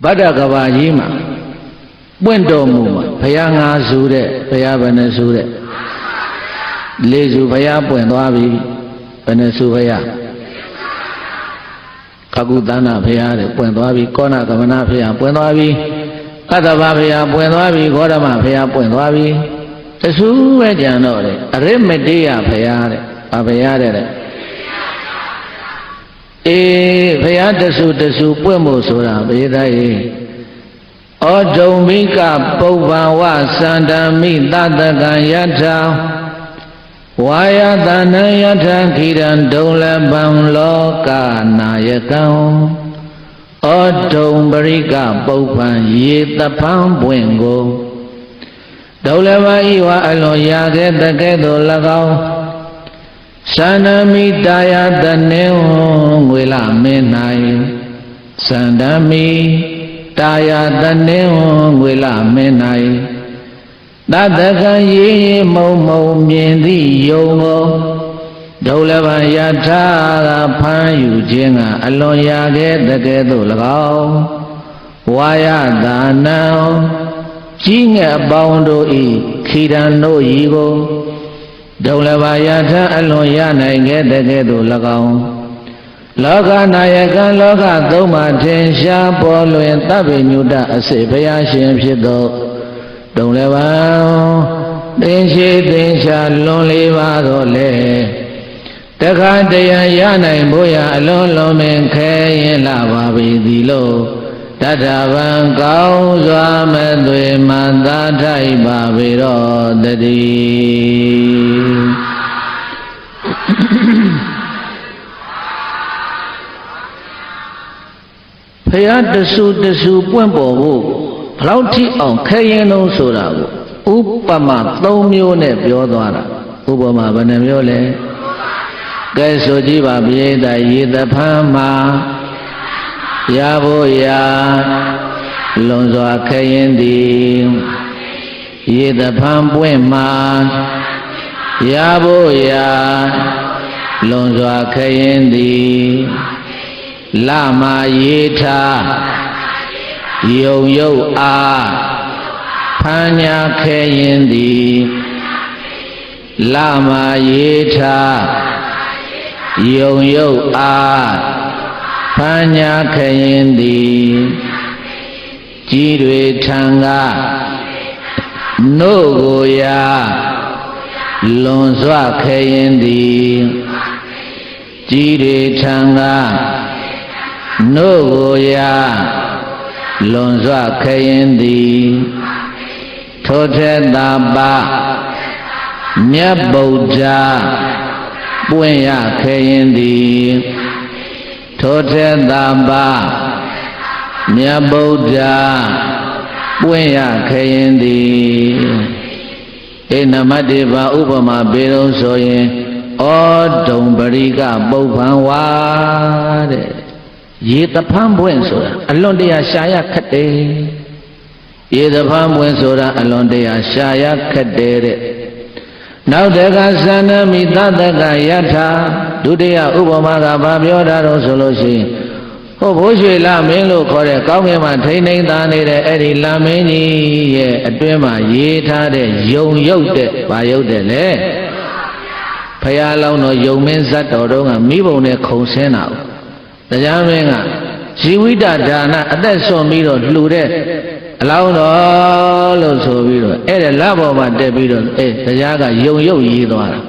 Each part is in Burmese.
ဗဒ္ဒကဘာကြီးမှာပွင့်တော်မူမှာဘုရားငါစုတဲ့ဘုရားဘယ်နဲ့စုတဲ့လေးစုဘုရားပွင့်သွားပြီဘယ်နဲ့စုဘုရားကကုသနာဘုရားတဲ့ပွင့်သွားပြီကောဏကမနာဘုရားပွင့်သွားပြီကတ္တဗဘုရားပွင့်သွားပြီဂေါရမဘုရားပွင့်သွားပြီတဆူပဲကြံတော့တယ်အရိမတေယဘုရားတဲ့ဘာဘုရားတဲ့ဘုရားတဆူတဆူပွင့်ဖို့ဆိုတာဘေးသားရေဩဒုံမိကပုဗ္ဗံဝသန္တမိတတကံယထာဝါယတနံယထာခိရံဒုံလပံလောကနာယကံဩဒုံပရိကပုဗ္ဗံရေတပံပွင့်ကိုဒုံလပံဤဝါအလွန်ရာခဲ့တကဲ့သို့၎င်းသန္တမိတာယတနေငွေလမင်း၌သန္တမိတာယတနေငွေလမင်း၌တတကံရေမုံမုံမြင်သည့်ယုံကိုဒုလဘယထာကဖမ်းယူခြင်းကအလွန်ရာခဲ့တကဲ့သို့၎င်းဝါယတာနံကြီးငယ်ပေါင်းတို့ဤခိရံတို့ဤကိုဒုလဘယထာအလွန်ရနိုင်ခဲ့တကဲ့သို့၎င်းလောကနာယကံလောကသုံးပါးထင်ရှားပေါ်လွင်တပ်ပိညုတအစေဘုရားရှင်ဖြစ်သောဒုံလည်းပါသင်ရှိသင်ရှားလွန်လေးပါတော့လေတခါတရံရနိုင်ဖို့ရအလွန်လုံးပင်ခဲရင်လာပါပြီဒီလိုတတဗံကောင်းစွာမသွေမှသာထိုက်ပါပေတော့တည်းဖယားတဆူတဆူပွင့်ပေါ်ဖို့ဘလောက်ထိအောင်ခဲရင်လုံးဆိုတာကိုဥပမာ3မျိုးနဲ့ပြောသွားတာဥပမာဘယ်နှမျိုးလဲကဲဆိုကြည့်ပါပိဋကရေတဖမ်းမှာရဖို့ရာလွန်စွာခဲရင်သည်ရေတဖမ်းပွင့်မှာရဖို့ရာလွန်စွာခဲရင်သည်လမရေထားယုံယုတ်အားဖမ်းညာခဲရင်သည်လမရေထားယုံယုတ်အားဖမ်းညာခဲရင်သည်ကြီးတွေထံကနို့ကိုရာလွန်စွာခဲရင်သည်ကြီးတွေထံကနို့ကိုရာလွန်စွာခဲရင်သည်ထိုထေတာပမြတ်ဗုဒ္ဓပွင့်ရခဲရင်သည်ထိုထေတာပမြတ်ဗုဒ္ဓပွင့်ရခဲရင်သည်နမတေပါဥပမာပေတော့ဆိုရင်ဩဒုံပရိကပုဗ္ဗံဝါတဲ့ရေတဖမ်းပွင့်ဆိုတာအလွန်တရာရှာရခက်တယ်ရေတဖမ်းပွင့်ဆိုတာအလွန်တရာရှာရခက်တယ်တဲ့နောက်တကသန္နမိတတကယထာဒုတိယဥပမာကဘာပြောတာတော့ဆိုလို့ရှိရင်ဟိုဘိုးရွှေလမင်းလို့ခေါ်တဲ့ကောင်းကင်မှာထိမ့်ထိန်သားနေတဲ့အဲ့ဒီလမင်းကြီးရဲ့အတွင်းမှာရေးထားတဲ့ယုံရုပ်တဲ့ဘာရုပ်တဲ့လဲဖရာလောင်းတော်ယုံမင်းဇတ်တော်တို့ကမိဘုံနဲ့ခုံဆင်းတာတရားမင်းကဇီဝိတဒါနအသက်ဆွန်ပြီးတော့လှူတဲ့အလောင်းတော်လို့ဆိုပြီးတော့အဲ့ဒါလဘောမှာတက်ပြီးတော့တရားကယုံရုပ်ရေးသွားတာ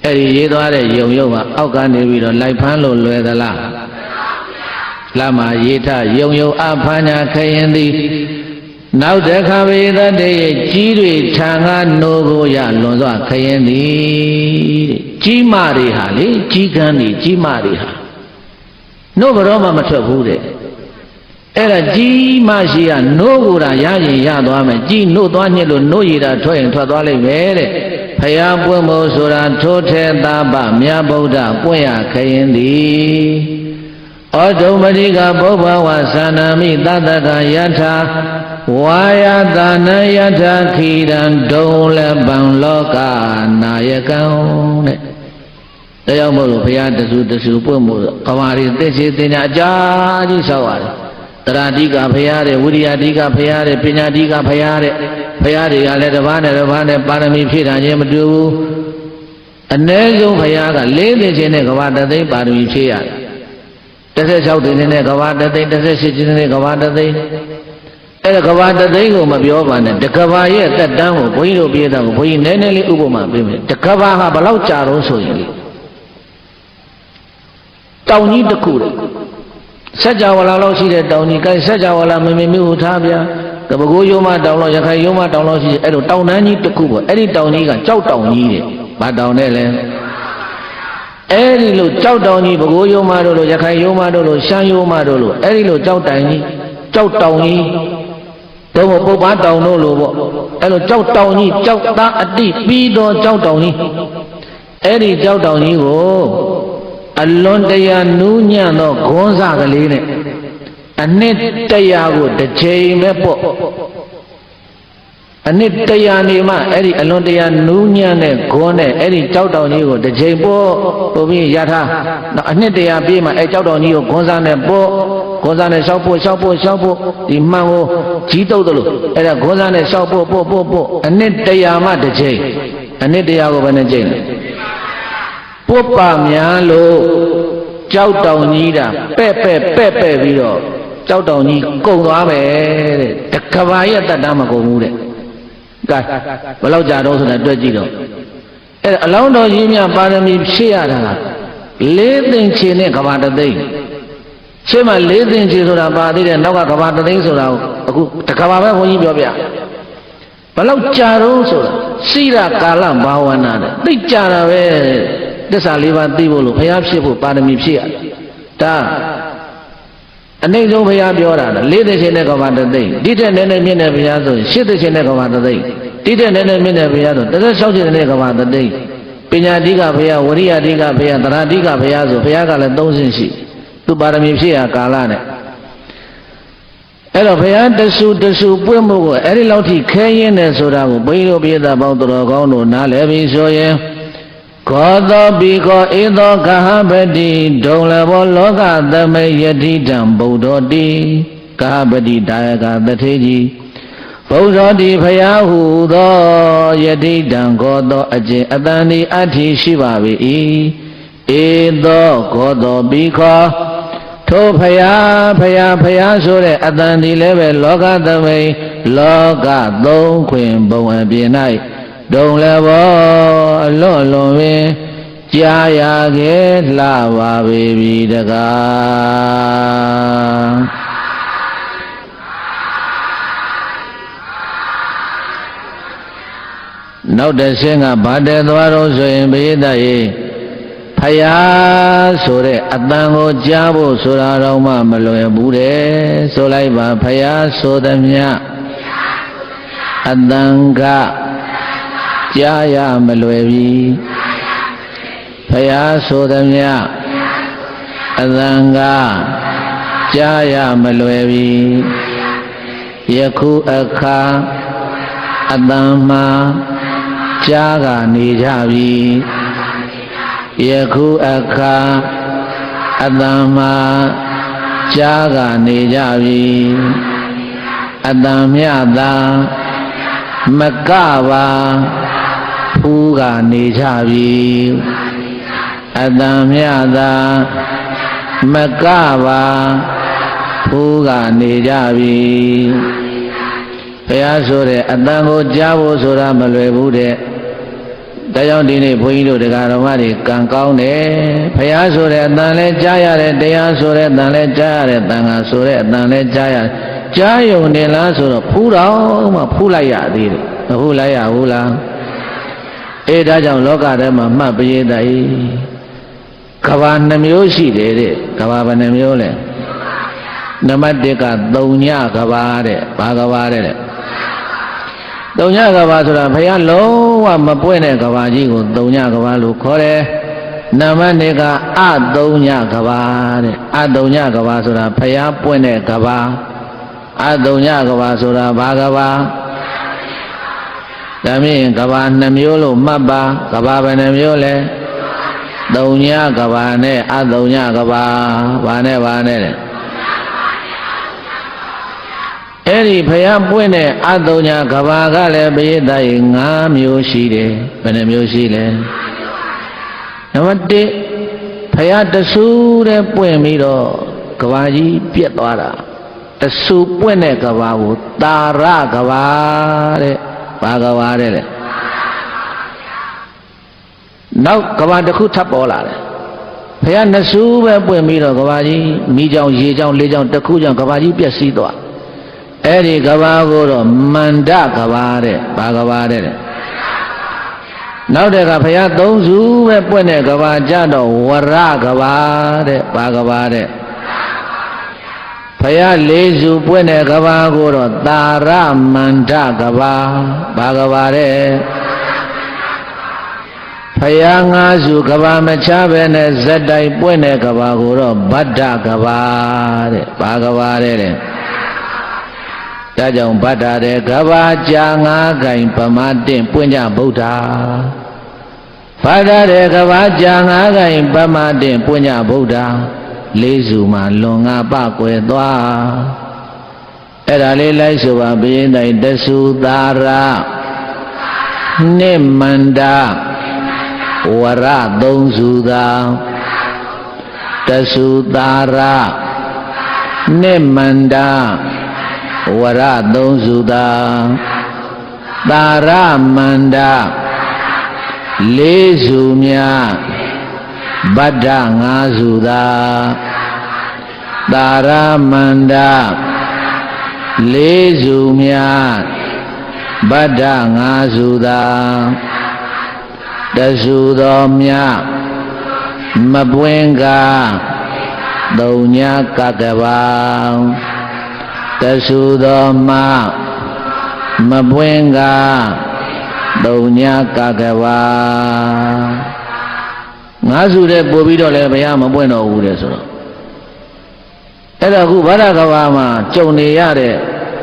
အဲ့ဒီရေးသွားတဲ့ယုံရုပ်ကအောက်ကနေပြီးတော့လိုက်ဖမ်းလို့လွယ်သလားလမရေးထယုံရုပ်အဖမ်းညာခရင်သည်နောက်တခါဝေသတ္တေကြီးတွေထံကနိုးကိုရလွန်စွာခရင်သည်တဲ့ကြီးမတွေဟာလေကြီးကန်းတွေကြီးမတွေဟာနို့ဘရောမှမထွက်ဘူးတဲ့အဲ့ဒါကြီးမရှိကနို့ကိုယ်တာရရင်ရသွားမယ်ကြီးနို့သွားညစ်လို့နို့ရည်တာထွက်ရင်ထွက်သွားလိမ့်မယ်တဲ့ဖယားပွင့်ဖို့ဆိုတာထိုထေတာပမြတ်ဗုဒ္ဓပွင့်ရခရင်သည်ဩဒုံမတိကပုဗ္ဗဝသန္နာမိတတကယထာဝါယတာနယထာခိရံဒုံလပံလောကနာယကံတဲ့တရားမို့လို့ဘုရားတဆူတဆူပွင့်မို့ကမာရီသိရှိသိညာအကြာကြီးဆောက်ရတယ် တရာတိကဖရာတဲ့ဝိရိယတိကဖရာတဲ့ပညာတိကဖရာတဲ့ဖရာတွေကလည်းတစ်ပါးနဲ့ပါရမီဖြည့်တာချင်းမတူဘူးအ ਨੇ ဆုံးဖရာက၄သိန်းချင်းနဲ့ကဘာတသိန်းပါရမီဖြည့်ရတယ်16သိန်းနဲ့ကဘာတသိန်း18သိန်းနဲ့ကဘာတသိန်းအဲ့ဒါကဘာတသိန်းကိုမပြောပါနဲ့တကဘာရဲ့တက်တန်းကိုဘုန်းကြီးတို့ပြေးတာကိုဘုန်းကြီးနည်းနည်းလေးဥပမာပေးမယ်တကဘာဟာဘယ်လောက်ကြာတော့ဆိုရင်တောင်ကြီးတစ်ခုလေစัจ java လာလောက်ရှိတဲ့တောင်ကြီးကဲစัจ java လာမမေမျိုးထားဗျာကပကိုးရုံးမတောင်လောက်ရခိုင်ရုံးမတောင်လောက်ရှိအဲ့လိုတောင်တန်းကြီးတစ်ခုပေါ့အဲ့ဒီတောင်ကြီးကကြောက်တောင်ကြီးတဲ့ဘာတောင်နဲ့လဲအဲ့ဒီလိုကြောက်တောင်ကြီးပကိုးရုံးမတို့လိုရခိုင်ရုံးမတို့လိုရှမ်းရုံးမတို့လိုအဲ့ဒီလိုကြောက်တိုင်ကြီးကြောက်တောင်ကြီးတော့ပုပ္ပတောင်တို့လိုပေါ့အဲ့လိုကြောက်တောင်ကြီးကြောက်သားအတိပြီးတော့ကြောက်တောင်ကြီးအဲ့ဒီကြောက်တောင်ကြီးကိုအလွန်တရာနူးညံ့သောဂွန်းစကလေးနဲ့အနှစ်တရာကိုတစ်ချိန်ပဲပေါ့အနှစ်တရာနေမှအဲ့ဒီအလွန်တရာနူးညံ့တဲ့ဂွန်းနဲ့အဲ့ဒီကြောက်တောင်ကြီးကိုတစ်ချိန်ပေါ့ပို့ပြီးရထားနောက်အနှစ်တရာပြည့်မှအဲ့ကြောက်တောင်ကြီးကိုဂွန်းစနဲ့ပေါ့ဂွန်းစနဲ့ရှောက်ဖို့ဒီမှန်ကိုကြီးတုပ်သလိုအဲ့ဒါဂွန်းစနဲ့ရှောက်ဖို့အနှစ်တရာမှတစ်ချိန်အနှစ်တရာကိုဘယ်နဲ့ချိန်လဲပုပ္ပများလို့ကြောက်တောင်ကြီးတာပဲ့ပြီးတော့ကြောက်တောင်ကြီးကုန်သွားပဲတဲ့တကဘာရဲ့တတ်တာမကုန်ဘူးတဲ့ကဲဘယ်လောက်ကြာတော့ဆိုတာတွေ့ကြည့်တော့အဲ့အလောင်းတော်ကြီးများပါရမီဖြည့်ရတာ၄သိန်းချေနဲ့ကဘာတသိန်းရှင်းမ၄သိန်းချေဆိုတာပါသေးတယ်နောက်ကကဘာတသိန်းဆိုတာအခုတကဘာပဲဘုန်းကြီးပြောပြဘယ်လောက်ကြာတော့ဆိုတာစိရကာလဘာဝနာတဲ့သိကြတာပဲသစ္စာ၄ပါးသိဖို့လို့ဘုရားဖြစ်ဖို့ပါရမီဖြည့်ရဒါအနိမ့်ဆုံးဘုရားပြောတာ၄သိန်းချင်းနဲ့ကဘာတသိန်းဒီတဲ့နည်းနည်းမြင့်တဲ့ဘုရားဆိုရင်၈သိန်းချင်းနဲ့ကဘာတသိန်းဒီတဲ့နည်းနည်းမြင့်တဲ့ဘုရားဆို36ချင်းနဲ့ကဘာတသိန်းပညာတိကဘုရားဝရိယတိကဘုရားသရတိကဘုရားဆိုဘုရားကလည်း၃ဆင့်ရှိသူပါရမီဖြည့်ရကာလနဲ့အဲ့တော့ဘုရားတဆူပွင့်မှုကိုအဲ့ဒီလောက်ထိခဲရင်းနေဆိုတာကိုဘုန်းကြီးတို့ပြည်သားပေါင်းတော်ကောင်းတို့နားလည်ပြီးဆိုရင်ခောသောပိခောဧသောကဟပတိဒုံလဘောလောကသမိယတိတံဗုဒ္ဓတိကဟပတိတာယကတထေကြီးဗုဒ္ဓတိဖယားဟုသောယတိတံခောသောအကျင့်အတန်ဒီအဋ္ဌိရှိပါ၏ဧသောခောသောပိခောထိုဖယားဆိုတဲ့အတန်ဒီလည်းပဲလောကသမိလောကသုံးခွင်ဘဝအပြင်၌ဒုံလည်းဘောအလွန်ပင်ကြာရခဲ့လှပါပြီတကားနောက်တစ်ဆင့်ကဗာတဲ့သွားတော့ဆိုရင်ဘေးတရေဖယားဆိုတဲ့အတန်ကိုကြားဖို့ဆိုတာတော့မှမလွယ်ဘူးတဲ့ဆိုလိုက်ပါဖယားဆိုသည်မြအတန်ကကြားရမလွယ်ပြီဖယားဆိုသည်မြအတန်ကကြားရမလွယ်ပြီယခုအခါအတန်မှာကြားကနေကြပြီယခုအခါအတန်မှာကြားကနေကြပြီအတန်မြတာမကပါဖူးကနေကြပြီအတန်မြတာမကပါဖူးကနေကြပြီဘုရားဆိုတဲ့အတန်ကိုကြားဖို့ဆိုတာမလွယ်ဘူးတဲ့ဒါကြောင့်ဒီနေ့ဘုန်းကြီးတို့တရားတော်မတွေကံကောင်းတယ်ဘုရားဆိုတဲ့အတန်လဲကြားရတယ်တရားဆိုတဲ့အတန်လဲကြားရတယ်တန်ခါဆိုတဲ့အတန်လဲကြားရတယ်ကြားယုံနေလားဆိုတော့ဖူးတော့မှဖူးလိုက်ရသေးတယ်မဖူးလိုက်ရဘူးလားအေးဒါကြောင့်လောကထဲမှာမှတ်ပရိသတ်ဤကဘာနှမျိုးရှိတယ်တဲ့ကဘာဘယ်နှမျိုးလဲနံပါတ်1က3ညကဘာတဲ့ဘာကဘာတဲ့3ညကဘာဆိုတာဘုရားလုံးဝမပွင့်တဲ့ကဘာကြီးကို3ညကဘာလို့ခေါ်တယ်နံပါတ်2ကအ3ညကဘာတဲ့အ3ညကဘာဆိုတာဘုရားပွင့်တဲ့ကဘာအ3ညကဘာဆိုတာဘာကဘာဒါမြင်ကဘာ2မျိုးလို့မှတ်ပါကဘာဘယ်နှမျိုးလဲ3ညကဘာနဲ့အ3ညကဘာဘာနဲ့တဲ့ အဲ့ဒီဘုရားပွင့်တဲ့အတုံညာကဘာကလည်းပရိသတ်ကြီး5မျိုးရှိတယ်ဘယ်နှမျိုးရှိလဲနံပါတ်1ဘုရားတဆူတဲ့ပွင့်ပြီးတော့ကဘာကြီးပြက်သွားတာတဆူပွင့်တဲ့ကဘာကိုတာရကဘာတဲ့ဘာကဘာတဲ့လေနောက်ကဘာတစ်ခုထပ်ပေါ်လာတယ်ဘုရားနှစ်ဆူပဲပွင့်ပြီးတော့ကဘာကြီးမိကြောင်ရေကြောင်လေးကြောင်တစ်ခုကြောင်ကဘာကြီးပြက်စီးသွားအဲ့ဒီကဘာကိုတော့မန္တကဘာတဲ့ဘာကဘာတဲ့နောက်တဲ့ကဘုရားသုံးစုပဲပွင့်တဲ့ကဘာကြတော့ဝရကဘာတဲ့ဘာကဘာတဲ့ဘုရားလေးစုပွင့်တဲ့ကဘာကိုတော့တာရမန္တကဘာဘာကဘာတဲ့ဘုရားငါးစုကဘာမချပဲနဲ့ဇက်တိုက်ပွင့်တဲ့ကဘာကိုတော့ဗဒ္ဒကဘာတဲ့ဘာကဘာတဲ့ဒါကြောင့်ဗဒ္ဒတဲ့ကဘာကြာ9ခိုင်ပမတင့်ပွင့်ကြဗုဒ္ဓဗဒ္ဒတဲ့ကဘာကြာ9ခိုင်ပမတင့်ပွင့်ကြဗုဒ္ဓလေးစုမှာလွန်ငါပကွယ်သွားအဲ့ဒါလေးလိုက်ဆိုပါဘိရင်တိုင်းတဆူသာရနိမန္တဝရသုံးစုသာတဆူသာရနိမန္တဝရသုံးစုသာသာရမန္တလေးစုများဗဒ္ဒ5စုသာသာရမန္တလေးစုများဗဒ္ဒ5စုသာတဆူတော်မြမပွင့်ကသုံးညာကကဘာတဆူတော်မပွင့်ကသုံးညာကကဘာ5စုတဲ့ပို့ပြီးတော့လည်းဘုရားမပွင့်တော့ဘူးတဲ့ဆိုတော့အဲ့တော့ခုဗဒ္ဒကဘာမှာကြုံနေရတဲ့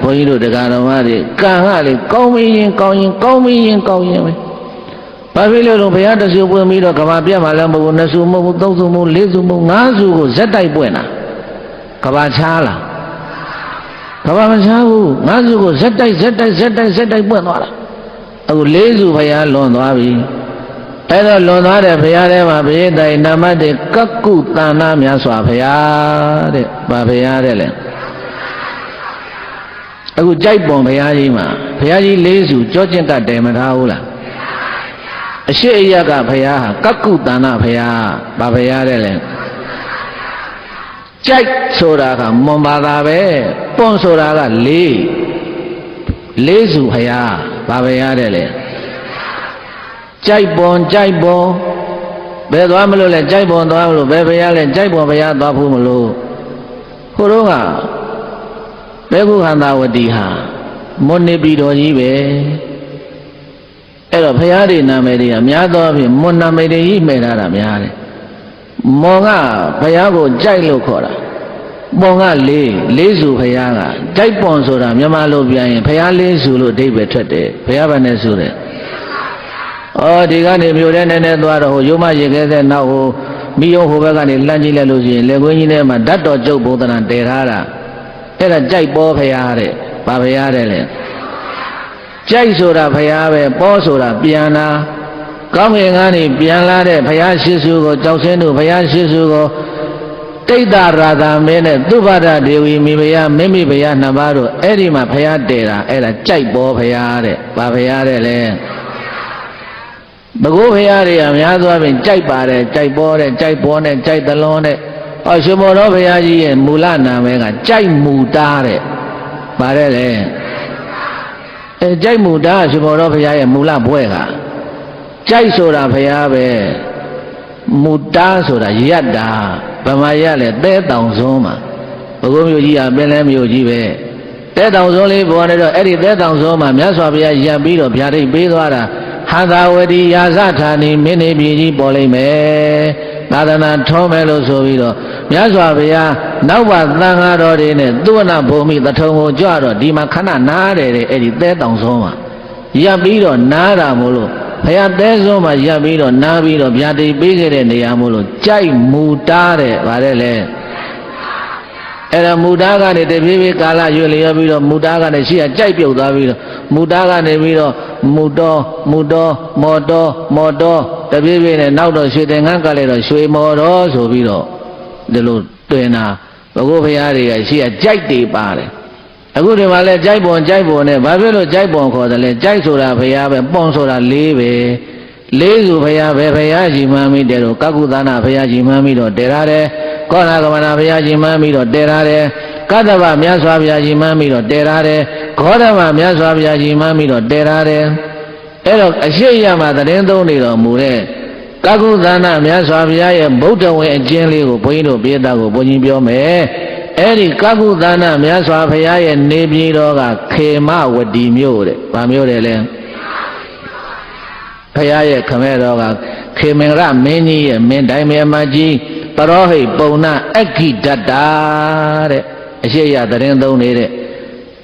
ဘုန်းကြီးတို့တရားတော်မတွေကံကလေကောင်းပြီးရင်ကောင်းရင်ကောင်းပြီးရင်ကောင်းရင်ပဲဘာဖြစ်လို့ဘုရားတဆူပွင့်ပြီးတော့ကဘာပြတ်မှလည်းမဟုတ်ဘူး2ဆူမဟုတ်ဘူး3ဆူမဟုတ်4ဆူမဟုတ်5ဆူကိုဇက်တိုက်ပွင့်တာကဘာချားလားကဘာမချားဘူး5ဆူကိုဇက်တိုက်ပွင့်သွားတာအခု4ဆူဘုရားလွန်သွားပြီအဲ့တော့လွန်သွားတဲ့ဘုရားထဲမှာဘိယတိုင်နမတေကကုတဏ္ဏမြတ်စွာဘုရားတဲ့ဗာဘုရားတဲ့လေအခုကြိုက်ပွန်ဘုရားကြီးမှာဘုရားကြီး4ဆူကြောကျင့်တတ်တယ်မထားဘူးလားအရှိအယကဘုရားဟာကကုတဏ္ဏဘုရားဗာဘုရားတဲ့လေကြိုက်ဆိုတာကမွန်ပါတာပဲပွန်ဆိုတာက4ဆူဘုရားဗာဘုရားတဲ့လေကြိုက်ပွန်ဘယ်သွားမလို့လဲကြိုက်ပွန်သွားမလို့ဘယ်ဘုရားလဲကြိုက်ပွန်ဘုရားသွားဖို့မလို့ခိုးတော့ကဘေကုခန္ဓာဝတိဟာမွန်နေပြီတော်ကြီးပဲအဲ့တော့ဘုရားတွေနာမည်တွေကများသောအားဖြင့်မွန်နာမည်တွေကြီးမဲ့ထားတာများတယ်မွန်ကဘုရားကိုကြိုက်လို့ခေါ်တာပွန်က4ဆူဘုရားကကြိုက်ပွန်ဆိုတာမြန်မာလိုပြန်ရင်ဘုရား4ဆူလို့အဓိပ္ပာယ်ထွက်တယ်ဘုရားဗနဲ့ဆူတယ်ဒီကနေမြို့ထဲနဲ့သွားတော့ဟိုရုံမရေခဲတဲ့နောက်ဟိုမိယုံဟိုဘက်ကနေလှမ်းကြည့်လိုက်လို့ရှိရင်လက်ကွင်းကြီးထဲမှာဓာတ်တော်ကျုပ်ဘုဒ္ဓနာတည်ထားတာအဲ့ဒါကြိုက်ပေါ်ဖရာတဲ့ဗာဖရာတဲ့လေကြိုက်ဆိုတာဖရာပဲပေါ်ဆိုတာပြန်လာကောင်းငင်ကနေပြန်လာတဲ့ဖရာရှိစုကိုကြောက်စင်းတို့ဖရာရှိစုကိုတိတ်တာရာသာမင်းနဲ့သုဘဒဒေဝီမိဖရာမိမိဖရာနှစ်ပါးတို့အဲ့ဒီမှာဖရာတည်တာအဲ့ဒါကြိုက်ပေါ်ဖရာတဲ့ဗာဖရာတဲ့လေဘဂိုးဖရာတွေကများသောအားဖြင့်ကြိုက်ပါတယ်ကြိုက်ပေါ်တဲ့ကြိုက်ပေါ်နဲ့ကြိုက်သလွန်တဲ့ရှင်မောတော်ဘုရားကြီးရဲ့မူလနာမည်ကကြိုက်မူတာတဲ့ပါတယ်လေကြိုက်မူတာရှင်မောတော်ဘုရားရဲ့မူလဘွဲ့ကကြိုက်ဆိုတာဘုရားပဲမူတာဆိုတာယတ္တာဗမာရလဲသဲတောင်စွန်းမှာဘဂိုးမြို့ကြီးကပင်လဲမြို့ကြီးပဲသဲတောင်စွန်းလေးပေါ်နေတော့အဲ့ဒီသဲတောင်စွန်းမှာမြတ်စွာဘုရားရပ်ပြီးတော့ဗျာဒိတ်ပေးသွားတာဟာသာဝတိရာဇဌာနီမင်းနေပြည်ကြီးပေါ်လိမ့်မယ်သာသနာထုံးမယ်လို့ဆိုပြီးတော့မြတ်စွာဘုရားနောက်ပါသံဃာတော်တွေနဲ့သုဝဏဘုံမိသထုံကိုကြွတော့ဒီမှာခဏနားတယ်တဲ့အဲ့ဒီသဲတောင်စွန်းမှာရပ်ပြီးတော့နားတာမို့လို့ဘုရားသဲစွန်းမှာရပ်ပြီးတော့နားပြီးတော့ဗျာဒိတ်ပေးခဲ့တဲ့နေရာမို့လို့ကြိုက်မူတာတဲ့ဗါတဲ့လေ အဲ့ဒါမူတာကနေတပြေးပြေးကာလရွေ့လျောပြီးတော့မူတာကနေရှိရကြိုက်ပြုတ်သွားပြီးတော့မူတာကနေပြီးတော့မူတော်မော်တော်တပြေးပြေးနဲ့နောက်တော့ရွှေသင်္ကန်းကလည်းတော့ရွှေမော်တော်ဆိုပြီးတော့ဒီလိုတွင်တာဘုရားဘုရားတွေကရှိရကြိုက်တွေပါတယ်အခုဒီမှာလဲကြိုက်ပုံနဲ့ဘာဖြစ်လို့ကြိုက်ပုံခေါ်တယ်လဲကြိုက်ဆိုတာဘုရားပဲပွန်ဆိုတာလေးပဲလေးစုဘုရားပဲဘုရားကြီးမှန်းပြီးတယ်တော့ကကုသနာဘုရားကြီးမှန်းပြီးတော့တည်ရတယ်ကောဏကမနာဘုရားကြီးမှန်းပြီးတော့တည်ရတယ်ကတ္တဗမြတ်စွာဘုရားကြီးမှန်းပြီးတော့တည်ရတယ်ဂေါတမမြတ်စွာဘုရားကြီးမှန်းပြီးတော့တည်ရတယ်အဲ့တော့အရှိရမှာသတင်းသုံးနေတော်မူတဲ့ကကုသနာမြတ်စွာဘုရားရဲ့ဗုဒ္ဓဝင်အကျဉ်းလေးကိုဘုန်းကြီးတို့ပြေတာကိုဘုန်းကြီးပြောမယ်အဲ့ဒီကကုသနာမြတ်စွာဘုရားရဲ့နေပြည်တော်ကခေမဝတီမြို့တဲ့ဗာမြို့တယ်လဲဘုရားရဲ့ခမဲတော်ကခေမင်္ဂရမင်းကြီးရဲ့မင်းတိုင်းမြတ်မကြီးပရောဟိတ်ပုံနာအက္ခိတတ္တာတဲ့အရှိရသတင်းသုံးနေတဲ့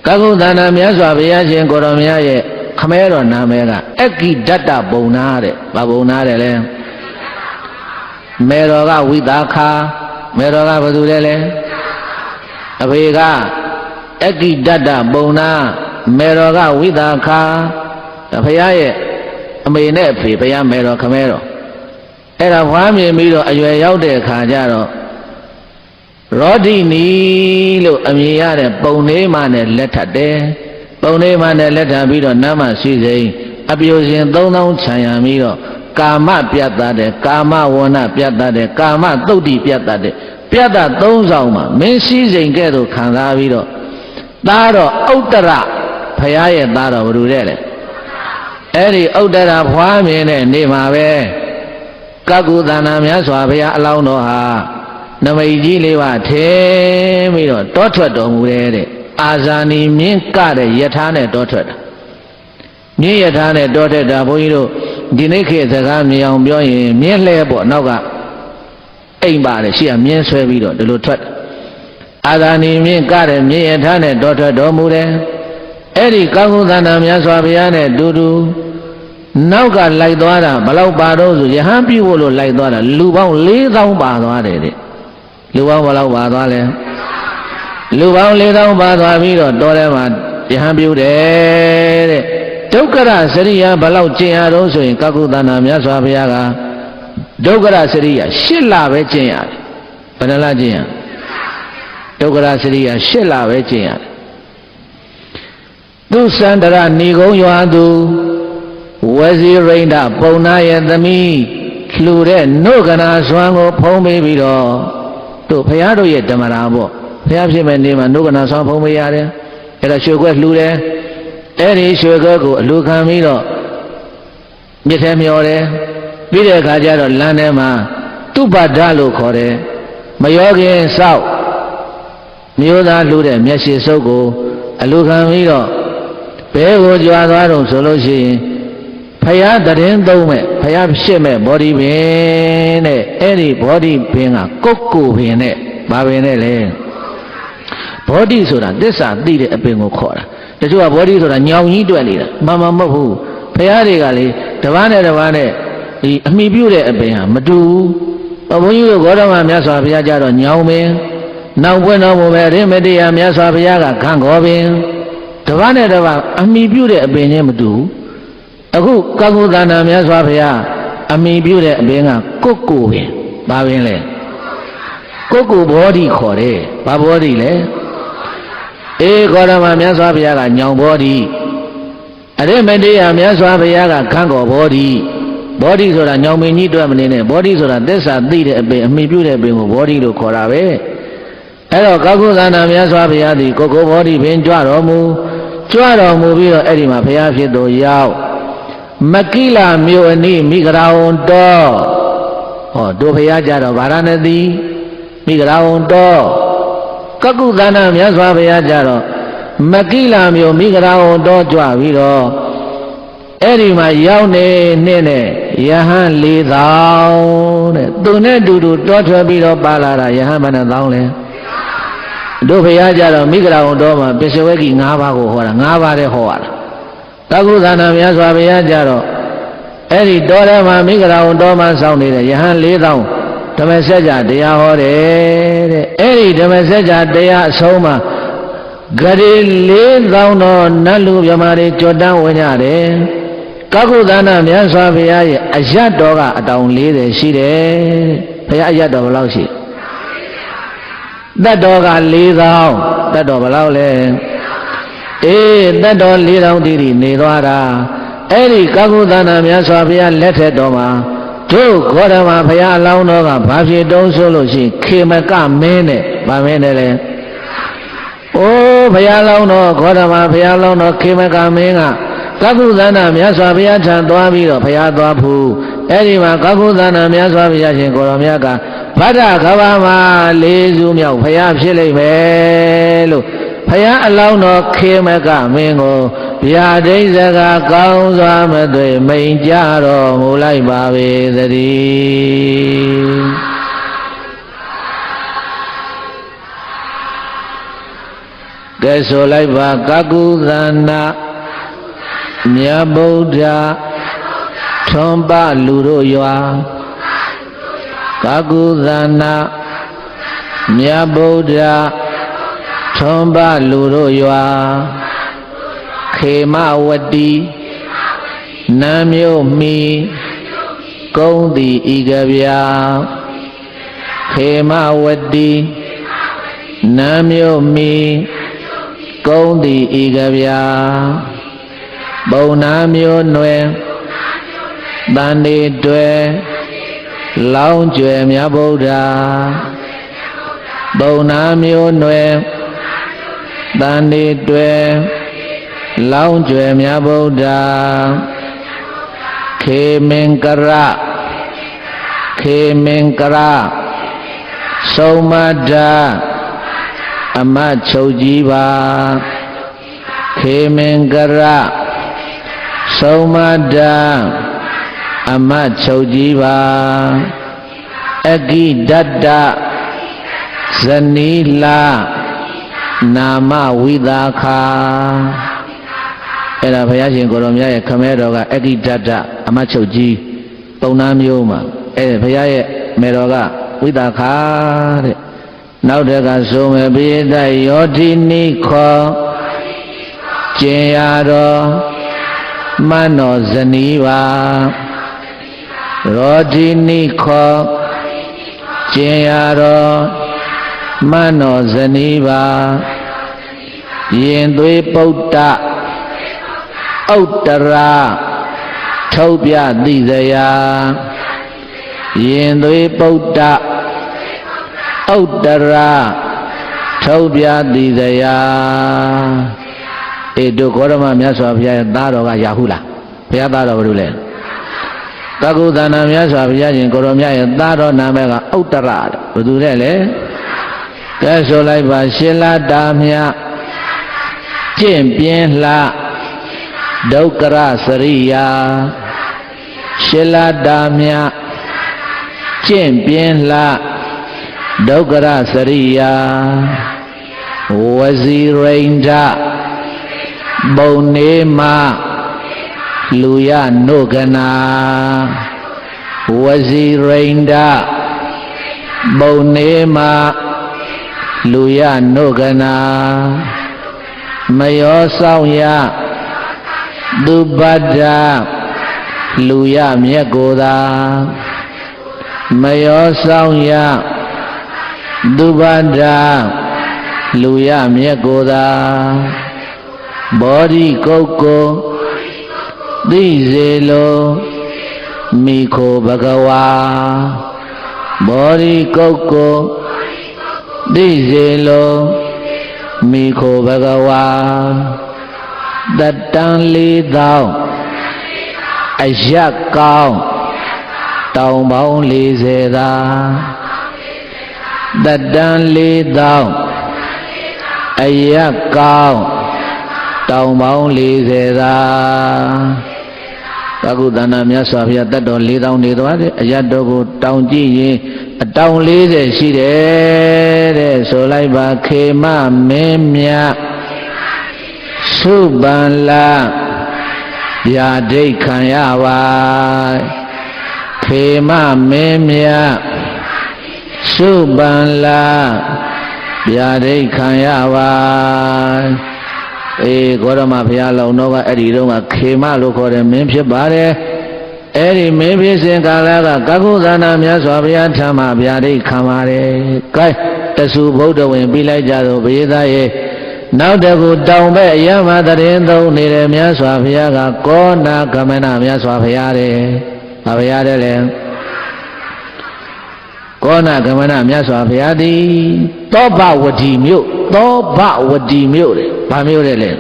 ကကုသနာမြတ်စွာဘုရားရှင်ကိုရောမြတ်ရဲ့ခမဲတော်နာမည်ကအက္ခိတတ္တပုံနာတဲ့ဘာပုံနာတဲ့လဲမေတော်ကဝိသခာမေတော်ကဘယ်သူလဲအဖေကအက္ခိတတ္တပုံနာမေတော်ကဝိသခာဘုရားရဲ့အမေနဲ့အဖေဘုရားမေတော်ခမဲတော်အဲ့ဒါဖွားမြင်ပြီးတော့အရွယ်ရောက်တဲ့အခါကျတော့ရောဓိနီလို့အမည်ရတဲ့ပုံလေးမှနဲ့လက်ထပ်တယ်ပုံလေးမှနဲ့လက်ထပ်ပြီးတော့နတ်မရှိစိန်အပြိုရှင်3000ခြံရံပြီးတော့ကာမပြတ်သားတဲ့ကာမဝဏပြတ်သားတဲ့ကာမသုတ်တိပြတ်သားတဲ့ပြတ်သား3ဆောင်မှာမင်းရှိစိန်ကဲ့သို့ခံစားပြီးတော့သားတော့ဥတ္တရဘုရားရဲ့သားတော်ဘယ်လိုလဲအဲ့ဒီဥတ္တရဖွားမြင်တဲ့နေ့မှာပဲကကုသနာမြတ်စွာဘုရားအလောင်းတော်ဟာနမိတ်ကြီးလေးပါထဲပြီးတော့တောထွက်တော်မူတဲ့အာဇာနည်မြင့်ကတဲ့ယထာနဲ့တောထွက်တာမြင့်ယထာနဲ့တောထွက်တာဘုန်းကြီးတို့ဒီနေ့ခေတ်စကားမြင်အောင်ပြောရင်မြင့်လှဲပေါ့နောက်ကအိမ်ပါတယ်ရှိရမြင့်ဆွဲပြီးတော့ဒီလိုထွက်အာဇာနည်မြင့်ကတဲ့မြင့်ယထာနဲ့တောထွက်တော်မူတယ်အဲ့ဒီကကုသနာမြတ်စွာဘုရားနဲ့တူတူနောက်ကလိုက်သွားတာဘလောက်ပါတော့ဆိုယဟန်ပြုဖို့လို့လိုက်သွားတာလူပေါင်း4000ပါသွားတယ်တဲ့လူပေါင်းဘလောက်ပါသွားလဲလူပေါင်း4000ပါသွားပြီးတော့တောထဲမှာယဟန်ပြုတယ်တဲ့ဒုက္ခရစရိယာဘလောက်ကျင့်ရတော့ဆိုရင်ကကုသနာမြတ်စွာဘုရားကဒုက္ခရစရိယာ8လပဲကျင့်ရတယ်ဘယ်နှလကျင့်ရဒုက္ခရစရိယာ8လပဲကျင့်ရတယ်သူစန္ဒရဏီကုံရွာသူဝစီရိန္ဒပုံနာရဲ့သမီးလှူတဲ့နုကနာစွမ်းကိုဖုံးပေးပြီးတော့တို့ဘုရားတို့ရဲ့ဓမ္မရာပေါ့ဘုရားဖြစ်မဲ့နေမှာနုကနာစွမ်းဖုံးပေးရတယ်အဲ့ဒါရွှေခွက်လှူတယ်အဲ့ဒီရွှေခွက်ကိုအလှခံပြီးတော့မြစ်ထဲမျောတယ်ပြီးတဲ့အခါကျတော့လမ်းထဲမှာတုပ္ပဒလို့ခေါ်တယ်မယောခင်စောက်မျိုးသားလှူတဲ့မျက်ရှိစုပ်ကိုအလှခံပြီးတော့ဘဲကိုကြွားသွားတော့ဆိုလို့ရှိရင်ဖယားတရင်သုံးမဲ့ဖယားဖြစ်မဲ့ဘောဓိပင်တဲ့အဲ့ဒီဘောဓိပင်ကကုတ်ကိုပင်နဲ့ဘာပင်နဲ့လဲဘောဓိဆိုတာသစ္စာသိတဲ့အပင်ကိုခေါ်တာတချို့ကဘောဓိဆိုတာညောင်ကြီးတွေ့နေတာမှန်မှန်မဟုတ်ဘူးဖယားတွေကလေတပားနဲ့ဒီအမိပြုတဲ့အပင်ဟာမတူဘူးဘုန်းကြီးတို့ဂေါတမမြတ်စွာဘုရားကြတော့ညောင်ပင်နောက်ပွင့်တော်မူမဲ့ရင်းမတရားမြတ်စွာဘုရားကခန့်ခေါ်ပင်တပားနဲ့တပားအမိပြုတဲ့အပင်ချင်းမတူဘူးအခုကကုသနာမြတ်စွာဘုရားအမိပြုတဲ့အပင်ကကုတ်ကိုပင်ဘာပင်လဲကုတ်ကိုဘောဓိခေါ်တယ်ဘာဘောဓိလဲအေးခေါ်တော်မှာမြတ်စွာဘုရားကညောင်ဘောဓိအရိမတေယမြတ်စွာဘုရားကခန့်ခေါ်ဘောဓိဘောဓိဆိုတာညောင်ပင်ကြီးတွေ့မနေနဲ့ဘောဓိဆိုတာသစ္စာသိတဲ့အပင်အမိပြုတဲ့အပင်ကိုဘောဓိလို့ခေါ်တာပဲအဲ့တော့ကကုသနာမြတ်စွာဘုရားသည်ကိုကိုဘောဓိပင်ကြွတော်မူပြီးတော့အဲ့ဒီမှာဘုရားဖြစ်သူရောက်မကိလမြို့အနီးမိဂရာဝံတော်ဟောတို့ဘုရားကြတော့ဗာရာဏသီမိဂရာဝံတော်ကကုသနာမြတ်စွာဘုရားကြတော့မကိလမြို့မိဂရာဝံတော်ကြွပြီးတော့အဲ့ဒီမှာရောက်နေနဲ့ယဟန်4000တဲ့သူနဲ့တူတူတောထွက်ပြီးတော့ပါလာတာယဟန်ဘယ်နှသောင်းလဲတို့ဘုရားကြတော့မိဂရာဝံတော်မှာပစ္စဝေကိ5ပါးကိုဟောတာ5ပါးတည်းဟောရတာကကုသနာမြတ်စွာဘုရားကြတော့အဲ့ဒီတောထဲမှာမိဂရာဝံတော်မှာစောင့်နေတဲ့ယဟန်4000တ ဓမ္မစကြာတရားဟောတယ်တဲ့အဲ့ဒီဓမ္မစကြာတရားအဆုံးမှာဂရေ4000တော်နတ်လူမြမာတွေကြွတန်းဝင်ကြတယ်ကာကုသနာမြတ်စွာဘုရားရဲ့အရတ်တော်ကအတောင်40ရှိတယ်ဘုရားအရတ်တော်ဘယ်လောက်ရှိတတ်တော်က4000တတ်တော်ဘယ်လောက်လဲအေးတတ်တော်4000တိတိနေသွားတာအဲ့ဒီကာကုသနာမြတ်စွာဘုရားလက်ထက်တော်မှာတို့ခေါ်ဓမ္မဘုရားအလောင်းတော်ကဘာဖြစ်တုံးဆိုလို့ရှိရင်ခေမကမင်းနဲ့ဗာမင်းနဲ့လေအိုးဘုရားလောင်းတော်ခေါ်ဓမ္မဘုရားလောင်းတော်ခေမကမင်းကကာကုသနာမြတ်စွာဘုရားထံသွားပြီးတော့ဘုရားသွားဖူးအဲ့ဒီမှာကာကုသနာမြတ်စွာဘုရားရှင်ကိုရောမြတ်ကဗဒ္ဒကဘာမှာ၄စုမြောက်ဘုရားဖြစ်လိမ့်မယ်လို့ဘုရားအလောင်းတော်ခေမကမင်းကိုဗျာဒိဋ္ဌစကားကောင်းစွာမသွေမိန်ကြတော်မူလိုက်ပါပေသတည်းကဲဆိုလိုက်ပါကာကုသနာမြတ်ဗုဒ္ဓထွန်းပလူတို့ရွာကာကုသနာမြတ်ဗုဒ္ဓထွန်းပလူတို့ရွာခေမဝတီနမ်းမြို့မီကုန်းသည်ဤကဗျာခေမဝတီနမ်းမြို့မီကုန်းသည်ဤကဗျာပုံနာမျိုးနွယ်တန်နေတွယ်လောင်းကျွယ်မြတ်ဗုဒ္ဓပုံနာမျိုးနွယ်တန်နေတွယ်လောင်းကျွယ်မြတ်ဗုဒ္ဓခေမင်္ဂရဆုံးမတ္တအမတ်ချုပ်ကြီးပါခေမင်္ဂရဆုံးမတ္တအမတ်ချုပ်ကြီးပါအဂိဒတ္တဇနီလာနာမဝိသာခာအဲ့ဒါဘုရားရှင်ကိုရောမြတ်ရဲ့ခမဲတော်ကအဂိဒတ္တအမတ်ချုပ်ကြီးပုံနာမျိုးမှာအဲ့ဘုရားရဲ့မေတော်ကဝိသာခာတဲ့နောက်တကဆိုမယ်ပိဋကယောဓိနိခောကျင်ရတော်မနောဇနီးပါရောဓိနိခောကျင်ရတော်မနောဇနီးပါယင်သွေးပုတ္တဥတ္တရာထုတ်ပြသိစရာယင်သွေးပုတ္တဥတ္တရာထုတ်ပြသိစရာအေတို့ဂေါရမမြတ်စွာဘုရားရဲ့သားတော်ကရာဟုလားဘုရားသားတော်ဘာလို့လဲကာကုသနာမြတ်စွာဘုရားရှင်ကိုရောမြတ်ရဲ့သားတော်နာမည်ကဥတ္တရာဘယ်သူလဲလဲကဲဆိုလိုက်ပါရှင်လာတာမြတ်ကျင့်ပြင်းလှဒုက္ခရစရိယာရှင်လာတာမြတ်ကျင့်ပြင်းလှဒုက္ခရစရိယာဝစီရိန္ဒဘုံနေမလူရနုကနာဝစီရိန္ဒဘုံနေမလူရနုကနာမယောဆောင်ရသူပတ္တလူရမြတ်ကိုသာမယောဆောင်ရသူပတ္တလူရမြတ်ကိုသာဘောဓိကုတ်ကိုသိစေလိုမိခိုဘဂဝါဘောဓိကုတ်ကိုသိစေလိုမိခိုဘဂဝါတတန်4000အယက်ကောင်းတောင်ပေါင်း40သာတတန်4000အယက်ကောင်းတောင်ပေါင်း40သာကာကုသနာမြတ်စွာဘုရားတတ်တော်4000နေသွားတယ်အယက်တော်ကိုတောင်ကြည့်ရင်အတောင်40ရှိတယ်တဲ့ဆိုလိုက်ပါခေမမင်းမြတ်သုပန်လာဗျာဒိဋ္ဌခံရပါခေမမင်းမြတ် စုပန်လာဗျာဒိတ်ခံရပါဂေါရမဘုရားလောင်းတော်ကအဲ့ဒီတော့ကခေမလို့ခေါ်တယ်မင်းဖြစ်ပါတယ်အဲ့ဒီမင်းဖြစ်စဉ်ကာလကကကုသနာမြတ်စွာဘုရားထံမှာဗျာဒိတ်ခံပါတယ်ကဲတဆူဗုဒ္ဓဝင်ပြီးလိုက်ကြတော့ဘုရားသားရဲ့နောက်တကူတောင်ဘက်အရမတရင်သုံးနေတဲ့မြတ်စွာဘုရားကကောနာကမနမြတ်စွာဘုရားတဲ့ဘာဘုရားတဲ့လဲကောနာကမနမြတ်စွာဘုရားသည်သောဘဝတီမြို့သောဘဝတီမြို့တဲ့ဘာမြို့တဲ့လဲ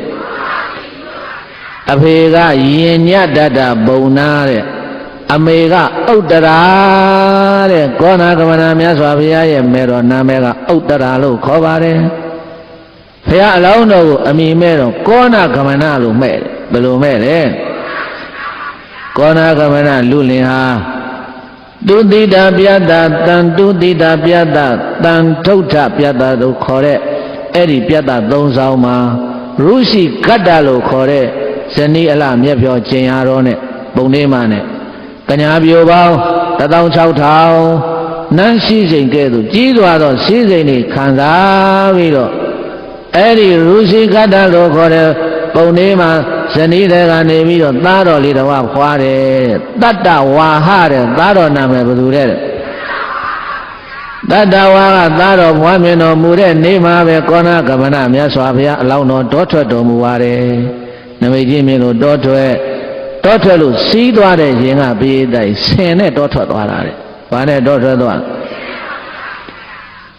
အဖေကရင်ညတတဘုံနာတဲ့အမေကဥတ္တရာတဲ့ကောနာကမနမြတ်စွာဘုရားရဲ့မဲတော်နာမည်ကဥတ္တရာလို့ခေါ်ပါတယ်ဘုရားအလောင်းတော်ကိုအမိမဲ့တော့ကောနာကမနလို့မဲ့တယ်ဘယ်လိုမဲ့လဲကောနာကမနလူလင်ဟာတုတိတာပြတ္တတန်တုတိတာပြတ္တတန်ထုဋ္ဌပြတ္တတို့ခေါ်တဲ့အဲ့ဒီပြတ္တသုံးဆောင်မှာရုရှိကတ္တလို့ခေါ်တဲ့ဇနီးအလှမြက်ပြောကျင်ရတော်နဲ့ပုံလေးမှနဲ့ကညာပြိုပေါင်း16000နန်းရှိစိန်ကဲ့သို့ကြီးစွာသောရှိစိန်တွေခံစားပြီးတော့အဲ့ဒီရုရှိကတ္တလို့ခေါ်တဲ့ပုံလေးမှာဇနီးတွေကနေပြီးတော့သားတော်လေးတော်ဖွာတယ်တတ္တဝါဟတဲ့သားတော်နာမည်ဘယ်သူတဲ့တတ္တဝါကသားတော်ဘွားမြင်တော်မူတဲ့နေမှာပဲကောနာကမနမြတ်စွာဘုရားအလောင်းတော်တောထွက်တော်မူပါတယ်နမိတ်ကြီးမြင်လို့တောထွက်လို့စီးသွားတဲ့ရင်ကပြေးတိုင်းဆင်နဲ့တောထွက်သွားတာတဲ့ဘာနဲ့တောထွက်သွား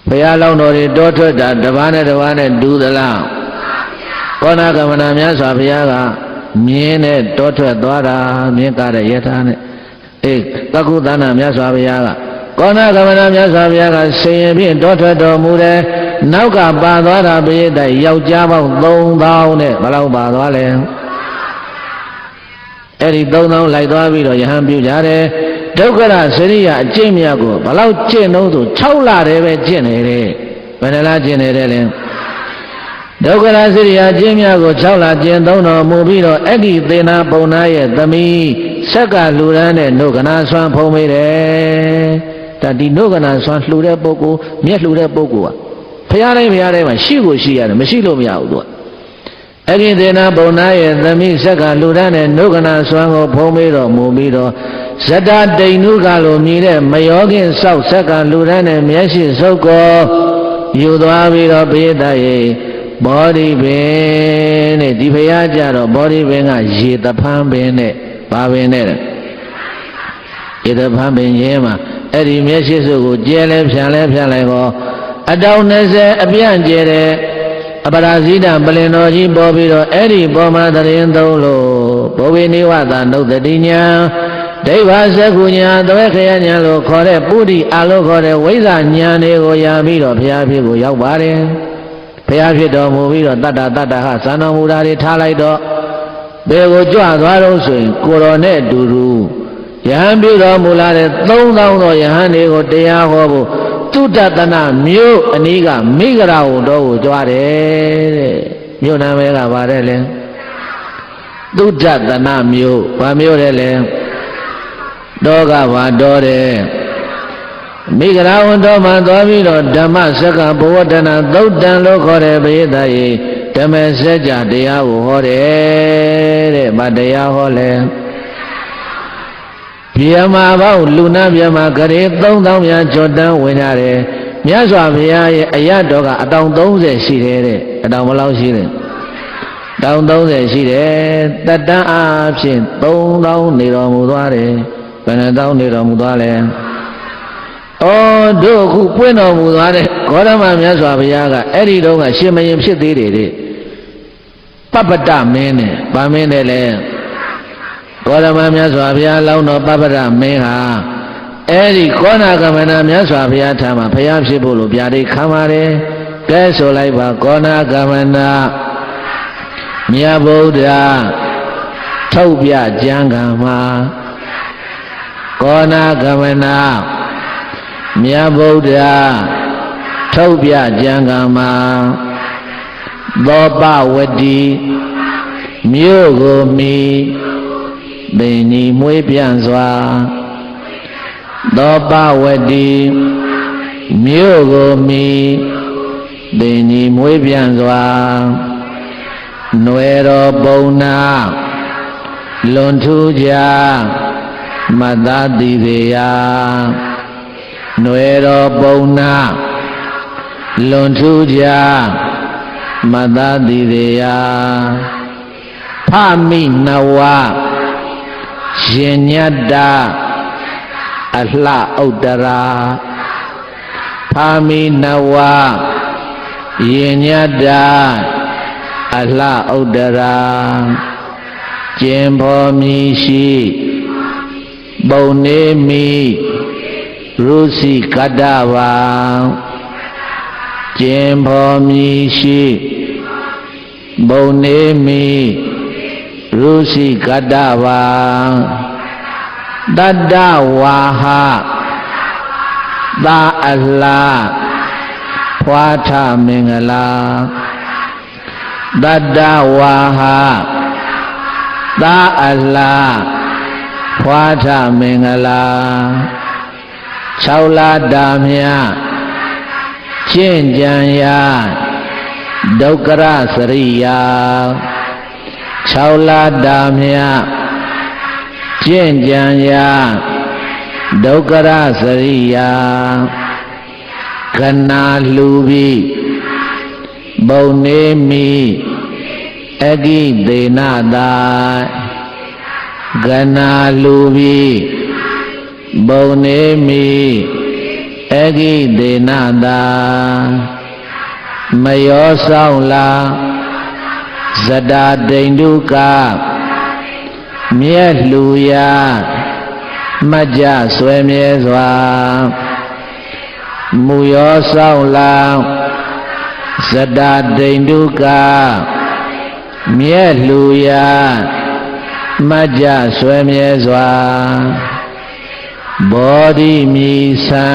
ဘုရားလောင်းတော်တွေတောထွက်တာတပါးနဲ့ဒူသလားကောနာကမနမြတ်စွာဘုရားကမြင်းနဲ့တောထွက်သွားတာမြင်းကားတဲ့ယထာနဲ့သက္ကုသနာမြတ်စွာဘုရားကကောနာကမနမြတ်စွာဘုရားကဆင်ရင်ဖြင့်တောထွက်တော်မူတယ်နောက်ကပါသွားတာပြည့်တဲ့ယောက်ျားပေါင်း3000နဲ့ဘယ်လောက်ပါသွားလဲအဲ့ဒီ3000လိုက်သွားပြီးတော့ယဟန်ပြုကြတယ်ဒုက္ခရစရိယအကျင့်မြတ်ကိုဘယ်လောက်ကျင့်တော့ဆို6လတည်းပဲကျင့်နေတယ်ဘယ်နှလားကျင့်နေတယ်လဲဒုက္ခရစရိယအကျင့်မြတ်ကို6လကျင့်သုံးတော်မူပြီးတော့အဲ့ဒီသေနာပုံနာရဲ့သမီးဆက်ကလူရန်တဲ့နှုတ်ကနာဆွမ်းဖုံးမိတယ်ဒါဒီနှုတ်ကနာဆွမ်းလှူတဲ့ပုဂ္ဂိုလ်မျက်လှူတဲ့ပုဂ္ဂိုလ်ကဘုရားတိုင်းမှာရှိကိုရှိရတယ်မရှိလို့မရဘူးသူကအဲ့ဒီသေနာပုံနာရဲ့သမီးဆက်ကလူရန်တဲ့နှုတ်ကနာဆွမ်းကိုဖုံးမိတော်မူပြီးတော့ဇတတိန်နုကလိုမြည်တဲ့မယောခင်ဆောက်ဆက်ကလူရန်တဲ့မျက်ရှိစုပ်ကိုယူသွားပြီးတော့ပိဋကရဲ့ဘောဓိပင်နဲ့ဒီဖရာကြတော့ဘောဓိပင်ကရေတဖန်းပင်နဲ့ဘာပင်နဲ့ရေတဖန်းပင်ရဲမှာအဲ့ဒီမျက်ရှိစုကိုကျဲလဲဖြန်လိုက်ကောအတောင်20အပြန့်ကျဲတဲ့အပရာဇိတပလင်တော်ကြီးပေါ်ပြီးတော့အဲ့ဒီပေါ်မှာတရင်သုံးလို့ဘောဝိနိဝသနုဿတိညာဒိဗ္ဗစကုညာသွဲခရညာလို့ခေါ်တဲ့ပုရိအာလို့ခေါ်တဲ့ဝိဇ္ဇာညာတွေကိုရပြီးတော့ဘုရားဖြစ်ကိုရောက်ပါတယ်ဘုရားဖြစ်တော်မူပြီးတော့တတ္တဟဇာတော်မူတာတွေထားလိုက်တော့ဘယ်ကိုကြွသွားတော့ဆိုရင်ကိုတော်နဲ့အတူတူယဟန်ပြုတော်မူလာတဲ့3000သောယဟန်တွေကိုတရားဟောဖို့သုတတနာမြို့အနီးကမိဂရာဟုတော်ကိုကြွားတယ်တဲ့မြို့နာမည်ကဘာတဲ့လဲသုတတနာမြို့ဘာမြို့တဲ့လဲတော်ကဘာတော်တဲ့မိဂရာဝန်တော်မှာသွားပြီးတော့ဓမ္မစက္ကဘဝတနာသုတ်တံလို့ခေါ်တဲ့ပရိသတ်ရေဓမ္မစက္ကတရားကိုဟောတယ်တဲ့။ဘာတရားဟောလဲ။ဗျမပေါင်းလူနာဗျမဂရေ3000များကျော်တန်းဝင်ရတယ်။မြတ်စွာဘုရားရဲ့အရတော်ကအတောင်30ရှိတယ်တဲ့အတောင်ဘယ်လောက်ရှိလဲ။တောင်30ရှိတယ်။တတန်းအားဖြင့်3000နေတော်မူသွားတယ်။ဘယ်နှတောင်းနေတော်မူသွားလဲ။တို့အခုပွင့်တော်မူသွားတဲ့ဂေါရမမြတ်စွာဘုရားကအဲ့ဒီတုန်းကရှင်မရင်ဖြစ်သေးတယ်တဲ့ပပ္ပတမင်းနဲ့ဗာမင်းနဲ့လဲဂေါရမမြတ်စွာဘုရားလောင်းတော်ပပ္ပတမင်းဟာအဲ့ဒီကောနာကမဏမြတ်စွာဘုရားထာမှာဘုရားဖြစ်ဖို့လို့ဗျာဒိတ်ခံပါတယ်ကဲဆိုလိုက်ပါကောနာကမဏမြတ်ဗုဒ္ဓထုတ်ပြကျမ်းဂန်မှာကောနာကမဏမြတ်ဗုဒ္ဓထုတ်ပြကျမ်းဂန်မှာသောပဝတီမြို့ကိုမီပင်ဤမွေးပြန်စွာသောပဝတီ မြို့ကိုမီတင်ကြီးမွေးပြန်စွာနွယ်တော်ပုံနာလွန်ထူးကြမတ္တတိသေးယာနွယ်တော်ပုံနာလွန်ထူးကြမတ္တတိသေးယာဖမိနဝရှင်ညတ္တအလှဥတ္တရာဖမိနဝယင်ညတ္တအလှဥတ္တရာကျင်ဖော်မည်ရှိပုံနေမိရုစီကတ္တဝါကျင်ဖော်မည်ရှိပုံနေမိရုစီကတ္တဝါတတ္တဝါဟသာအလှဖွာထမင်္ဂလာတတ္တဝါဟသာအလှဖွာထမင်္ဂလာ6လတာမြကျင့်ကြံရာဒုက္ခရစရိယာ6လတာမြကျင့်ကြံရာဒုက္ခရစရိယာခဏလှူပြီးပုံနေမိအဂိသေနသာခဏလှူပြီးပုံနေမိအဂိသေနသာမယောဆောင်လာဇတာဒိန္ဒုကမြဲလှူရာမကြဆွဲမြဲစွာမူယောဆောင်လာဇတာဒိန္ဒုကမြဲလှူရာမကြဆွဲမြဲစွာဘောဓိမီဆံ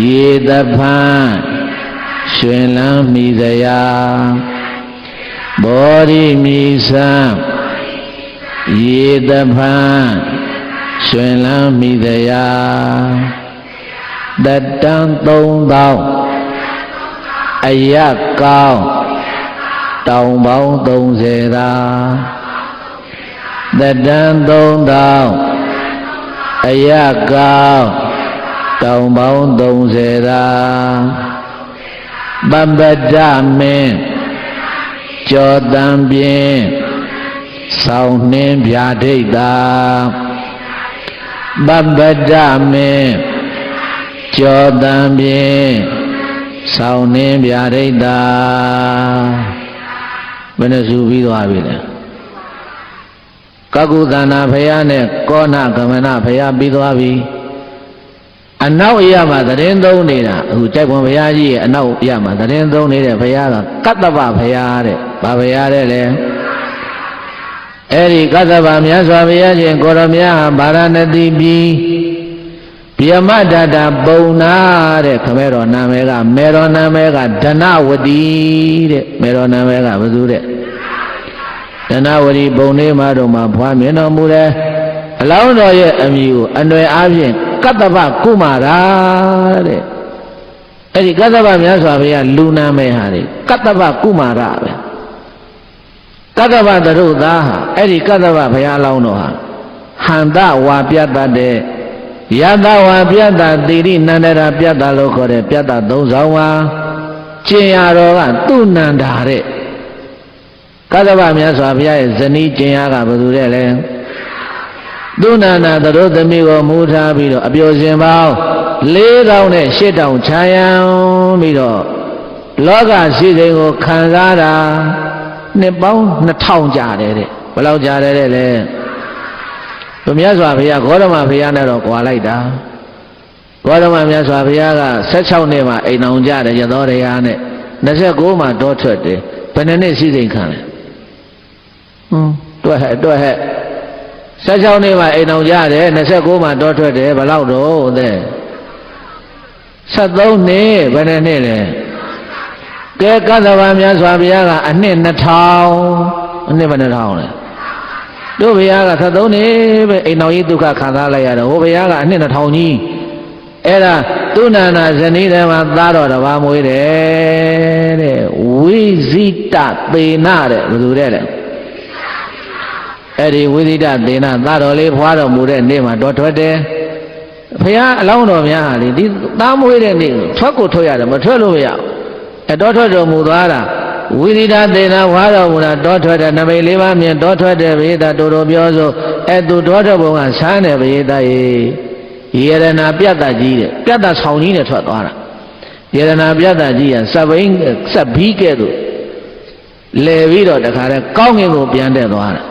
ရေတဖန်ရွှင်လန်းမိစရာဘောဓိမီဆံရေတဖန်ရွှင်လန်းမိစရာတတန်3000အယက်ကောင်းတောင်ပေါင်း30သာတတန်3000အယက်ကောင်းတောင်ပေါင်း30သာပပ္ပဒမင်းကျော်တံပြင်းဆောင်းနှင်းဗျာဒိတ်သာပပ္ပဒမင်းကျော်တံပြင်းဆောင်းနှင်းဗျာဒိတ်သာဘယ်နဲ့စုပြီးသွားပြီလဲကကုသနာဖရာနဲ့ကောဏကမနဖရာပြီးသွားပြီအနောက်ရမှာသတင်းသုံးနေတာအခုကြိုက်ပွန်ဘုရားကြီးရဲ့အနောက်ရမှာသတင်းသုံးနေတဲ့ဘုရားကကတ္တဗဘုရားတဲ့ဘာဘုရားတဲ့လဲအဲ့ဒီကတ္တဗမြတ်စွာဘုရားရှင်ကိုရမြတ်ဟာဗာရာဏသီပြည်ဗျမတတပုံနာတဲ့ခမဲတော်နာမည်ကမေတော်နာမည်ကဒနဝတိတဲ့မေတော်နာမည်ကဘယ်သူတဲ့ဒနဝတိပုံနေမှာတော့မှာဖွားမြင်တော်မူတယ်အလောင်းတော်ရဲ့အမည်ကိုအနွယ်အားဖြင့်ကတ္တဗကုမာရာတဲ့အဲ့ဒီကတ္တဗမြတ်စွာဘုရားလူနာမဲဟာလေကတ္တဗကုမာရပဲကတ္တဗသရုသားဟာအဲ့ဒီကတ္တဗဘုရားလောင်းတော်ဟာဟန္တဝါပြတ်တတ်တဲ့ယတဝါပြတ်တတိရိနန္ဒရာပြတ်တလို့ခေါ်တဲ့ပြတ်တသုံးဆောင်ပါကျင်ရတော်ကသူ့နန္ဒာတဲ့ကတ္တဗမြတ်စွာဘုရားရဲ့ဇနီးကျင်ရကဘယ်သူတဲ့လဲသူနန္ဒသရုသမီးကိုမူထားပြီးတော့အပျော်ရှင်ပေါင်း4000နဲ့8000ခြာယံပြီးတော့လောကရှိစိမ်ကိုခံစားတာနှစ်ပေါင်း2000ကြာတယ်တဲ့ဘယ်လောက်ကြာတယ်တဲ့လဲဘုမြတ်စွာဘုရားဂေါတမဘုရားနဲ့တော့ကြွာလိုက်တာဂေါတမမြတ်စွာဘုရားက16နှစ်မှာအိမ်အောင်ကြတယ်ရသောတရားနဲ့29မှာတောထွက်တယ်ဘယ်နှစ်နှစ်ရှိစိမ်ခံလဲတွက်ဟဲ့16နှစ်မှာအိမ်အောင်ကြတယ်29မှာတောထွက်တယ်ဘယ်လောက်တော့တဲ့73နှစ်ဘယ်နှစ်လဲကဲကတ္တဗမြတ်စွာဘုရားကအနှစ်2000အနှစ်ဘယ်နှထောင်လဲတို့ဘုရားက73နှစ်ပဲအိမ်တော်ကြီးဒုက္ခခံစားလိုက်ရတော့ဟိုဘုရားကအနှစ်2000ကြီး အဲ့ဒါသူနာနာဇနီးတွေမှာသားတော်တစ်ပါးမွေးတယ်တဲ့ဝိဇိတသေနတဲ့ဘယ်သူတဲ့လဲအဲ့ဒီဝိဇိတသေနသားတော်လေးဖွားတော်မူတဲ့နေ့မှာတော်ထွက်တယ်ဘုရားအလောင်းတော်များဟာလေဒီသားမွေးတဲ့နေ့ထွက်ကိုထွက်ရတယ်မထွက်လို့မရဘူးတော်ထွက်တော်မူသွားတာဝိရိဒသေနာဝါတော်မူတာတောထွက်တဲ့နမိတ်လေးပါးမြင်တောထွက်တဲ့ဘိဒတော်တော်ပြောဆိုသူတောထွက်ဘုံကဆန်းတဲ့ဘိဒရေရတနာပြတ်တကြီးတဲ့ပြတ်တဆောင်ကြီးနဲ့ထွက်သွားတာရတနာပြတ်တကြီးကစပိန်စဘီးကဲ့သို့လဲပြီးတော့တခါတည်းကောင်းကင်ကိုပြန်တက်သွားတာ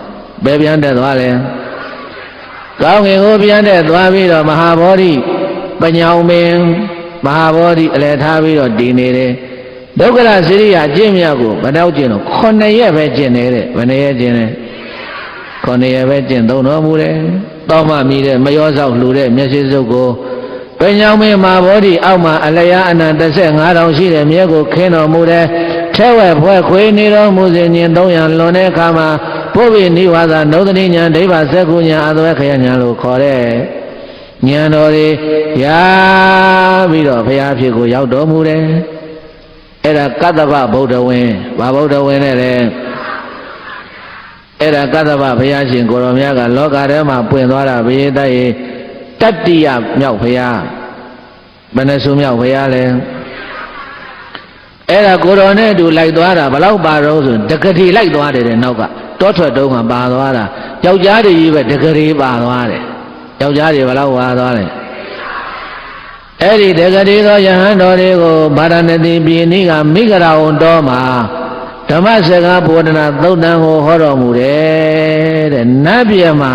ဘယ်ပြန်တက်သွားလဲကောင်းကင်ကိုပြန်တက်သွားပြီးတော့မဟာဗောဓိပညောင်ပင်မဟာဗောဓိအလယ်ထားပြီးတော့တည်နေတယ်ဒုက္ခရစရိယအကျင့်မြတ်ကိုဘယ်တော့ကျင့်တော့9ရက်ပဲကျင့်နေတဲ့ဘယ်နှရက်ကျင့်လဲ9ရက်ပဲကျင့်သုံးတော်မူတယ်တောမမြည်တဲ့မရောဆောက်လှူတဲ့မျက်စိစုပ်ကိုပညာမင်းမဟာဗောဓိအောက်မှာအလျာအနန္တ15,000ရှိတဲ့မြဲကိုခင်းတော်မူတယ်ထဲဝဲဖွဲ့ခွေနေတော်မူစဉ်ညင်300လွန်တဲ့အခါမှာဘုဗ္ဗိနိဝါဒနုဒတိညာဒိဗ္ဗစက္ခုညာအသွဲခရညာလို့ခေါ်တဲ့ဉာဏ်တော်တွေရပြီးတော့ဘုရားဖြစ်ကိုရောက်တော်မူတယ်အဲ့ဒါကတ္တဗဗုဒ္ဓဝင်းဘာဗုဒ္ဓဝင်းနဲ့လဲအဲ့ဒါကတ္တဗဘုရားရှင်ကိုရောမြတ်ကလောကထဲမှာပွင့်သွားတာဘိသရေတတ္တိယမြောက်ဘုရားဘယ်နှစုမြောက်ဘုရားလဲအဲ့ဒါကိုရောနဲ့အတူလိုက်သွားတာဘလောက်ပါတော့ဆိုတက္ကတိလိုက်သွားတယ်တဲ့နောက်ကတောထွက်တုံးကပါသွားတာယောက်ျားတွေကြီးပဲတက္ကတိပါသွားတယ်ယောက်ျားတွေဘလောက်ပါသွားတယ်အဲ့ဒီတက္ကတိသောယဟန်တော်တွေကိုဗာရာဏသီပြည်နိကမိဂရာဝံတော်မှာဓမ္မစကားဘောဓနာသုတ်တံကိုဟောတော်မူတယ်တဲ့နတ်ပြည်မှာ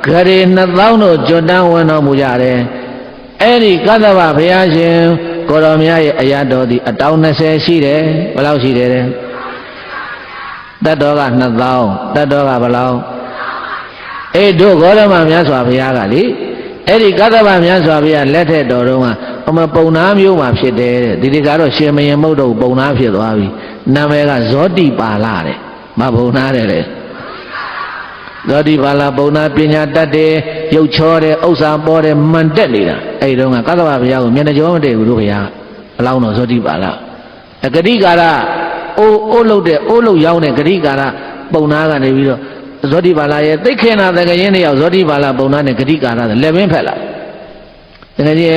ဂရေ2000တို့ကျွတ်တန်းဝင်တော်မူကြတယ်အဲ့ဒီကတ္တဗဘုရားရှင်ကိုရောမြတ်ရဲ့အရာတော်ဒီအတောင်20ရှိတယ်ဘယ်လောက်ရှိတယ်တဲ့တတ်တော်က2000တတ်တော်ကဘယ်လောက်တို့ဂေါရမမြတ်စွာဘုရားကလေအဲ့ဒီကတ္တဗမြတ်စွာဘုရားလက်ထက်တော်တုန်းကအမပုံနာမျိုးမှာဖြစ်တယ်တဲ့ဒီဒီကတော့ရှင်မယမုတ်တို့ပုံနာဖြစ်သွားပြီနာမည်ကဇောတိပါဠတဲ့မပုံနာတယ်လေဇောတိပါဠပုံနာပညာတတ်တယ်ရုပ်ချောတယ်ဥစ္စာပေါ်တယ်မှန်တက်နေတာအဲ့ဒီတော့ကကတ္တဗဘုရားကိုမျက်နှာကြောမတည့်ဘူးတို့ဘုရားအလောင်းတော်ဇောတိပါဠဂတိကာရအိုးလုတ်တဲ့အိုးလုတ်ရောင်းတဲ့ဂတိကာရပုံနာကနေပြီးတော့ဇောတိပါဠရဲ့သိခေနာတကရင်တယောက်ဇောတိပါဠပုံနာနဲ့ဂတိကာရလက်မင်းဖက်လာတကယ်ကြီး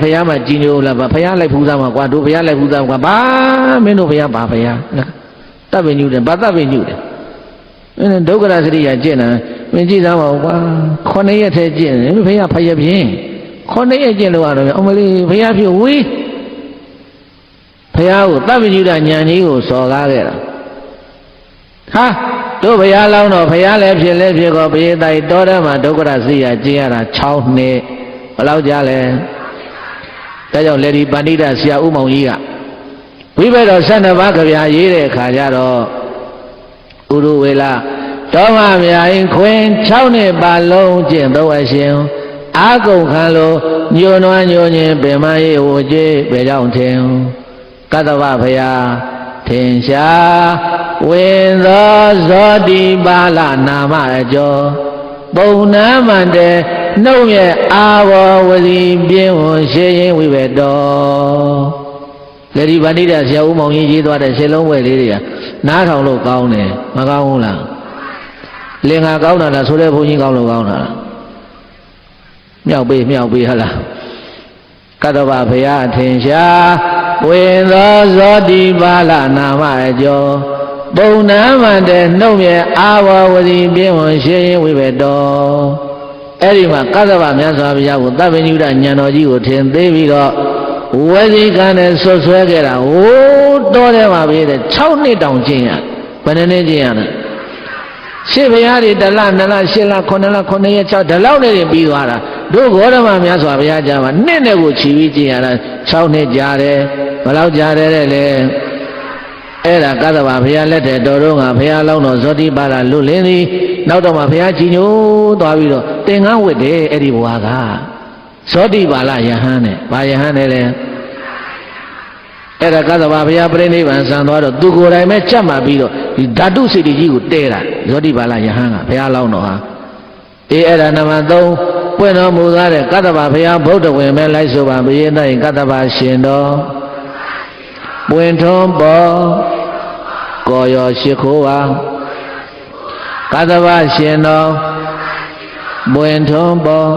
ဘုရားမှာကြည်ညိုလာပါဘုရားလိုက်ဖူးသားမှာကွာတို့ဘုရားလိုက်ဖူးသားကွာဘာမင်းတို့ဘုရားဘာဘုရားတပ်ပင်ညူတယ်ဘာတပ်ပင်ညူတယ်မင်းဒုက္ခရစရိယာကျင့်တာမင်းကြည့်သားပါဦးကွာ9ရက်ထဲကျင့်တယ်ဘုရားဖယပြင်း9ရက်ကျင့်လို့ရတော့အမလေးဘုရားဖြစ်ဝေးဘုရားကိုတပ်ပင်ညူတာညာကြီးကိုစော်ကားခဲ့တာဟာတို့ဘုရားလောင်းတော့ဘုရားလည်းဖြစ်လည်းဖြစ်ကောဘိတိုက်တော်ထဲမှာဒုက္ခရစရိယာကျင့်ရတာ6နှစ်ဘယ်လောက်ကြာလဲဒါကြောင့်လေဒီပဏိတဆရာဦးမောင်ကြီးကဝိဘက်တော်12ပါးကြပြရေးတဲ့အခါကျတော့ဥရဝေလတောမမြိုင်ခွင်6နှစ်ပါလုံးကျင့်သုံးအရှင်အာကုန်ခံလို့ညွန်နွားညွန်ခြင်းပင်မရေးဝကြေးပဲကြောင့်ထင်ကတ္တဗဘုရားထင်ရှားဝင်သောဇောတိပါဠနာမအကျော်ပုံနာမှန်တဲ့နှုတ်ရဲ့အာဘောဝစီပြင်းဝန်ရှင်းရင်ဝိဘက်တော်လေဒီဗန္ဓိတဆရာဦးမောင်ကြီးရေးသွားတဲ့ရှင်းလုံးဝဲလေးတွေကနားထောင်လို့ကောင်းတယ်မကောင်းဘူးလားလင်္ကာကောင်းတာလားဆိုတဲ့ဘုန်းကြီးကောင်းလို့ကောင်းတာလားမြောက်ပေးဟလားကတ္တဗဘုရားအထင်ရှားဝင်သောဇောတိပါဠနာမအကျော်ပုံနာမှန်တဲ့နှုတ်ရဲ့အာဘောဝစီပြင်းဝန်ရှင်းရင်ဝိဘက်တော်အဲ့ဒီမှာကတ္တဗမြတ်စွာဘုရားကိုသဗ္ဗညုတဉာဏ်တော်ကြီးကိုထင်သေးပြီးတော့ဝေစီကံနဲ့ဆွဆွဲခဲ့တာဟိုးတော်တယ်ပါပဲတဲ့6နှစ်တောင်ကျင့်ရဘယ်နှစ်ကျင့်ရလဲရှစ်ဘုရားတွေ1လ2လ8လ9လ9ရက်6ဒီလောက်နဲ့ပြီးသွားတာတို့ဂေါရမမြတ်စွာဘုရားကြားမှာနှစ်နဲ့ကိုခြီးပြီးကျင့်ရတာ6နှစ်ကြာတယ်ဘယ်လောက်ကြာတယ်လဲအဲ့ဒါကတ္တဗဘုရားလက်ထက်တော်တော့ကဘုရားလောင်းတော်ဇောတိပါဠလွတ်လင်းသည်နောက်တော့မှဘုရားကြီးညိုသွားပြီးတော့သင်္ကန်းဝတ်တယ်အဲ့ဒီဘဝကဇောတိပါဠယဟန်နဲ့ဘာယဟန်နဲ့လဲအဲ့ဒါကတ္တဗဘုရားပြိဋိဘံဆံသွားတော့သူကိုယ်တိုင်ပဲချက်မှပြီးတော့ဒီဓာတုစိတ္တိကြီးကိုတဲတာဇောတိပါဠယဟန်ကဘုရားလောင်းတော်ဟာအဲ့ဒါနံပါတ်3 ပွင့်တော်မူသားတဲ့ကတ္တဗဘုရားဗုဒ္ဓဝင်မဲ့လိုက်ဆိုပါဘုရားတိုင်ကတ္တဗရှင်တော်ပွင့်ထွန်းပေါ်ကောရောရှိခိုးပါကတ္တဗရှင်တော်ပွင့်ထွန်းပေါ်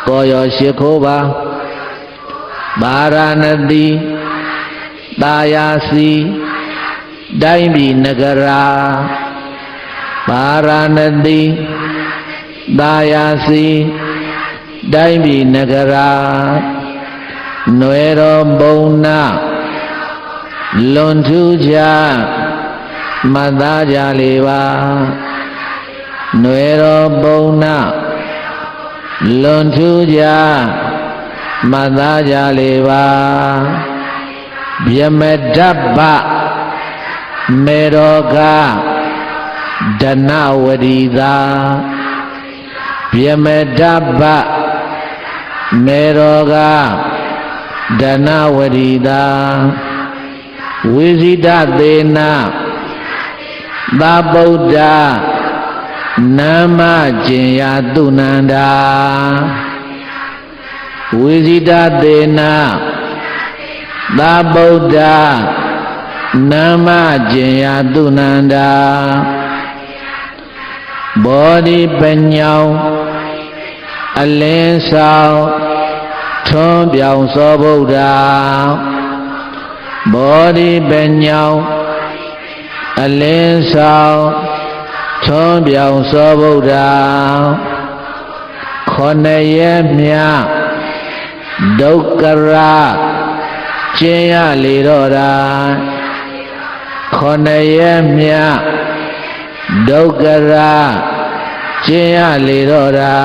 ကောရောရှိခိုးပါပါရဏတိတာယာစီတိုင်းပြည်နဂရာပါရဏတိတာယာစီတိုင်းပြည်နဂရာနွယ်တော်ဘုံနာလွန်ထူးကြမှတ်သားကြလေပါနွယ်တော်ဘုံနာလွန်ထူးကြမှတ်သားကြလေပါဗျမဒဗ္ဗမေရောကဒနဝရီသာဗျမဒဗ္ဗမေရောကဒနဝရီသာဝိဇိတသေနသာဗုဒ္ဓနာမကျင်ယာသူနန္ဒာဝိဇိတသေနသာဗုဒ္ဓနာမကျင်ယာသူနန္ဒာဘောဓိပညောင်အလင်းဆောင်ထွန်းပြောင်သောဗုဒ္ဓဘောဓိပညောင်အလင်းဆောင်ထွန်းပြောင်သောဗုဒ္ဓခေါ်နေရမြဒုက္ခရာကျင်ရလေတော့တာခေါ်နေရမြဒုက္ခရာကျင်ရလေတော့တာ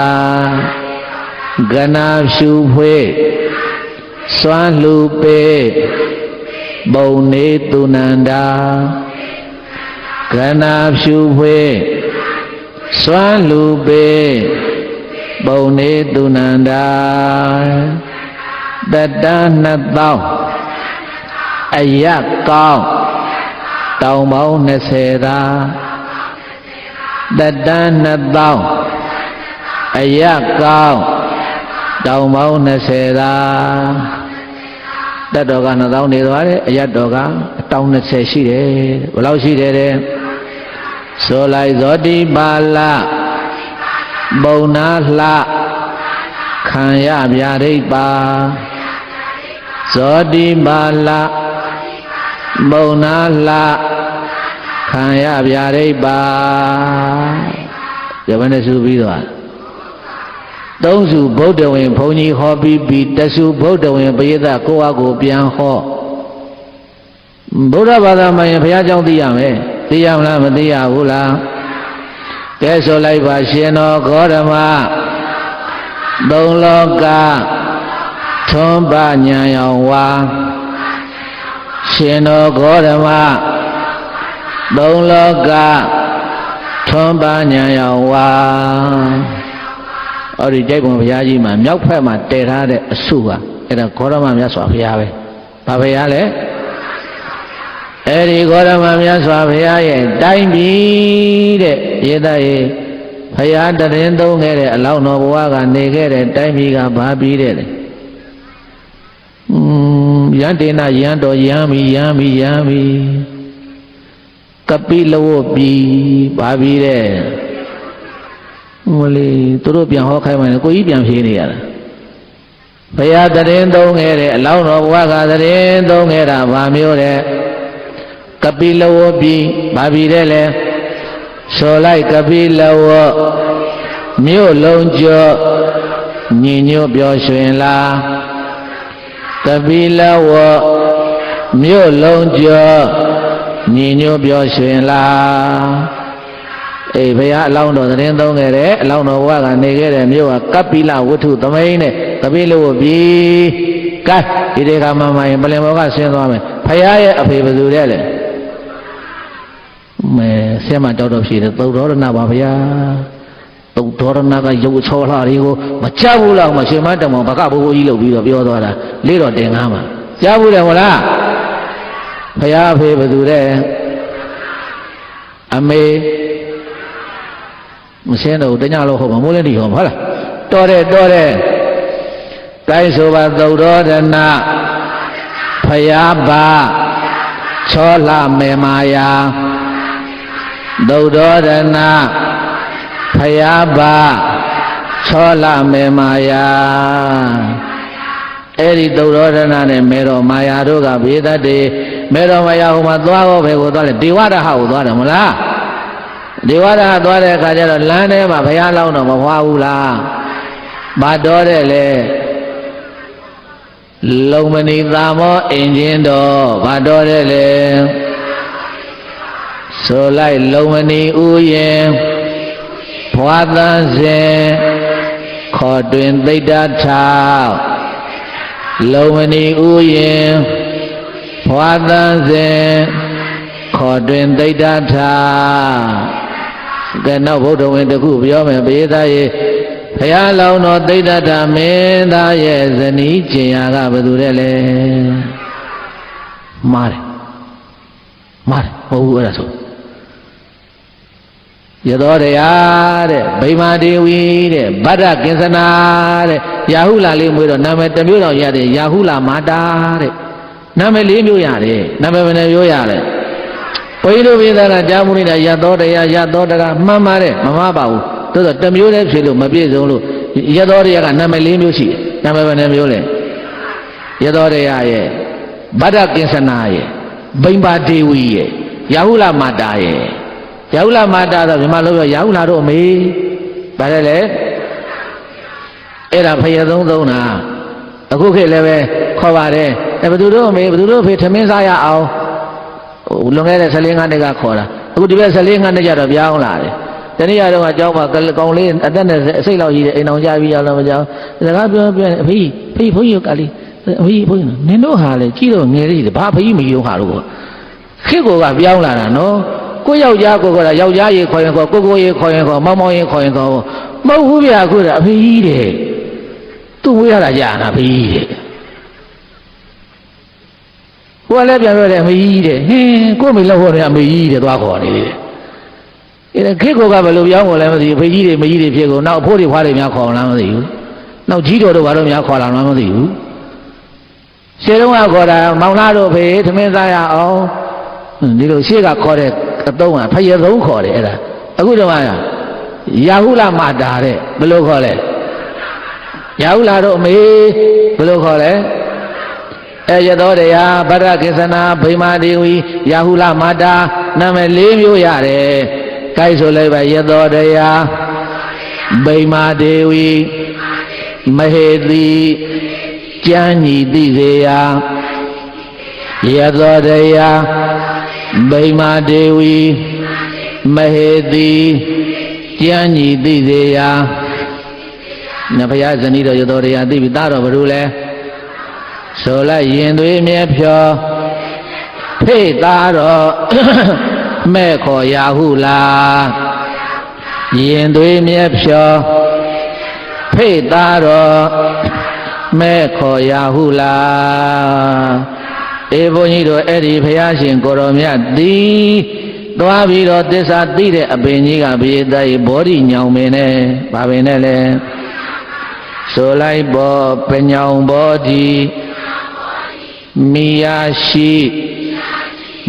ကနာဖြူဖွေးစွမ်းလူပေဘုံနေသူနန္ဒာကနာဖြူဖွေးစွမ်းလူပေဘုံနေသူနန္ဒာတတနှစ်သောင်းအယက်ကောင်းတောင်ပေါင်း20သာတတနှစ်သောင်းအယက်ကောင်းတောင်ပေါင်း20သာတတ်တော်က2000နေသွားတယ်အယက်တော်ကတောင်20ရှိတယ်ဘယ်လောက်ရှိတယ်တဲ့ဆိုလိုက်ဇောတိပါဠဘုံနာလှခံရဗျာဒိတ်ပါဇောတိပါဠဘုံနာလှခံရဗျာဒိတ်ပါဒီဘယ်နဲ့စုပြီးတော့သုံးစုဗုဒ္ဓဝင်ဘုန်းကြီးဟောပြီးတစုဗုဒ္ဓဝင်ပရိသတ်ကိုယ့်အကိုပြန်ဟောဗုဒ္ဓဘာသာမှာရင်ဘုရားကြောင့်သိရမယ်သိရမလားမသိရဘူးလားကဲဆိုလိုက်ပါရှင်တော်ဂေါရမသုံးလောကထွန်းပညာရောင်ဝါရှင်တော်ဂေါရမသုံးလောကထွန်းပညာရောင်ဝါအဲ့ဒီကြိုက်ပုံဘုရားကြီးမှာမြောက်ဖက်မှာတည်ထားတဲ့အဆုကအဲ့ဒါဂေါရမမြတ်စွာဘုရားပဲဘာဘုရားလဲအဲ့ဒီဂေါရမမြတ်စွာဘုရားရဲ့တိုင်းပြည်တဲ့ရေသားရေဘုရားတရင်သုံးခဲ့တဲ့အလောင်းတော်ဘဝကနေခဲ့တဲ့တိုင်းပြည်ကဘာပြီးတဲ့လဲယန္တေနယန္တော်ယမ်းပြီကပိလဝတ်ပြီဘာပြီးတဲ့မလေးသူတို့ပြန်ဟောခိုင်းမှလည်းကိုကြီးပြန်ဖြေနေရတာဘုရားတရင်သုံးခဲ့တဲ့အလောင်းတော်ဘဝကတရင်သုံးခဲ့တာဘာမျိုးတဲ့ကပိလဝတ်ပြီဘာပြီးတဲ့လဲဆိုလိုက်ကပိလဝတ်မြို့လုံးကျော်ညီညွတ်ပျော်ရွှင်လားကပိလဝတ်မြို့လုံးကျော်ညီညွတ်ပျော်ရွှင်လားအေးဘုရားအလောင်းတော်သတင်းသုံးခဲ့တယ်အလောင်းတော်ဘုရားကနေခဲ့တဲ့မြို့ကကပိလဝတ္ထုသမိန်နဲ့ကပိလဝတ်ပြီကဲဒီတေခါမှရင်ပလင်ဘောကဆင်းသွားမယ်ဘုရားရဲ့အဖေဘယ်သူတဲ့လဲမဲဆင်းမတောက်တော့ဖြစ်တယ်သုတ်တော်ရဏပါဗျာသုတ်တော်ရဏကရုပ်ချောလှတွေကိုမချဘူးလားမရှင်မတမောဘကဘိုးဘိုးကြီးလုပ်ပြီးတော့ပြောသွားတာလေးတော်တင်ကားမှာကြားဘူးတယ်မလားဘုရားအဖေဘယ်သူတဲ့အမေမရှင်းတော့တညလို့ဟုတ်မှာမိုးလင်းတီဟောဟုတ်လား တော်တယ်ကိုင်းဆိုပါသုဒ္ဓောဒနာဖယားပါချောလှမေမာယာသုဒ္ဓောဒနာဖယားပါချောလှမေမာယာအဲ့ဒီသုဒ္ဓောဒနာနဲ့မေတော်မာယာတို့ကဘေဒတ်တွေမေတော်မာယာဟိုမှာသွားတော့ဘယ်ကိုသွားလဲဒေဝရဟကိုသွားတယ်မလားဒေဝရဟသွားတဲ့အခါကျတော့လမ်းထဲမှာဘုရားလောင်းတော့မဖွာဘူးလားမတော်တဲ့လေလုံမဏီသာမောအင်ဂျင်တော်ဘာတော်တဲ့လေဆိုလိုက်လုံမဏီဥယင်ဘွားသန်းစဉ်ခေါ်တွင်သိတ္တထောက်လုံမဏီဥယင်ဘွားသန်းစဉ်ခေါ်တွင်သိတ္တထောက်ကဲနောက်ဘုဒ္ဓဝင်တစ်ခုပြောမယ်ဘေးသားရေဘုရားလောင်းတော်သိတ္တထမင်းသားရဲ့ဇနီးကျင်ရာကဘယ်သူတဲ့လဲမားတယ်မဟုတ်ဘူးအဲ့ဒါဆိုရသောတရားတဲ့ဗိမာဒေဝီတဲ့ဗဒ္ဒကင်္စနာတဲ့ရာဟုလာလေးမွေးတော့နာမည်တစ်မျိုးတော့ရတယ်ရာဟုလာမာတာတဲ့နာမည်၄မျိုးရတယ်နာမည်ဘယ်နှမျိုးရလဲဘုန်းကြီးတို့ပြည်သားကကြားမှုနေတာရသောတရားမှန်ပါတယ်မမှားပါဘူးသို့သောတစ်မျိုးတည်းဖြစ်လို့မပြည့်စုံလို့ရသောတရားကနာမည်၄မျိုးရှိတယ်နာမည်ဘယ်နှမျိုးလဲရသောတရားရဲ့ဗဒ္ဒကင်္စနာရဲ့ဗိမာဒေဝီရဲ့ရာဟုလာမာတာရဲ့ရာဟုလာမာတာဆိုမြန်မာလိုပြောရာဟုလာတို့အမေဗါတယ်လေအဲ့ဒါဖယသုံးတာအခုခေတ်လည်းပဲခေါ်ပါတယ်ဘယ်သူတို့အမေဘယ်သူတို့အဖေထမင်းစားရအောင်လွန်ခဲ့တဲ့14 နှစ်ကခေါ်တာအခုဒီဘက်14 နှစ်ကျတော့ပြောင်းလာတယ်တနည်းအားတော့အကြောင်းပါကောင်လေးအသက်နဲ့အစိတ်လောက်ကြီးတဲ့အိမ်အောင်ကြပြီးရတော့မကြောက်စကားပြောအဖေဘုန်းကြီးကလေးအဖေဘုန်းကြီးနင်တို့ဟာလေကြည့်တော့ငယ်လေးဘာဖေကြီးမကြီးတော့ဟာလို့ခေတ်ကပြောင်းလာတာနော်ကိုယောက်ျားကိုကယောက်ျားရေခေါ်ရင်ခေါ်ကိုရေခေါ်ရင်ခေါ်မောင်ရေခေါ်ရင်ခေါ်မဟုတ်ဘူးဗျာအခုကအဖေကြီးတဲ့သူ့ဝေးရတာကြာတာဖေကြီးတဲ့ကိုကလည်းပြန်ပြောတယ်အမေကြီးတဲ့ဟင်းကိုမိလောက်ဟောတယ်အမေကြီးတဲ့သွားခေါ်နေတယ်အဲ့ဒါခေတ်ကဘယ်လိုပြောင်းကိုလဲမသိဘူးဖေကြီးတွေမကြီးတွေဖြစ်ကုန်နောက်အဖိုးတွေဖွားတွေများခေါ်လားမသိဘူးနောက်ကြီးတော်တို့ဘာလို့များခေါ်လာမှမသိဘူးရှေ့တုန်းကခေါ်တာမောင်လာတို့ဖေသမင်းစားရအောင်ဒီလိုရှေ့ကခေါ်တဲ့အတုံးကဖယသုံးခေါ်တယ်အဲ့ဒါအခုတော့ရာဟုလာမာတာတဲ့ဘယ်လိုခေါ်လဲရာဟုလာတို့အမေဘယ်လိုခေါ်လဲရသောတရားဗဒ္ဒကိစ္ဆနာဗိမာဒေဝီရာဟုလာမာတာနာမည်၄မျိုးရတယ်။ကိုက်ဆိုလိုက်ပါရသောတရားဗိမာဒေဝီမဟေတိကျမ်းညီသိစေရာရသောတရားဗိမာဒေဝီမဟေတိကျမ်းညီသိစေရာနဘုရားဇနီးတော်ရသောတရားသိပြီသားတော်ဘယ်လိုလဲဆိုလိုက်ရင်သွေးမြဲဖြောဖိတ်သားတော်မဲ့ခေါ်ရာဟုလာရင်သွေးမြဲဖြောဖိတ်သားတော်မဲ့ခေါ်ရာဟုလာဘုန်းကြီးတို့အဲ့ဒီဘုရားရှင်ကိုရောမြတ်သည်သွားပြီးတော့သစ္စာသိတဲ့အပင်ကြီးကဘိသရေဘောဓိညောင်ပင်နဲ့ဗာပင်နဲ့လဲဆိုလိုက်ပေါ်ပညောင်ဘောဓိမိယာရှိ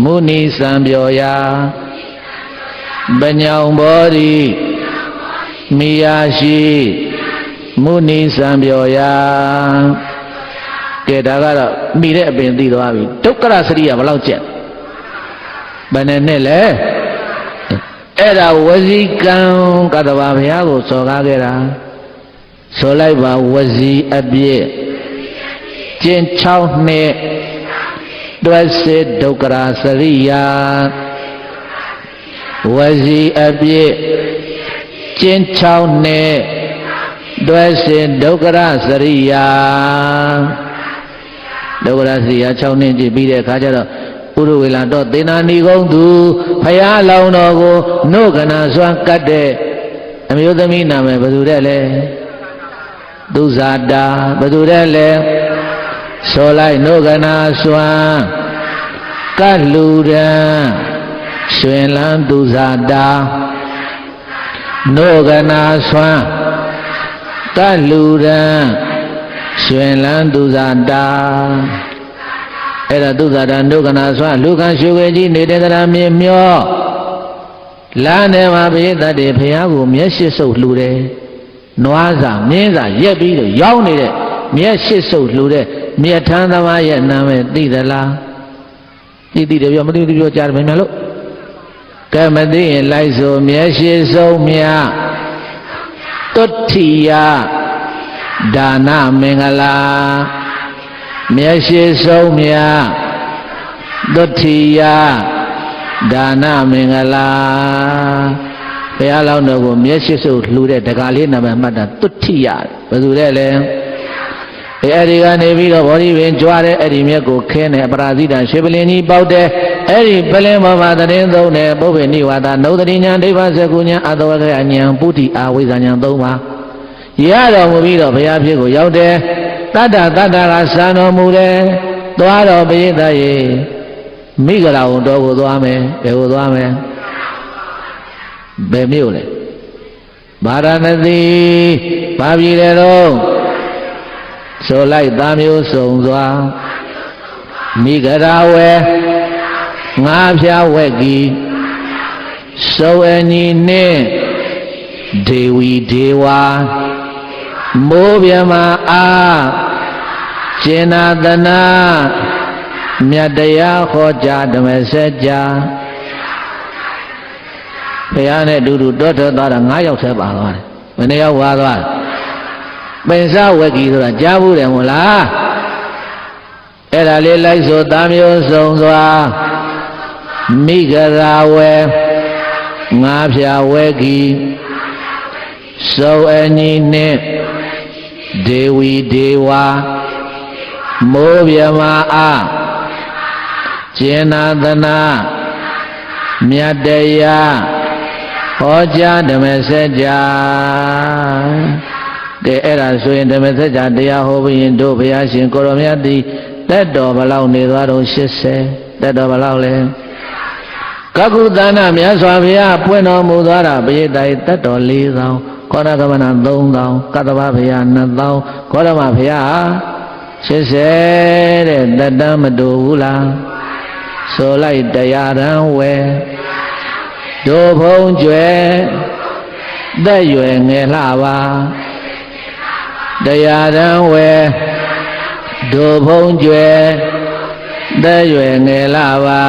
မုနိစံပြောရာပညောင်ဘောဓိမိယာရှိမုနိစံပြောရာကဲဒါကတော့မိတဲ့အပင်သိသွားပြီဒုက္ခရစရိယဘယ်လောက်ကျက်ဘယ်နဲ့လဲအဲ့ဒါဝစီကံကတ္တဗာဘုရားကိုစော်ကားခဲ့တာဆိုလိုက်ပါဝစီအပြည့်ကျင့်6နှစ်တွဲစစ်ဒုက္ခရာစရိယာဝစီအပြည့်ကျင့်6နှစ်တွဲစစ်ဒုက္ခရာစရိယာဒုက္ခရာစရိယာ6နှစ်ကြည့်ပြီးတဲ့အခါကျတော့ဥရဝေလာတော့သေနာနီကုံသူဖယားလောင်တော်ကိုနှုတ်ကနာစွမ်းကတ်တဲ့အမျိုးသမီးနာမည်ဘယ်သူတဲ့လဲသူဇာတာဘယ်သူတဲ့လဲဆိုလိုက်နှုတ်ကနာစွမ်းကတ်လူရန်ရွှင်လန်းသူဇာတာနှုတ်ကနာစွမ်း ကလူရန်ရွှင်လန်းသူဇာတာအဲ့ဒါသူဇာတာဒုက္ခနာဆွလူခံရွှေဝေကြီးနေတဲ့ကရာမြေမျောလမ်းထဲမှာဘိသတ်တွေဘုရားကိုမျက်ရှိစုပ်လှူတယ်နွားစာမြင်းစာရက်ပြီးတော့ရောက်နေတဲ့မျက်ရှိစုပ်လှူတဲ့မြတ်ထမ်းသမားရဲ့နာမည်သိသလားသိတယ်ပြောမသိဘူးပြောကြားတယ်မြန်လို့ကဲမသိရင်လိုက်ဆိုမျက်ရှိစုပ်မြတ်တုဋ္ဌိယဒါနမင်္ဂလာမျက်ရှိစုံမြတုဋ္ဌိယဒါနမင်္ဂလာဘုရားလောင်းတော်ကိုမျက်ရှိစုံလှူတဲ့တကားလေးနာမည်မှတ်တာတုဋ္ဌိယဘယ်သူလဲလဲအဲ့ဒီကနေပြီးတော့ဘောဓိပင်ကြွားတဲ့အဲ့ဒီမြက်ကိုခင်းတယ်ပရာဇိတရွှေပလင်ကြီးပေါက်တယ်အဲ့ဒီပလင်ပေါ်မှာတရင်သုံးတယ်ပုဗ္ဗေနိဝါဒနုဒတိညာဒိဗ္ဗစကုညာအတဝကရညာပုတိအာဝိဇ္ဇညာ၃ပါးရတော်မူပြီးတော့ဘုရားဖြစ်ကိုရောက်တယ်တတ္တကစံတော်မူတယ်သွားတော်ပိဋကရေမိဂရာဝန်တော်ကိုသွားမယ်ဘယ်ကိုသွားမယ်ဘယ်မြို့လဲဗာရာဏသီဘာပြည်တယ်တော့ဆိုလိုက်သားမျိုးစုံစွာမိဂရာဝေငါးဖြာဝက်ကီစုံအညီနှင့်ဒေဝီဒေဝါမိုးပြမအားကျင်နာသနာမြတ်တရားဟောကြားဓမ္မစကြာဘုရားနဲ့အတူတူတောထွက်သွားတာ9ယောက်ထဲပါသွားတယ်ဘယ်နှယောက်ပါသွားလဲပိစဝက်ကီဆိုတာကြားဘူးတယ်မဟုတ်လားအဲ့ဒါလေးလိုက်ဆိုသားမျိုးစုံစွာမိဂရာဝေငါးဖြာဝက်ကီစုံအညီနှင့်ဒေဝီဒေဝါမိုးပြမအားကျင်နာသနာမြတ်တရားဟောကြားဓမ္မစကြာကဲအဲ့ဒါဆိုရင်ဓမ္မစကြာတရားဟောပြီးရင်တို့ဘုရားရှင်ကိုရောမြတ်သည်တက်တော်ဘလောက်နေသွားတော့80တက်တော်ဘလောက်လဲကကုသနာမြတ်စွာဘုရားပွင့်တော်မူသွားတာပရိသတ်တက်တော်4000ခောရကမနာ3000ကတ္တဗဘုရား2000ခောရမဘုရား80တဲ့တတ္တမတူဘူးလားဆိုလိုက်တရားရန်ဝဲတို့ဖုံးကျွယ်သက်ရွယ်ငယ်လှပါတရားရန်ဝဲတို့ဖုံးကျွယ်သက်ရွယ်ငယ်လှပါ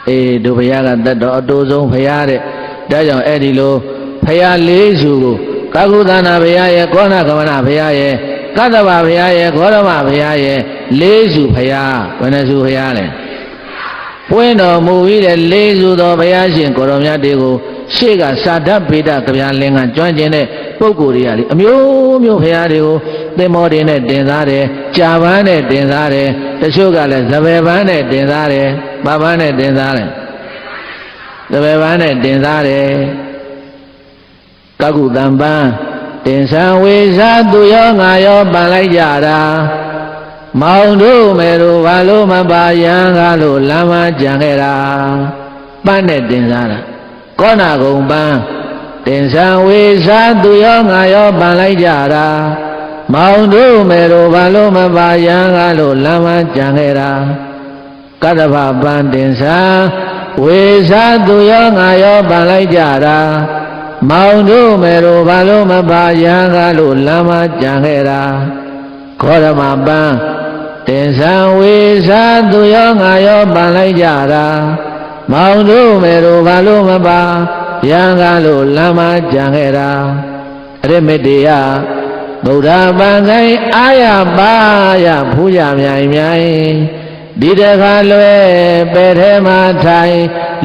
အေးတို့ဘုရားကတတ်တော်အတူဆုံးဘုရားတဲ့ဒါကြောင့်အဲ့ဒီလိုဘုရားလေးစုကိုကာကုသနာဘုရားရဲ့ကောဏကမနာဘုရားရဲ့ကတ္တဗဘုရားရဲ့ဂေါရမဘုရားရဲ့လေးစုဘုရားဘယ်နှစုဘုရားလဲပွင့်တော်မူပြီးတဲ့လေးစုသောဘုရားရှင်ကိုရောမြတ်တွေကိုရှေ့ကစာဓဗေဒကဗျာလင်္ကကျွမ်းကျင်တဲ့ပုဂ္ဂိုလ်တွေကလေအမျိုးမျိုးဘုရားတွေကိုသင်္ဘောတွေနဲ့တင်သားတယ်ကြာပန်းနဲ့တင်သားတယ်တချို့ကလည်းသဘယ်ပန်းနဲ့တင်သားတယ်ဘာပန်းနဲ့တင်သားတယ်သဘယ်ပန်းနဲ့တင်သားတယ်ကကုတံပန်းတင်ဆံဝေစာသူရောငါရောပန်လိုက်ကြတာမောင်တို့မယ်တို့ဘာလို့မပါရန်ကားလို့လမ်းမကြံခဲ့တာပန်းနဲ့တင်စားတာကောဏဂုံပန်းတင်ဆံဝေစာသူရောငါရောပန်လိုက်ကြတာမောင်တို့မယ်တို့ဘာလို့မပါရန်ကားလို့လမ်းမကြံခဲ့တာကတ္တဗပန်းတင်ဆံဝေစာသူရောငါရောပန်လိုက်ကြတာမောင်တို့မယ်တို့ဘာလို့မပါရန်ကားလို့လမ်းမကြံခဲ့တာခောရမပန်းတင်ဆံဝေစာသူရောငါရောပန်လိုက်ကြတာမောင်တို့မယ်တို့ဘာလို့မပါရန်ကားလို့လမ်းမကြံခဲ့တာအရမေတ္တယဗုဒ္ဓပန်ဆိုင်အာရပါရဖူးကြမြိုင်မြိုင်ဒီတခါလွယ်ပဲထဲမှာထိုင်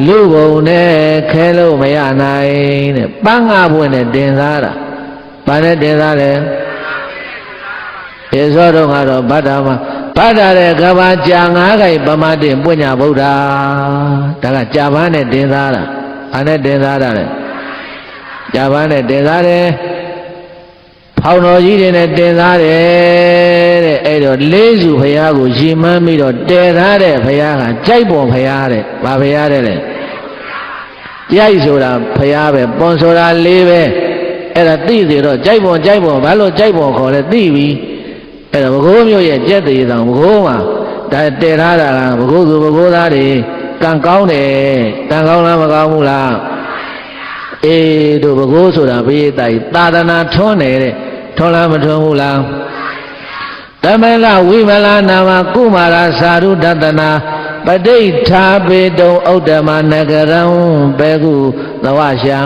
လူဘုံနဲ့ခဲလို့မရနိုင်တဲ့ပန်းငါပွင့်နဲ့တင်စားတာဘာနဲ့တင်စားလဲဧသောတော့ကတော့ဗတ္တမှာဗတ္တတဲ့ကဘာကြာ9ခိုင်ပမတင်ပွင့်ညာဗုဒ္ဓဒါကကြာပန်းနဲ့တင်စားတာဘာနဲ့တင်စားတာလဲကြာပန်းနဲ့တင်စားတယ်ဖောင်တော်ကြီးတွေနဲ့တင်စားတယ်တဲ့အဲ့တော့လေးစုဘုရားကိုရည်မှန်းပြီးတော့တည်ထားတဲ့ဘုရားကကြိုက်ပေါ်ဘုရားတဲ့ဘာဘုရားတဲ့လဲကြိုက်ဆိုတာဘုရားပဲပွန်ဆိုတာလေးပဲ အဲ့ဒါသိသေးတော့ကြိုက်ပေါ်ဘာလို့ကြိုက်ပေါ်ခေါ်လဲသိပြီအဲ့ဒါဘကိုးမျိုးရဲ့ကြက်သေးဆောင်ဘကိုးမှာဒါတည်ထားတာကဘကိုးသူဘကိုးသားတွေကံကောင်းတယ်ကံကောင်းလားမကောင်းဘူးလားအေးတို့ဘကိုးဆိုတာဘိသိက်သာသနာထွန်းတယ်တဲ့ထွန်းလားမထွန်းဘူးလားတမလဝိမလနာမကုမာရသာရုဒတနာပဋိဋ္ဌာပေတုံဥဒ္ဓမနဂရံဘေကုသဝရှံ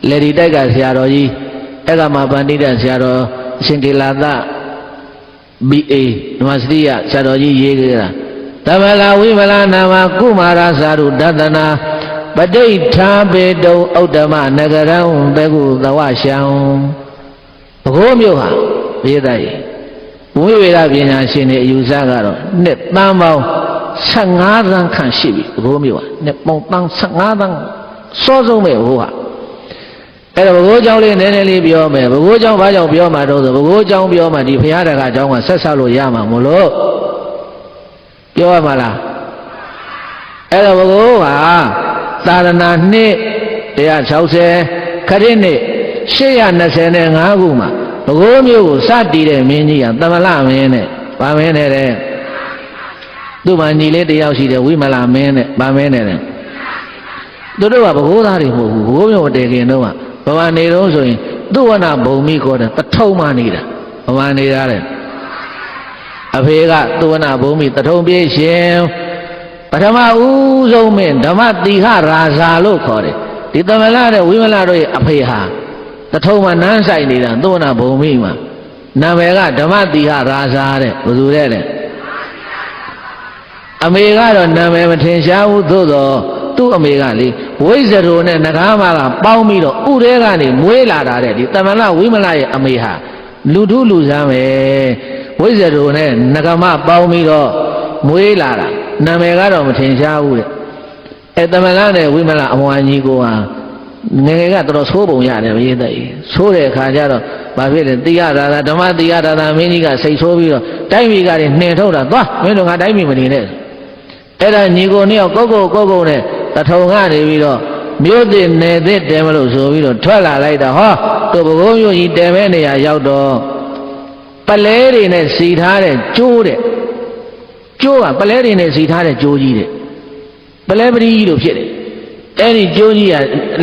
လေဒီတိုက်ကဆရာတော်ကြီးအဲ့ကမှာပန္တိတဆရာတော်အရှင်ကေလာသ BA ဓမ္မစရိယဆရာတော်ကြီးရေးခဲ့တာတမလဝိမလနာမကုမာရသာရုဒတနာပဋိဋ္ဌာပေတုံဥဒ္ဓမနဂရံဘေကုသဝရှံဘကိုးမြို့ဟာဘိသိက်ဝိဝေဒပညာရှင်တွေအယူဆကတော့နှစ်တန်းပေါင်း15သန်းခန့်ရှိပြီဘကိုးမြို့ဟာနှစ်ပေါင်း15သန်းစောဆုံးပဲဘိုးဟာအဲ့တော့ဘကိုးเจ้าလေးနည်းနည်းလေးပြောမယ်ဘကိုးเจ้าဘာကြောင့်ပြောမှာတော့ဆိုဘကိုးเจ้าပြောမှဒီဘုရားတကာเจ้าကဆက်ဆက်လို့ရမှာမို့လို့ပြောရမှာလားအဲ့တော့ဘကိုးဟာသာသနာနှစ်160ခရစ်နှစ်825ခုမှာဘကိုးမျိုးကိုစတည်တဲ့မင်းကြီးကသမလမင်းနဲ့ဗာမင်းနဲ့တဲ့သူ့မှာညီလေးတယောက်ရှိတယ်ဝိမလမင်းနဲ့ဗာမင်းနဲ့တဲ့သူတို့ကဘကိုးသားတွေမဟုတ်ဘူးဘကိုးမျိုးတည်ခင်တော့ဘဝနေတော့ဆိုရင်သူ့ဝနာဘုံမိခေါ်တယ်ပထုံမှနေတာဘဝနေတာတဲ့အဖေကသူ့ဝနာဘုံမိတထုံပြေးရှင်ပထမဦးဆုံးမင်းဓမ္မတိဟရာဇာလို့ခေါ်တယ်ဒီသမလတဲ့ဝိမလတို့ရဲ့အဖေဟာတထုံမှာနန်းဆိုင်နေတာသုဝနာဘုံမိမှာနာမည်ကဓမ္မတိဟရာဇာတဲ့ဘယ်သူတဲ့အမေကတော့နာမည်မထင်ရှားဘူးသို့တော့သူ့အမေကလေဝိဇ္ဇရိုနဲ့နဂါမကပေါင်းပြီးတော့ဥရဲကနေမွေးလာတာတဲ့ဒီသမလဝိမလရဲ့အမေဟာလူထုလူဆန်းပဲဝိဇ္ဇရိုနဲ့နဂါမပေါင်းပြီးတော့မွေးလာတာနာမည်ကတော့မထင်ရှားဘူးတဲ့အဲသမလနဲ့ဝိမလအမွာညီကိုဟာငယ်ကတော်တော်ဆိုးပုံရတယ်ဘိသိက်ဆိုးတဲ့အခါကျတော့ဘာဖြစ်လဲတိယရာဓမ္မတိယရာမင်းကြီးကစိတ်ဆိုးပြီးတော့တိုင်းပြည်ကနှင်ထုတ်တာသွားမင်းတို့ငါတိုင်းပြည်မနေနဲ့အဲ့ဒါညီကိုနှစ်ယောက်ကိုကိုနဲ့တထုံကနေပြီးတော့မြို့သစ်နယ်သစ်တဲမလို့ဆိုပြီးတော့ထွက်လာလိုက်တာဟောတို့ဘကိုးမြို့ကြီးတဲမဲ့နေရာရောက်တော့ပလဲတွေနဲ့စီထားတဲ့ကျိုးတဲ့ကျိုးကပလဲတွေနဲ့စီထားတဲ့ကျိုးကြီးတဲ့ပလဲပတိကြီးလို့ဖြစ်တယ်အဲ့ဒီကျိုးကြီးက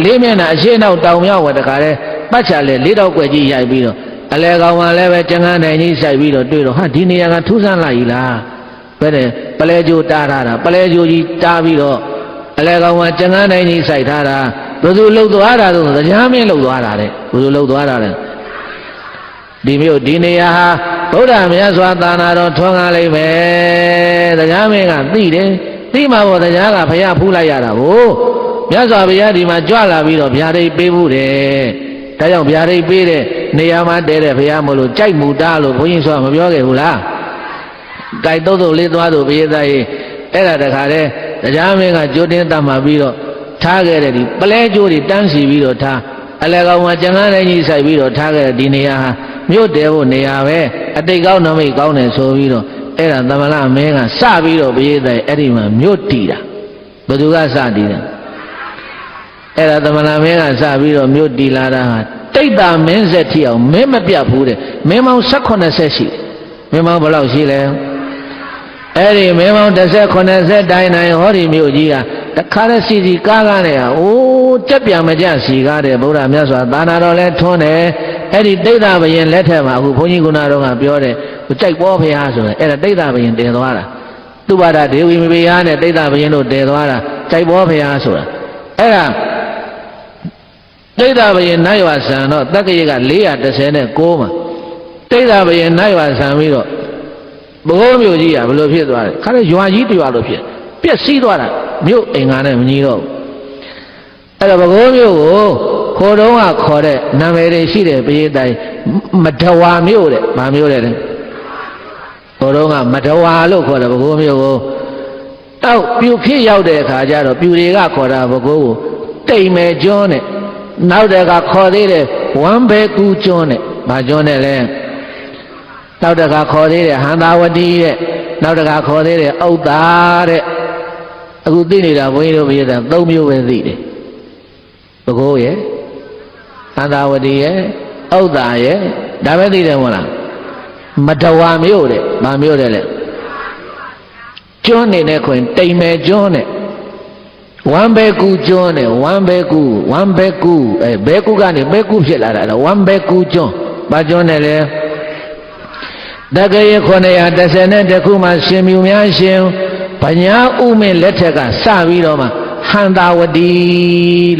လေးမျက်နှာအရှင်းနောက်တောင်မြောက်ဝတခါလဲပတ်ချလဲလေးတော့ကွက်ကြီးရိုက်ပြီးတော့အလဲကောင်ကလည်းပဲကျန်ကန်းနိုင်ကြီးစိုက်ပြီးတော့တွေ့တော့ဟာဒီနေရာကထူးဆန်းလာပြီလားဘယ်နဲ့ပလဲကျိုးတားထားတာပလဲကျိုးကြီးတားပြီးတော့အလဲကောင်ကကျန်ကန်းနိုင်ကြီးစိုက်ထားတာဘယ်သူလှုပ်သွားတာတော့တရားမင်းလှုပ်သွားတာတဲ့ဘယ်သူလှုပ်သွားတာလဲဒီမျိုးဒီနေရာဟာဗုဒ္ဓမြတ်စွာသာနာတော်ထွန်းကားလိုက်မယ်တရားမင်းကသိတယ်သိမှာပေါ့တရားကဘုရားဖူးလိုက်ရတာကိုမြတ်စွာဘုရားဒီမှာကြွလာပြီးတော့ဗျာဒိတ်ပေးမှုတယ်ဒါကြောင့်ဗျာဒိတ်ပေးတဲ့နေရာမှာတဲတဲ့ဘုရားမလို့ကြိုက်မူတာလို့ဘုန်းကြီးဆိုတာမပြောခဲ့ဘူးလားကြိုက်တော့လေးသွားတော့ဘုရားသားကြီးအဲ့ဒါတခါတည်းတရားမင်းကကြိုတင်တတ်မှပြီးတော့ထားခဲ့တဲ့ဒီပလဲကျိုးတွေတန်းစီပြီးတော့ထားအလဲကောင်မှာကျန်ကားတိုင်းကြီးစိုက်ပြီးတော့ထားခဲ့တဲ့ဒီနေရာဟာမြို့တဲဖို့နေရာပဲအတိတ်ကောင်းနမိတ်ကောင်းတယ်ဆိုပြီးတော့အဲ့ဒါသမလမင်းကစပြီးတော့ဘုရားသားအဲ့ဒီမှာမြို့တည်တာဘယ်သူကစတည်တယ်အဲ့ဒါသမဏမင်းကစပြီးတော့မြို့တည်လာတာဟာတိတ်တာမင်းဆက်ထီအောင်မင်းမပြတ်ဘူးတဲ့မင်းမောင်18ဆက်ရှိမင်းမောင်ဘယ်လောက်ရှိလဲအဲ့ဒီမင်းမောင်18ဆက်တိုင်းတိုင်းဟောဒီမြို့ကြီးကတခါတည်းစီကားနဲ့ဟာအိုးကြက်ပြန်မကြစီကားတဲ့ဗုဒ္ဓမြတ်စွာသာနာတော်လဲထွန်းတယ်အဲ့ဒီတိတ်တာဘယင်လက်ထက်မှာအခုဘုန်းကြီးကုဏတော်ကပြောတယ်ကြိုက်ပေါ်ဖရာဆိုရင်အဲ့ဒါတိတ်တာဘယင်တည်သွားတာသူဘာဒဒေဝီမဘေယနဲ့တိတ်တာဘယင်တို့တည်သွားတာကြိုက်ပေါ်ဖရာဆိုတာအဲ့ဒါတိဋ္ဌဘယင်နတ်ရွာဆံတော့တက္ကရာက419မှာတိဋ္ဌဘယင်နတ်ရွာဆံပြီးတော့ဘိုးမျိုးကြီးကဘယ်လိုဖြစ်သွားလဲခါလဲရွာကြီးတရွာလို့ဖြစ်ပျက်စီးသွားတာမြို့အိမ်ကနဲ့မညီတော့ဘူးအဲ့တော့ဘိုးမျိုးကိုခိုးတုံးကခေါ်တဲ့နာမည်တွေရှိတယ်ပြေးတိုင်းမဒဝါမြို့တဲ့ဗာမြို့တဲ့ခိုးတုံးကမဒဝါလို့ခေါ်တယ်ဘိုးမျိုးကိုတောက်ပြူဖြစ်ရောက်တဲ့အခါကျတော့ပြူတွေကခေါ်တာဘိုးကိုတိမ်မယ်ကျွန်းနဲ့နောက်တကခေါ်သေးတယ်ဝမ်ဘဲကူကျွန်းနဲ့ဘာကျွန်းနဲ့လဲနောက်တကခေါ်သေးတယ်ဟန္တာဝတီတဲ့နောက်တကခေါ်သေးတယ်ဥဒ္ဒါတဲ့အခုသိနေတာဘုန်းကြီးတို့ပြရတာ3မျိုးပဲသိတယ်ဘကိုးရဲ့ န္တာဝတီရဲ့ဥဒ္ဒါရဲ့ဒါပဲသိတယ်မဟုတ်လားမတဝါမြို့တဲ့ဗာမြို့တဲ့လေကျွန်းနေတဲ့ခွင်တိမ်မဲကျွန်းနဲ့ဝမ်ဘဲကူကျွန်းနဲ့ဝမ်ဘဲကူဘဲကူကနေဘဲကူဖြစ်လာတာဝမ်ဘဲကူကျွန်းဘာကျွန်းနဲ့လဲတက္ကရာ910ခုမှရှင်မြူများရှင်ဗညာဥမင်းလက်ထက်ကစပြီးတော့မှဟန္တာဝတီ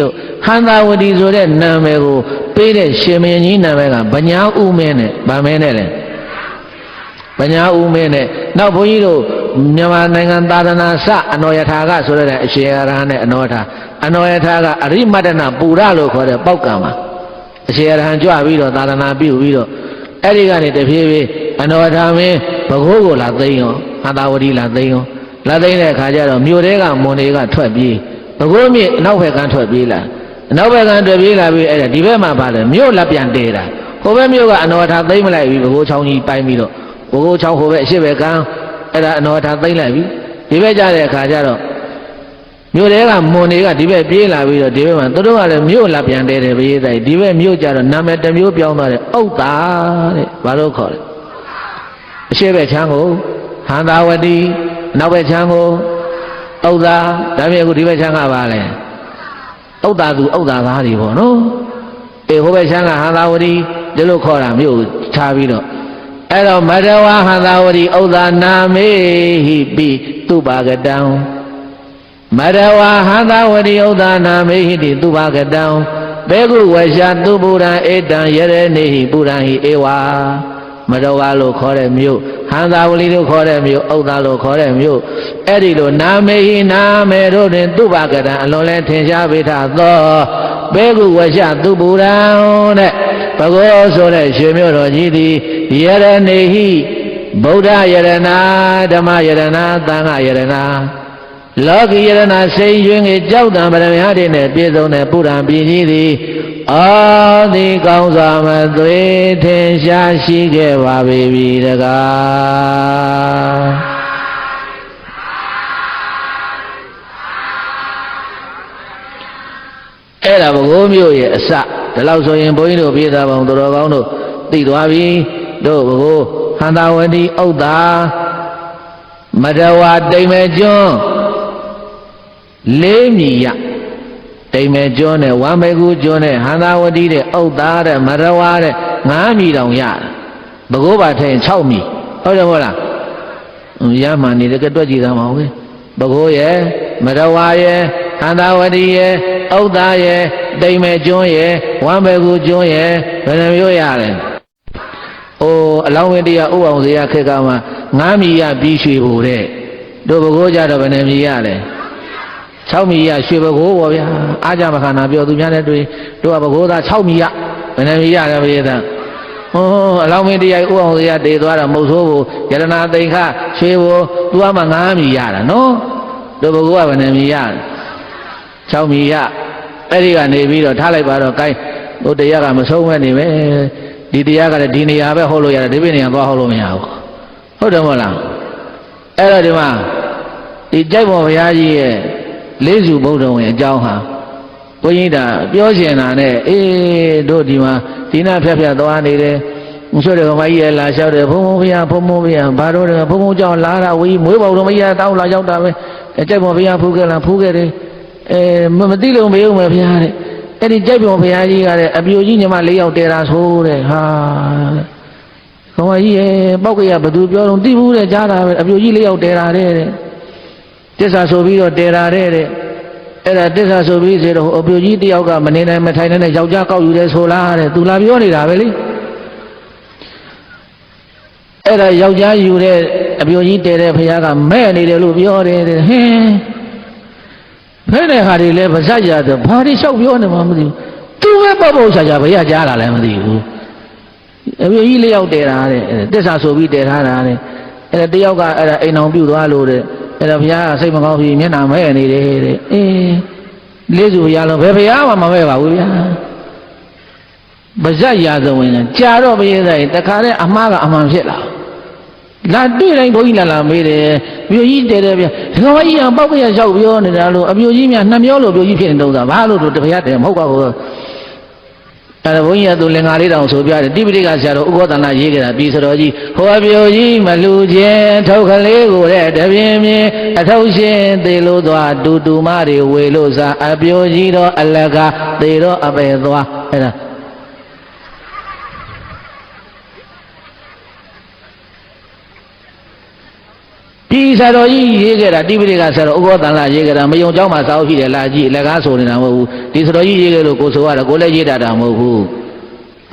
လို့ဟန္တာဝတီဆိုတဲ့နာမည်ကိုပေးတဲ့ရှင်မင်းကြီးနာမည်ကဗညာဥမင်းနဲ့ဗာမင်းနဲ့လေဗညာဥမင်းနဲ့နောက်ဘုန်းကြီးတို့မြန်မာနိုင်ငံသာသနာစအနောယထာကဆိုတဲ့အရှင်ရဟန်းနဲ့အနောယထာကအရိမတ္တနာပူရလို့ခေါ်တဲ့ပေါက်ကံမှာအရှင်ရဟန်းကြွပြီးတော့သာသနာပြုပြီးတော့အဲ့ဒီကနေတဖြည်းဖြည်းအနောယထာမင်းဘဂိုးကိုလာသိမ်းရောဟန္တာဝတီလာသိမ်းရောလာသိမ်းတဲ့အခါကျတော့မြို့ထဲကမွန်တွေကထွက်ပြေးဘဂိုးမြေအနောက်ဘက်ကထွက်ပြေးလာအနောက်ဘက်ကထွက်ပြေးလာပြီးအဲ့ဒါဒီဘက်မှာပါတယ်မြို့လက်ပြန်တဲတာဟိုဘက်မြို့ကအနောယထာသိမ်းမလိုက်ပြီးဘဂိုးချောင်းကြီးပိုင်းပြီးတော့ဘဂိုးချောင်းဟိုဘက်အရှိဘက်ကအဲ့ဒါအနောယထာသိမ်းလိုက်ပြီဒီဘက်ကြတဲ့အခါကျတော့မြို့ထဲကမွန်တွေကဒီဘက်ပြေးလာပြီးတော့ဒီဘက်မှာသူတို့ကလည်းမြို့လက်ပြန်တဲတယ်ဘေးတိုင်းဒီဘက်မြို့ကြတော့နာမည်တစ်မျိုးပြောင်းသွားတယ်ဥဒ္ဒါတဲ့ဘာလို့ခေါ်လဲအရှိဘက်ချမ်းကိုဟန္တာဝတီနောက်ဘက်ချမ်းကိုဥဒ္ဒါဒါပေမဲ့အခုဒီဘက်ချမ်းကပါလဲဥဒ္ဒါသူဥဒ္ဒါသားတွေပေါ့နော်အေးဟိုဘက်ချမ်းကဟန္တာဝတီဒီလိုခေါ်တာမြို့ထားပြီးတော့အဲ့တော့မတဝါဟန္တာဝတီဥဒ္ဒါနာမေဟိပိသူပါကတံမတဝါဟန္တာဝတီဥဒ္ဒါနာမေဟိတိသူပါကတံဘေကုဝရှာသူပုရံဧတံယရနေဟိပုရံဟိဧဝါမတဝါလို့ခေါ်တဲ့မြို့ဟန္တာဝတီလို့ခေါ်တဲ့မြို့ဥဒ္ဒါလို့ခေါ်တဲ့မြို့အဲ့ဒီလိုနာမေဟိနာမေတို့တွင်သူပါကတံအလွန်လဲထင်ရှားပေထသောဘေကုဝရှာသူပုရံတဲ့ဘဂဝါဆိုတဲ့ရှင်မြို့တော်ကြီးသည်ယရနေဟိဗုဒ္ဓယရနာဓမ္မယရနာသံဃယရနာလောကီယရနာစိတ်ရွင်ကြီးကြောက်တံပရမဟာတွေနဲ့ပြည့်စုံတဲ့ပုရံပြည်ကြီးသည်အာဒီကောင်းစွာမသွေထင်ရှားရှိခဲ့ပါပြီတကားအဲ့ဒါဘဂိုးမြို့ရဲ့အစဒီလောက်ဆိုရင်ဘုန်းကြီးတို့ပြည်သားပေါင်းတော်ကောင်းတို့သိသွားပြီတို့ဘဂိုးဟန္တာဝတီဥဒ္ဒါမတဝါတိမ်မဲကျွန်းလေးမြည်ရတိမ်မဲကျွန်းနဲ့ဝမ်မဲကူကျွန်းနဲ့ဟန္တာဝတီတဲ့ဥဒ္ဒါတဲ့မတဝါတဲ့9မြည်တောင်ရဘဂိုးပါထိုင်6မြည်ဟုတ်တယ်မဟုတ်လားရမှန်နေတယ်ကတွက်ကြည့်သားမဟုတ်ဘူးဘဂိုးရဲ့မတဝါရဲ့ဟန္တာဝတီရဲ့ဥဒ္ဒါရဲ့တိမ်မဲကျွန်းရဲ့ဝမ်မဲကူကျွန်းရဲ့ဘယ်နှမျိုးရလဲအိုးအလောင်းဝင်းတရားဥအောင်စရာခေတ်ကမှ9မြည်ရပြီးရွှေဘိုတဲ့တို့ဘဂိုးကြတော့ဘယ်နှမြည်ရလဲ6မြည်ရရွှေဘဂိုးပေါ့ဗျာအားကြမခန္ဓာပြောသူများနဲ့တွေ့တို့ကဘဂိုးသား6မြည်ရဘယ်နှမြည်ရတယ်ပြေသားဟောအလောင်းဝင်းတရားဥအောင်စရာတည်သွားတာမဟုတ်ဆိုးဘူးယရနာသိခရွှေဘိုသူကမှ9မြည်ရတာနော်တို့ဘဂိုးကဘယ်နှမြည်ရ6မြည်ရအဲ့ဒီကနေပြီးတော့ထားလိုက်ပါတော့ gain တို့တရားကမဆုံးမဲ့နေပဲဒီတရားကလည်းဒီနေရာပဲဟောလို့ရတယ်ဒီပြနေရာသွားဟောလို့မရဘူးဟုတ်တယ်မဟုတ်လားအဲ့တော့ဒီမှာဒီကြိုက်ပေါ်ဘုရားကြီးရဲ့လေးစုဗုဒ္ဓဝင်အကြောင်းဟာဘုန်းကြီးတာပြောချင်တာနဲ့အေးတို့ဒီမှာဒီနာဖြတ်ဖြတ်သွားနေတယ်ဆိုတဲ့ဘုရားကြီးရဲ့လာလျှောက်တယ်ဘုံဘုရားဘာလို့လဲဘုံကြောင့်လာတာဝီးမွေးပေါတော်မကြီးတောင်းလာရောက်တာပဲကြိုက်ပေါ်ဘုရားဖူးခဲ့လားဖူးခဲ့တယ်မသိလို့မယုံမယ်ဘုရားတဲ့အဲ့ဒီကြိုက်ပေါ်ဘုရားကြီးကတဲ့အပြိုကြီးညီမ4ယောက်တဲတာဆိုတဲ့ဟာဘုရားကြီးရဲ့ပောက်ကရဘသူပြောတော့သိဘူးတဲ့ကြားတာပဲအပြိုကြီး4ယောက်တဲတာတဲ့တစ္ဆာဆိုပြီးတော့တဲတာတဲ့အဲ့ဒါတစ္ဆာဆိုပြီးစေတော့အပြိုကြီးတယောက်ကမနေနိုင်မထိုင်နိုင်တဲ့ယောက်ျားကောက်ယူတယ်ဆိုလားတဲ့သူလာပြောနေတာပဲလေအဲ့ဒါယောက်ျားယူတဲ့အပြိုကြီးတဲတဲ့ဘုရားကမဲ့နေတယ်လို့ပြောတယ်တဲ့ဟင်းဖဲတဲ့ဟာတွေလည်းပါဇက်ရတော့ဘာတွေလျှောက်ပြောနေမှမသိဘူးသူပဲပေါ့ချာဘယ်ရကြားလာလဲမသိဘူးအပြိုကြီး4ယောက်တဲတာတဲ့တစ္ဆာဆိုပြီးတဲထားတာတဲ့အဲ့ဒါတယောက်ကအဲ့ဒါအိမ်အောင်ပြုတ်သွားလို့တဲ့အဲ့ဒါဘုရားကစိတ်မကောင်းပြီးမျက်နှာမဲနေတယ်တဲ့အေးလေးစုဘုရားလုံးဘယ်ဘုရားမှမမဲပါဘူးဗျာပါဇက်ရသဝင်ကြာတော့ဘုရားဆိုင်တခါတည်းအမှားကအမှန်ဖြစ်လာလာတွေ့တိုင်းဘုန်းကြီးလာမေးတယ်ပြိုကြီးတဲတယ်ဗျာဒီကောင်ကြီးကပောက်ကရလျှောက်ပြောနေတာလို့အပြိုကြီးများ2မျောလို့ပြိုကြီးဖြစ်နေတော့ဘာလို့တို့တပည့်တယ်မဟုတ်ပါဘူး အဲ့ဒါဘုန်းကြီးကသူလင်္ကာလေးတောင်ဆိုပြတယ်တိပိဋကဆရာတော်ဥက္ကောတဏရေးကြတာပြည်စတော်ကြီးဟောပြောကြီးမလူခြင်းထုတ်ကလေးကိုတဲ့တပြင်းပြင်းအထုတ်ရှင်သေလို့သွားတူတူမတွေဝေလို့စားအပြောကြီးတော့အလကားသေတော့အပဲသွားအဲ့ဒါဒီဆရာတော်ကြီးရေးခဲ့တာတိပိဋကဆရာတော်ဥက္ကောတဏရေးခဲ့တာမယုံကြောင်းမှာစာအုပ်ရှိတယ်လာကြည့်လက်ကားဆိုနေတာမဟုတ်ဘူးဒီဆရာတော်ကြီးရေးခဲ့လို့ကိုဆိုရတယ်ကိုလည်းရေးတာတာမဟုတ်ဘူး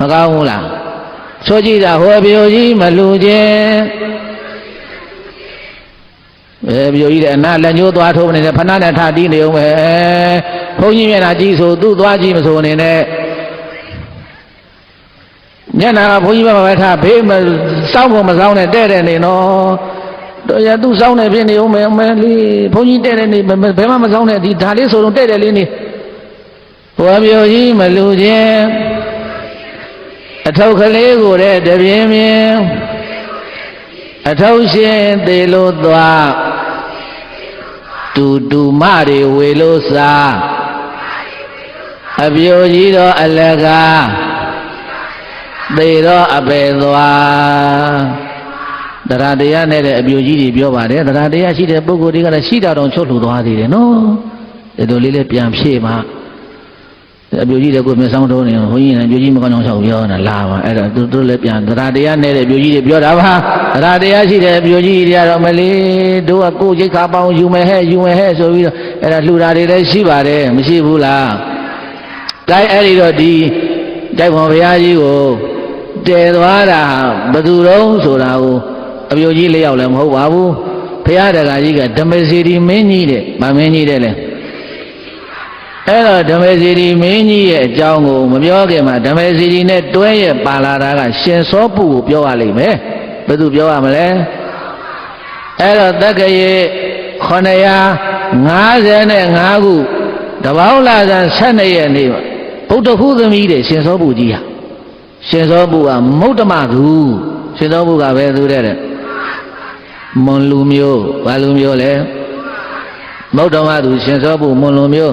မကောင်းဘူးလားဆိုကြည့်တာဟောပြောကြီးမလူခြင်းပြောကြီးတဲ့အနာလက်ညှိုးသွားထိုးနေတယ်ဖဏနဲ့ထတီးနေအောင်ပဲဘုန်းကြီးမျက်နှာကြည့်ဆိုသူ့သွားကြည့်မဆိုနေနဲ့မျက်နှာကဘုန်းကြီးဘက်မှာပဲထားဘေးမစောင်းကုန်မစောင်းနဲ့တဲ့တဲ့နေနော်တော့ရသူစောင်းနေဖြစ်နေအောင်မယ်လေးဘုန်းကြီးတဲ့တဲ့နေဘယ်မှမစောင်းနဲ့ဒီဒါလေးဆိုတော့တဲ့တဲ့လေးနေဟောပြောကြီးမလူခြင်းအထောက်ကလေးကိုတဲ့တပြင်းပြင်းအထောက်ရှင်သေလို့သွားတူတူမတွေဝေလို့စားအပြိုကြီးတော့အလကားသေတော့အပေသွားတရားတရားနဲ့တဲ့အပြိုကြီးတွေပြောပါတယ်တရားတရားရှိတဲ့ပုဂ္ဂိုလ်တွေကလည်းရှိတာတော့ချုပ်လှူသွားသေးတယ်နော်ဒီလိုလေးလည်းပြန်ဖြည့်ပါအပြိုကြီးတွေကိုမျက်စောင်းတုံးနေဘုန်းကြီးကအပြိုကြီးမကောင်းချောင်းပြောတာလာပါအဲ့တော့သူတို့လည်းပြန်တရားတရားနဲ့တဲ့အပြိုကြီးတွေပြောတာပါတရားတရားရှိတဲ့အပြိုကြီးတွေကတော့မလေးတို့ကကိုယ်ချိတ်ခါပေါင်းယူမယ်ဟဲ့ဆိုပြီးတော့အဲ့ဒါလှူတာတွေလည်းရှိပါတယ်မရှိဘူးလားဒါအဲ့ဒီတော့ဒီတိုက်ပေါ်ဘုရားကြီးကိုတည်သွားတာဘယ်သူတော့ဆိုတာကိုအပြိုကြီးလေးယောက်လည်းမဟုတ်ပါဘူးဘုရားတရားကြီးကဓမ္မစီရီမင်းကြီးတဲ့ဗာမင်းကြီးတဲ့လေအဲ့တော့ဓမ္မစီရီမင်းကြီးရဲ့အကြောင်းကိုမပြောခင်မှာဓမ္မစီရီနဲ့တွဲရဲ့ပါလာတာကရှင်စောပုကိုပြောရလိမ့်မယ်ဘယ်သူပြောရမလဲအဲ့တော့တက္ကရေ955ခုတပေါင်းလာဇန်12ရက်နေ့မှာဗုဒ္ဓဟူသမီးတဲ့ရှင်စောပုကြီးဟာရှင်စောပုကမုဒ္ဓမသူရှင်စောပုကဘယ်သူတဲ့မွန်လူမျိုးဘာလူမျိုးလဲမုဒ္ဓမသူရှင်စောပုမွန်လူမျိုး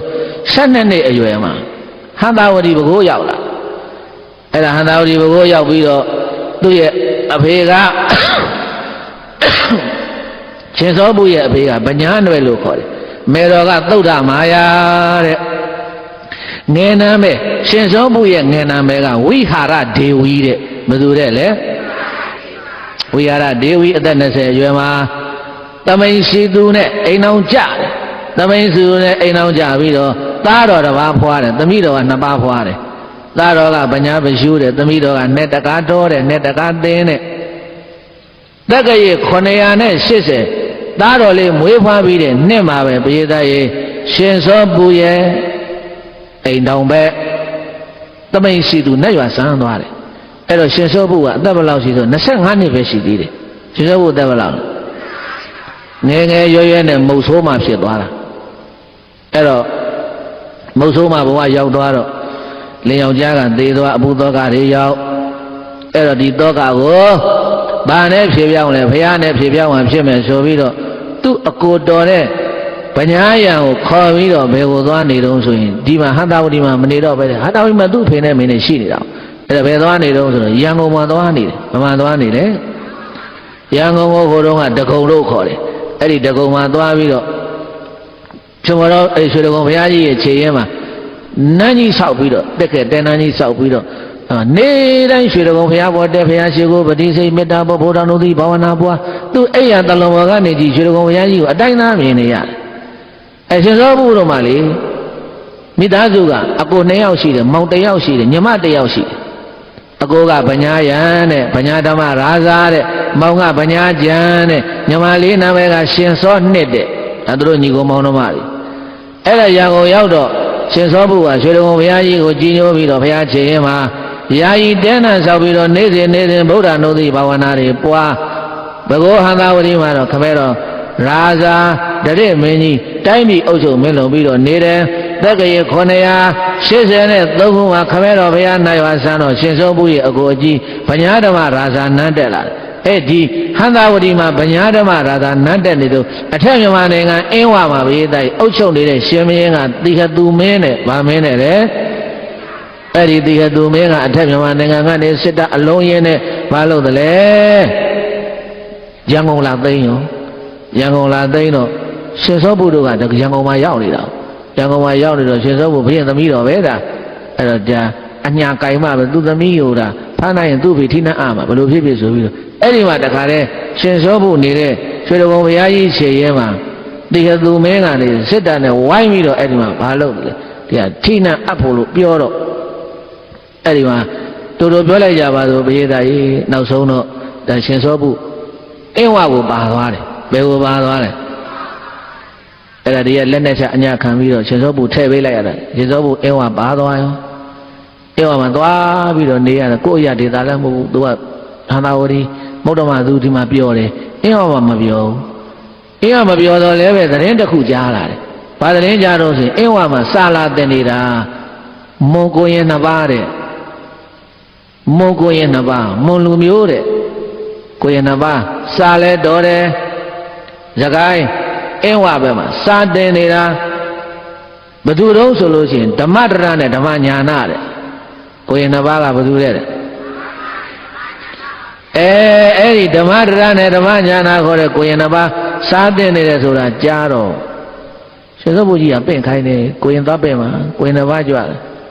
12နှစ်အရွယ်မှာဟန္တာဝတီဘကိုးရောက်လာအဲ့ဒါဟန္တာဝတီဘကိုးရောက်ပြီးတော့သူ့ရဲ့အဖေကရှင်စောပုရဲ့အဖေကဗညာနွယ်လို့ခေါ်တယ်မေတော်ကသုဒ္ဓမာယာတဲ့ငယ်နာမဲရှင်စောပုရဲ့ငယ်နာမဲကဝိဟာရဒေဝီတဲ့ဘယ်သူတဲ့လဲဝိဟာရဒေဝီအသက်20အရွယ်မှာတမိန်ရှိသူနဲ့အိမ်အောင်ကြတယ်တမိန်စုနဲ့အိမ်အောင်ကြပြီးတော့သားတော်တစ်ပါးဖွားတယ်သမီးတော်က2ပါးဖွားတယ်သားတော်ကဗညာပရှုတယ်သမီးတော်ကနဲ့တကားတော်တယ်နဲ့တကားသင်းတဲ့တက္ကရေ980သားတော်လေးမွေးဖွားပြီးတဲ့နှစ်မှာပဲပရိသတ်ရေရှင်စောပုရဲ့အိမ်တောင်ပဲတမိန်ရှိသူနဲ့ရွာဆန်းသွားတယ်အဲ့တော့ရှင်စောပုကအသက်ဘယ်လောက်ရှိဆို25နှစ်ပဲရှိသေးတယ်ရှင်စောပုအသက်ဘယ်လောက်ငယ်ငယ်ရွယ်ရွယ်နဲ့မုတ်ဆိုးမှဖြစ်သွားတာအဲ့တော့မုတ်ဆိုးမှဘဝရောက်သွားတော့လင်ယောက်ျားကသေသွားအဘုသောကတွေရောက်အဲ့တော့ဒီသောကကိုဘာနဲ့ဖြေပြောင်းလဲဘုရားနဲ့ဖြေပြောင်းမှဖြစ်မယ်ဆိုပြီးတော့သူ့အကိုတော်တဲ့ဗညာယံကိုခေါ်ပြီးတော့ဘယ်ကိုသွားနေတုံးဆိုရင်ဒီမှာဟန္တာဝတီမှာမနေတော့ပဲဟန္တာဝတီမှာသူ့ဖေနဲ့မင်းနဲ့ရှိနေတာအဲ့ဒါဘယ်သွားနေတုံးဆိုတော့ရန်ကုန်မှာသွားနေတယ်ဗမာသွားနေတယ်ရန်ကုန်ကိုဟိုတုန်းကတကုံလို့ခေါ်တယ်အဲ့ဒီတကုံမှာသွားပြီးတော့ကျွန်တော်အဲ့ရွှေတကုံဘုရားကြီးရဲ့ခြေရင်းမှာနန်းကြီးဆောက်ပြီးတော့တက်ခဲ့တဲနန်းကြီးဆောက်ပြီးတော့နေတိုင်းရွှေတကုံဘုရားပေါ်တက်ဘုရားရှိခိုးပတိစိတ်မေတ္တာပေါ်ဘုရားနုတိဘာဝနာပွားသူ့အဲ့ရတလုံးပေါ်ကနေကြည့်ရွှေတကုံဘုရားကြီးကိုအတိုင်းသားမြင်နေရတယ်အရှင်စောပုတော်မှလေမိသားစုကအကို2ယောက်ရှိတယ်မောင်1ယောက်ရှိတယ်ညီမ1ယောက်ရှိတယ်အကိုကဗညာယံတဲ့ဗညာဓမ္မရာဇာတဲ့မောင်ကဗညာကျန်တဲ့ညီမလေးနာမည်ကရှင်စောနှစ်တဲ့ဒါတို့ညီကိုမောင်တော်မတွေအဲ့ဒါရန်ကုန်ရောက်တော့ရှင်စောပုကရွှေတကုံဘုရားကြီးကိုကြီးညိုပြီးတော့ဘုရားခြေရင်မှာယာယီတဲနံဆောက်ပြီးတော့နေ့စဉ်ဗုဒ္ဓနုတိဘာဝနာတွေပွားဘဂောဟန္တာဝတီမှာတော့ခမဲတော်ရာဇာတရစ်မင်းကြီးတိုင်းပြည်အုပ်ချုပ်မင်းလုံပြီးတော့နေတယ်တက္ကရေ983ခုမှာခမဲတော်ဘုရားနိုင်ဝါဆန်းတော်ရှင်စောပုရဲ့အကိုအကြီးဗညာဓမ္မရာဇာနန်းတက်လာအဲ့ဒီဟန္တာဝတီမှာဗညာဓမ္မရာဇာနန်းတက်နေတော့အထက်မြန်မာနိုင်ငံအင်းဝမှာဘေးတိုက်အုပ်ချုပ်နေတဲ့ရှင်မင်းကတိခသူမင်းနဲ့ဗာမင်းနဲ့လေ အဲ့ဒီတိဟသူမင်းကအထက်မြန်မာနိုင်ငံကနေစစ်တပ်အလုံးရင်းနဲ့ဘာလုပ်တယ်လဲရန်ကုန်လာသိမ်းရောရန်ကုန်လာသိမ်းတော့ရှင်စောဘုတို့ကရန်ကုန်မှာရောက်နေတာရန်ကုန်မှာရောက်နေတော့ရှင်စောဘုဘုရင်သမီးတော်ပဲဒါအဲ့တော့ဒါအညာကင်မှပဲသူသမီးကိုဒါဖမ်းနိုင်ရင်သူ့ဖေထိနှံ့အားမှာဘယ်လိုဖြစ်ဖြစ်ဆိုပြီးတော့အဲ့ဒီမှာတခါတည်းရှင်စောဘုနေတဲ့ရွှေတော်ဘုံဘုရားကြီးခြေရဲမှာတိဟသူမင်းကနေစစ်တပ်နဲ့ဝိုင်းပြီးတော့အဲ့ဒီမှာဘာလုပ်လဲဒီကထိနှံ့အပ်ဖို့လို့ပြောတော့အဲ့ဒီမှာတူတူပြောလိုက်ကြပါစို့ဘုရားကြီးနောက်ဆုံးတော့ဒါရှင်စောဘုအင်းဝကိုပါသွားတယ်ဘယ်ကိုပါသွားလဲအဲ့ဒါတည်းကလက်နဲ့ချအညာခံပြီးတော့ရှင်စောဘုထည့်ပေးလိုက်ရတယ်ရှင်စောဘုအင်းဝပါသွားရောအင်းဝမှာသွားပြီးတော့နေရတယ်ကိုယ့်အရာဒေသလည်းမဟုတ်ဘူးသူကသာသာဝတီမုဒ္ဓမာသူဒီမှာပြောတယ်အင်းဝမှာမပြောဘူးအင်းဝမပြောတော့လည်းပဲသတင်းတစ်ခုကြားလာတယ်ဘာသတင်းကြားတော့ဆိုရင်အင်းဝမှာစာလာတင်နေတာမွန်ကိုရင်နှစ်ပါးတဲ့မွန်ကိုရင်နှစ်ပါးမွန်လူမျိုးတဲ့ကိုရင်နှစ်ပါးစာလဲတော်တယ်စကိုင်းအင်းဝပဲမှာစာတင်နေတာဘသူတုံးဆိုလို့ရှိရင်ဓမ္မတရနဲ့ဓမ္မညာနာတဲ့ကိုရင်နှစ်ပါးကဘသူတဲ့အဲ့ဒီဓမ္မတရနဲ့ဓမ္မညာနာခေါ်တဲ့ကိုရင်နှစ်ပါးစာတင်နေတယ်ဆိုတာကြားတော့ရှင်သောဘုကြီးကပင့်ခိုင်းတယ်ကိုရင်သွားပင့်မှာကိုရင်နှစ်ပါးကြွတယ်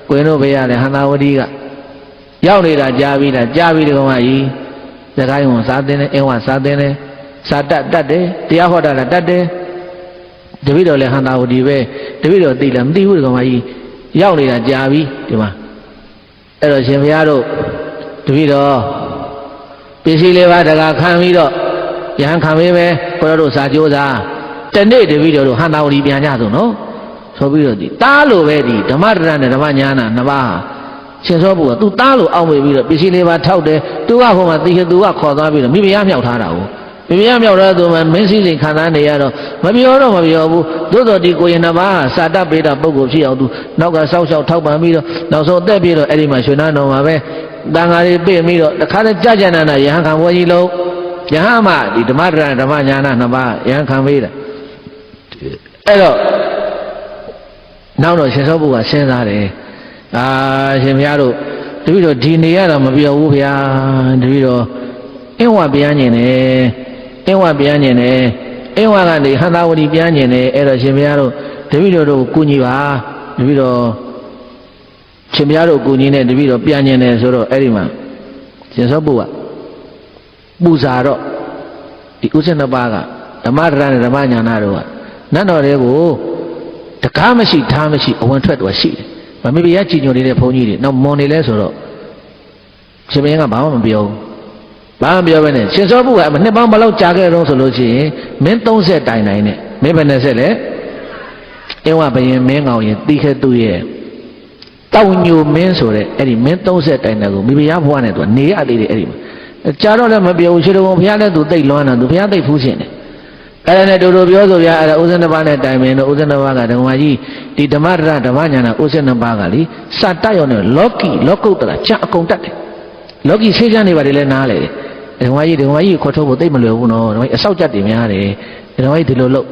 ကိုရင်တို့ဘေးရတယ်ဟန္တာဝတီကရောက်နေတာကြားပြီးတာကြားပြီးဒီကောင်မကြီးစကိုင်းဝန်စာတင်တယ်အင်းဝစာတင်တယ်စာတတ်တယ်တရားဟောတာလည်းတတ်တယ်တပည့်တော်လည်းဟန္တာဝတီပဲတပည့်တော်သိလားမသိဘူးဒီကောင်မကြီးရောက်နေတာကြားပြီးဒီမှာအဲ့တော့ရှင်ဘုရားတို့တပည့်တော်ပစ္စည်းလေးပါးတကာခံပြီးတော့ယဟန်ခံပေးမယ်ကိုတော်တို့စာကြိုးစားတနေ့တပည့်တော်တို့ဟန္တာဝတီပြန်ကြဆိုနော်ဆိုပြီးတော့ဒီတားလို့ပဲဒီဓမ္မတရနဲ့ဓမ္မညာနာနှစ်ပါးရှင်စောဘုကသူတားလို့အောက်မေပြီးတော့ပစ္စည်းလေးပါထောက်တယ်သူကဟိုမှာသိသူကခေါ်သွားပြီးတော့မိဖုရားမြောက်ထားတာကိုမိဖုရားမြောက်ထားသူမှမင်းစည်းစိမ်ခံစားနေရတော့မပြောတော့မပြောဘူးသို့တော်ဒီကိုရင်နှစ်ပါးစာတတ်ပေးတာပုဂ္ဂိုလ်ဖြစ်အောင်သူနောက်ကစောက်ရှောက်ထောက်ပံ့ပြီးတော့နောက်ဆုံးအသက်ပြည့်တော့အဲ့ဒီမှာရွှေနာတော်မှာပဲတန်ဃာတွေပြည့်ပြီးတော့တခါတည်းကြကြနာနာယဟန်ခံဘွယ်ကြီးလုံးယဟန်မှဒီဓမ္မတရဓမ္မညာနာနှစ်ပါးယဟန်ခံပေးတာအဲ့တော့နောက်တော့ရှင်စောဘုကစဉ်းစားတယ်ရှင်ဘုရားတို့တပည့်တော်ဒီနေရတော့မပြောဘူးဗျာတပည့်တော်အင်းဝပြန်ညင်တယ်အင်းဝပြန်ညင်တယ်အင်းဝကနေဟန္တာဝတီပြန်ညင်တယ်အဲ့တော့ရှင်ဘုရားတို့တပည့်တော်တို့ကုညီပါတပည့်တော်ရှင်ဘုရားတို့ကုညီနဲ့တပည့်တော်ပြန်ညင်တယ်ဆိုတော့အဲ့ဒီမှာရှင်စောဘုကပူဇာတော့ဒီဥစ္စာနှစ်ပါးကဓမ္မတရနဲ့ဓမ္မညာနာတို့ကနတ်တော်တွေကိုတကားမရှိထားမရှိအဝင်ထွက်တော့ရှိတယ်မမေဘုရားကြည်ညိုနေတဲ့ဘုန်းကြီးတွေနောက်မွန်နေလဲဆိုတော့ရှင်ဘုရားကဘာမှမပြောဘူးဘာမှမပြောဘဲနဲ့ရှင်စောဘုကနှစ်ပေါင်းဘယ်လောက်ကြာခဲ့တော့ဆိုလို့ရှိရင်မင်း30တိုင်တိုင်နဲ့မင်းဘယ်နဲ့ဆက်လဲအင်းဝဘယင်မင်းကောင်ရင်တီးခဲ့သူ့ရဲ့တောင်ညိုမင်းဆိုတဲ့အဲ့ဒီမင်း30တိုင်တဲ့ကိုမိဘုရားဘွားနဲ့သူကနေရသေးတယ်အဲ့ဒီမှာကြာတော့လည်းမပြောဘူးရှင်တော်ဘုရားလည်းသူသိတ်လွမ်းတာသူဘုရားသိတ်ဖူးရှင်တယ်အဲ့ဒါနဲ့တူတူပြောဆိုပြအဲ့ဒါဥစ္စနပါနဲ့တိုင်ပင်တော့ဥစ္စနပါကဓမ္မကြီးဒီဓမ္မတရဓမ္မညာနာဥစ္စနပါကလေစတတ်ရောနဲ့လောကီလောကုတ္တရာချအကုန်တတ်တယ်လောကီဆေးချမ်းနေပါတယ်လဲနားလေတယ်ဓမ္မကြီးခေါ်ထုတ်ဖို့သိမလွယ်ဘူးနော်ဓမ္မကြီးအဆောက်ကြက်တွေများတယ်ဓမ္မကြီးဒီလိုလုပ်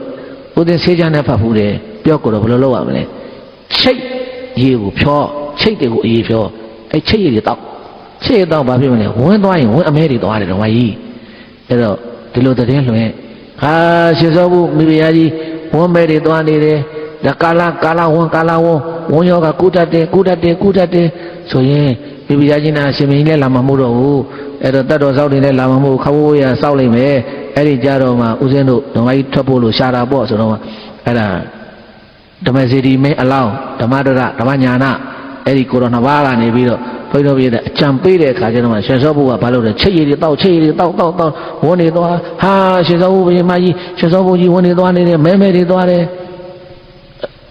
ဥဒင်းဆေးချမ်းနဲ့ဖတ်ဘူးတယ်ပြောကြတော့ဘယ်လိုလုပ်ရမလဲချိတ်ရေကိုဖြောချိတ်တွေကိုအေးဖြောအဲ့ချိတ်ရည်တွေတောက်ချိတ်ရတော့ဘာဖြစ်မလဲဝင်းသွားရင်ဝင်းအမဲတွေသွားတယ်ဓမ္မကြီးအဲ့တော့ဒီလိုသတင်းလွှင့်ရှင်စောဘုမိဖုရားကြီးဝန်းပဲတွေသွားနေတယ်ဒါကာလဝန်းယောကကုတတ်တယ်ဆိုရင်မိဖုရားကြီးနာရှင်မင်းလည်းလာမှာမဟုတ်တော့ဘူးအဲ့တော့တတ်တော်စောက်တွေလည်းလာမှာမဟုတ်ခဝိုးရစောက်လိုက်မယ်အဲ့ဒီကြတော့မှဦးဇင်းတို့ဓမ္မကြီးထွက်ဖို့လို့ရှာတာပေါ့ဆိုတော့အဲ့ဒါဓမ္မစေတီမင်းအလောင်းဓမ္မတရဓမ္မညာနာအဲ့ဒီကိုတော်နှစ်ပါးကနေပြီးတော့ဘုန်းတော်ပြည့်တဲ့အကြံပေးတဲ့အခါကျတော့မှရှင်စောဘုကဘာလို့လဲချိတ်ရည်တွေတောက်ဝန်းနေသွားဟာရှင်စောဘုဘုရင်မကြီးရှင်စောဘုကြီးဝန်းနေသွားနေတယ်မဲတွေသွားတယ်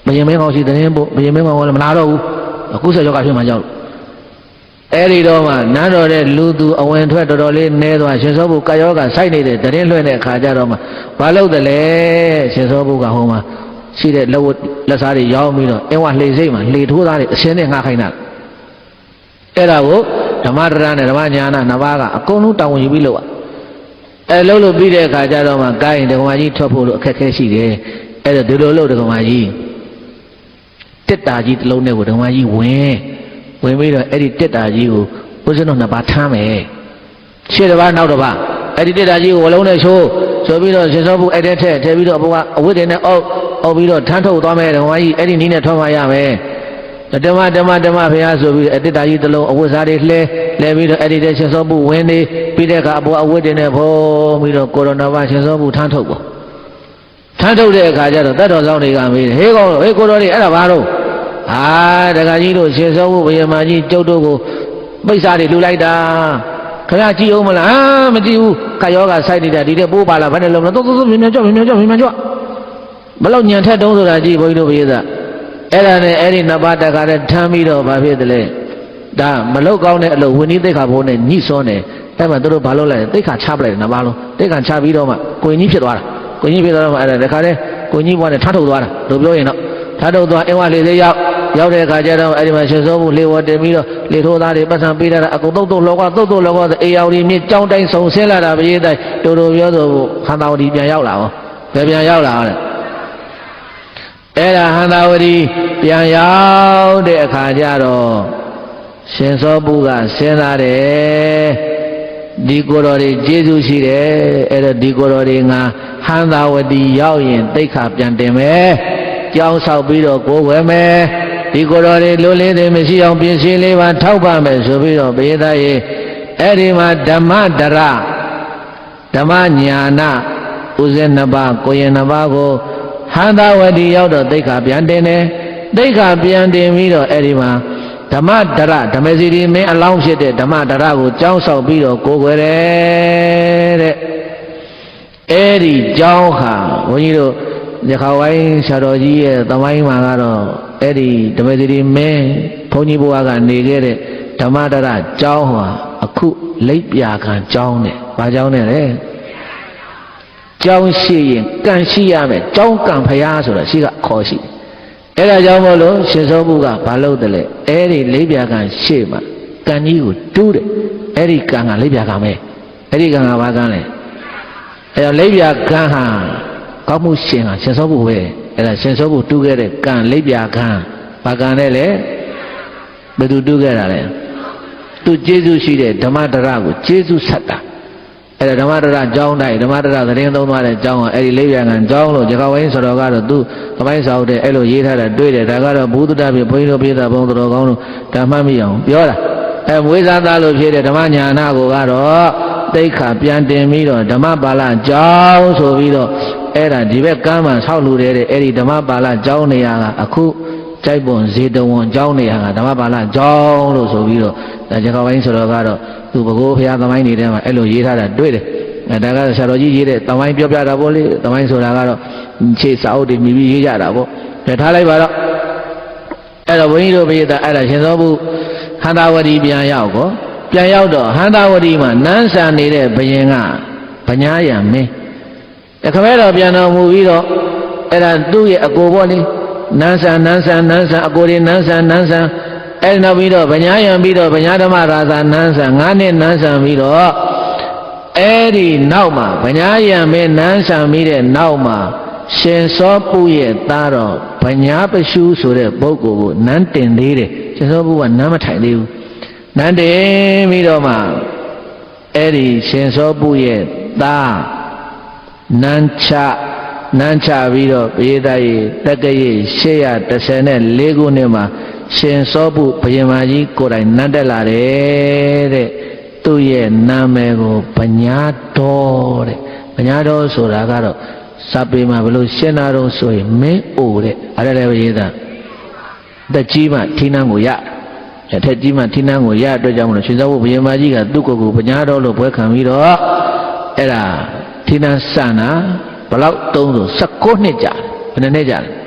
ဘုရင်မင်းကောင်းရှိတဲ့ဘုရင်မင်းကောင်းလည်းမလာတော့ဘူးအခုဆက်ရောဂါဖြစ်မှကြောက်အဲ့ဒီတော့မှနန်းတော်တဲ့လူသူအဝင်ထွက်တော်တော်လေးနဲသွားရှင်စောဘုကာယောဂစိုက်နေတဲ့တရင်လွှဲတဲ့အခါကျတော့မှဘာလို့တလဲရှင်စောဘုကဟိုမှာရှိတဲ့လက်စားတွေရောင်းပြီးတော့အင်းဝလှေစိတ်မှာလှေထိုးသားတွေအစင်းနဲ့ငှားခိုင်းတာအဲ့ဒါကိုဓမ္မတရနဲ့ဓမ္မညာနာနှစ်ပါးကအကုန်လုံးတာဝန်ယူပြီးလုပ်လို့ပြီးတဲ့အခါကျတော့မှကိုင်းဓမ္မကြီးထွက်ဖို့လို့အခက်ခဲရှိတယ်အဲ့ဒါဒီလိုလို့ဓမ္မကြီးတစ်တာကြီးတစ်လုံးနဲ့ကိုဓမ္မကြီးဝင် ဝင်ပြီးတော့အဲ့ဒီတက်တာကြီးကိုဦးဇင်းတို့နှစ်ပါးထမ်းမယ်ရှေ့တစ်ပါးနောက်တစ်ပါးအဲ့ဒီတက်တာကြီးကိုဝလုံးနဲ့ချိုးဆိုပြီးတော့ရှင်စောဘုအဲ့တဲ့ထည့်ပြီးတော့အပေါ်ကအဝတ်တွေနဲ့အုပ်ပြီးတော့ထမ်းထုတ်သွားမယ်ဓမ္မကြီးအဲ့ဒီနီးနဲ့ထွက်မှရမယ်ဓမ္မဘုရားဆိုပြီးအတက်တာကြီးတစ်လုံးအဝတ်စားတွေလဲပြီးတော့အဲ့ဒီတဲ့ရှင်စောဘုဝင်နေပြီးတဲ့အခါအပေါ်အဝတ်တွေနဲ့ဖုံးပြီးတော့ကိုရိုနာဗိုင်းရှင်စောဘုထမ်းထုတ်ပေါ့ထမ်းထုတ်တဲ့အခါကျတော့တတ်တော်ဆောင်တွေကမေးတယ်ဟေးကောင်းဟေးကိုတော်တွေအဲ့ဒါဘာလို့တခါကြီးတို့ရှင်စောဘုဘုရားမကြီးကျုပ်တို့ကိုပိဿာတွေလှူလိုက်တာခရကြည့်အောင်မလားမကြည့်ဘူးခယောဂစိုက်နေတာဒီတဲ့ပိုးပါလားဘယ်နဲ့လုံးလဲတော့မြင်ကြွဘလောက်ညံထက်တုံးဆိုတာကြည့်ဘုန်းကြီးတို့ဘုရားအဲ့ဒါနဲ့အဲ့ဒီနှစ်ပါးတခါတည်းထမ်းပြီးတော့ဘာဖြစ်တယ်လဲဒါမလောက်ကောင်းတဲ့အလုပ်ဝိနည်းသိက္ခာဘုန်းနဲ့ညှိစွန်းတယ်အဲ့မှာတို့ဘာလုပ်လိုက်လဲသိက္ခာချပလိုက်တယ်နှစ်ပါးလုံးသိက္ခာချပြီးတော့မှကိုကြီးဖြစ်သွားတာကိုကြီးဖြစ်သွားတော့မှအဲ့ဒါတခါတည်းကိုကြီးဘွားနဲ့ထားထုတ်သွားတာတို့ပြောရင်တော့ထားထုတ်သွားအင်းဝလေးသေးရောက်တဲ့အခါကျတော့အဲ့ဒီမှာရှင်စောဘုလေဝတင်ပြီးတော့လေထိုးသားတွေပတ်စံပေးတာအကုန်တုတ်လောကအေယော်ဒီမြစ်ကြောင်းတိုင်းဆုံဆင်းလာတာပရိသတ်တို့ပြောဆိုခန္ဓာဝတီပြန်ရောက်လာဟောဘယ်ပြန်ရောက်လာဟောလဲအဲ့ဒါဟန္တာဝတီပြန်ရောက်တဲ့အခါကျတော့ရှင်စောဘုကစဉ်းစားတယ်ဒီကိုယ်တော်တွေကျေးဇူးရှိတယ်အဲ့တော့ဒီကိုယ်တော်တွေငါဟန္တာဝတီရောက်ရင်သိက္ခာပြန်တင်မယ်ကြောင်းဆောက်ပြီးတော့ကိုယ်ဝယ်မယ်ဒီကိုယ်တော်တွေလိုလေးတွေမရှိအောင်ပြင်ဆင်လေးပါထောက်ပါမယ်ဆိုပြီးတော့ဘေးသားရေအဲ့ဒီမှာဓမ္မဒရဓမ္မညာနာဥစဉ်နှစ်ပါးကိုရင်နှစ်ပါးကိုဟန္တာဝတီရောက်တော့သိက္ခာပြန်တင်တယ်သိက္ခာပြန်တင်ပြီးတော့အဲ့ဒီမှာဓမ္မဒရဓမ္မစီရီမင်းအလောင်းဖြစ်တဲ့ဓမ္မဒရကိုကြောင်းဆောက်ပြီးတော့ကိုယ်ွယ်တယ်တဲ့အဲ့ဒီကြောင်းဟာဘုန်းကြီးတို့ရခဝိုင်းဆရာတော်ကြီးရဲ့သမိုင်းမှာကတော့အဲ့ဒီဓမ္မစီရီမင်းဘုန်းကြီးဘုရားကနေခဲ့တဲ့ဓမ္မဒရကြောင်းဟာအခုလိပ်ပြာခံကြောင်းနဲ့ဘာကြောင်းနဲ့လဲကြောင်းရှိရင်ကံရှိရမယ်ကြောင်းကံဖရားဆိုတာရှိကခေါ်ရှိအဲ့ဒါကြောင့်မို့လို့ရှင်စောဘုကဘာလုပ်တယ်လဲအဲ့ဒီလိပ်ပြာခံရှေ့မှာကံကြီးကိုတူးတယ်အဲ့ဒီကံကလိပ်ပြာခံပဲအဲ့ဒီကံကဘာကံလဲအဲ့တော့လိပ်ပြာခံဟာကောင်းမှုရှင်ဟာရှင်စောဘုပဲအဲ့ဒါရှင်စောဘုတူးခဲ့တဲ့ကံလိပ်ပြာခံဘာကံလဲလေဘယ်သူတူးခဲ့တာလဲသူကျေးဇူးရှိတဲ့ဓမ္မဒရကိုကျေးဇူးဆက်တာအဲ့ဒါဓမ္မဒရကျောင်းတိုင်းဓမ္မဒရသတင်းသုံးသွားတဲ့ကျောင်းကအဲ့ဒီလိပ်ပြာခံကျောင်းလို့ဇဂဝိုင်းဆိုတော့ကတော့သူသမိုင်းစာအုပ်တဲ့အဲ့လိုရေးထားတာတွေ့တယ်ဒါကတော့ဘုဒ္ဓတပြဘုန်းကြီးတို့ပြည်သားဘုံတော်ကောင်းတို့ဓမ္မမိအောင်ပြောတာမွေးစားသားလို့ဖြစ်တဲ့ဓမ္မညာနာကိုကတော့သိက္ခာပြန်တင်ပြီးတော့ဓမ္မပါဠကျောင်းဆိုပြီးတော့အဲ့ဒါဒီဘက်ကမ်းမှာဆောက်လူတဲ့အဲ့ဒီဓမ္မပါဠကျောင်းနေရာကအခုကြိုက်ပွန်ဇေတဝန်ကျောင်းနေရာကဓမ္မပါဠကျောင်းလို့ဆိုပြီးတော့ဒါဇဂဝိုင်းဆိုတော့ကတော့သူဘကိုးဘုရားသမိုင်းနေတဲ့မှာအဲ့လိုရေးထားတာတွေ့တယ်ဒါကဆရာတော်ကြီးရေးတဲ့သမိုင်းပြောပြတာပေါ့လေသမိုင်းဆိုတာကတော့ခြေစာအုပ်တွေမြည်ပြီးရေးကြတာပေါ့ဒါထားလိုက်ပါတော့အဲ့တော့ဘုန်းကြီးတို့ပြည်သားအဲ့ဒါရှင်သောဘုဟန္တာဝတီပြန်ရောက်တော့ဟန္တာဝတီမှာနန်းဆန်နေတဲ့ဘုရင်ကဗညာယံမင်းတခမဲတော်ပြန်တော်မူပြီးတော့အဲ့ဒါသူ့ရဲ့အကိုပေါ့လေနန်းဆန်အကိုတွေနန်းဆန်အဲ့နောက်ပြီးတော့ဗညာယံပြီးတော့ဗညာဓမ္မရာဇာနန်းဆန်9နှစ်နန်းဆန်ပြီးတော့အဲ့ဒီနောက်မှာဗညာယံမင်းနန်းဆန်ပြီးတဲ့နောက်မှာရှင်စောပုရဲ့သားတော်ဗညာပရှုဆိုတဲ့ပုဂ္ဂိုလ်ကိုနန်းတင်သေးတယ်ရှင်စောပုကနန်းမထိုင်သေးဘူးနန်းတင်ပြီးတော့မှအဲ့ဒီရှင်စောပုရဲ့သားနန်းချပြီးတော့ဘေးသားရေတက္ကရေ814ခုနှစ်မှာရှင်စောပုဘုရင်မကြီးကိုယ်တိုင်နန်းတက်လာတယ်တဲ့သူ့ရဲ့နာမည်ကိုဗညာတော်တဲ့ဗညာတော်ဆိုတာကတော့စာပေမှာဘယ်လိုရှင်းတာတော့ဆိုရင်မင်းအိုတဲ့အဲ့ဒါလည်းရေးတာတက်ကြီးမှထီးနှံကိုရထက်ကြီးမှထီးနှံကိုရအတွက်ကြောင့်မလို့ရှင်စောပုဘုရင်မကြီးကသူ့ကိုယ်ကိုဗညာတော်လို့ဘွဲခံပြီးတော့အဲ့ဒါထီးနှံစံတာဘလောက်တုံးဆို19နှစ်ကြာဘယ်နှစ်ကြာလဲ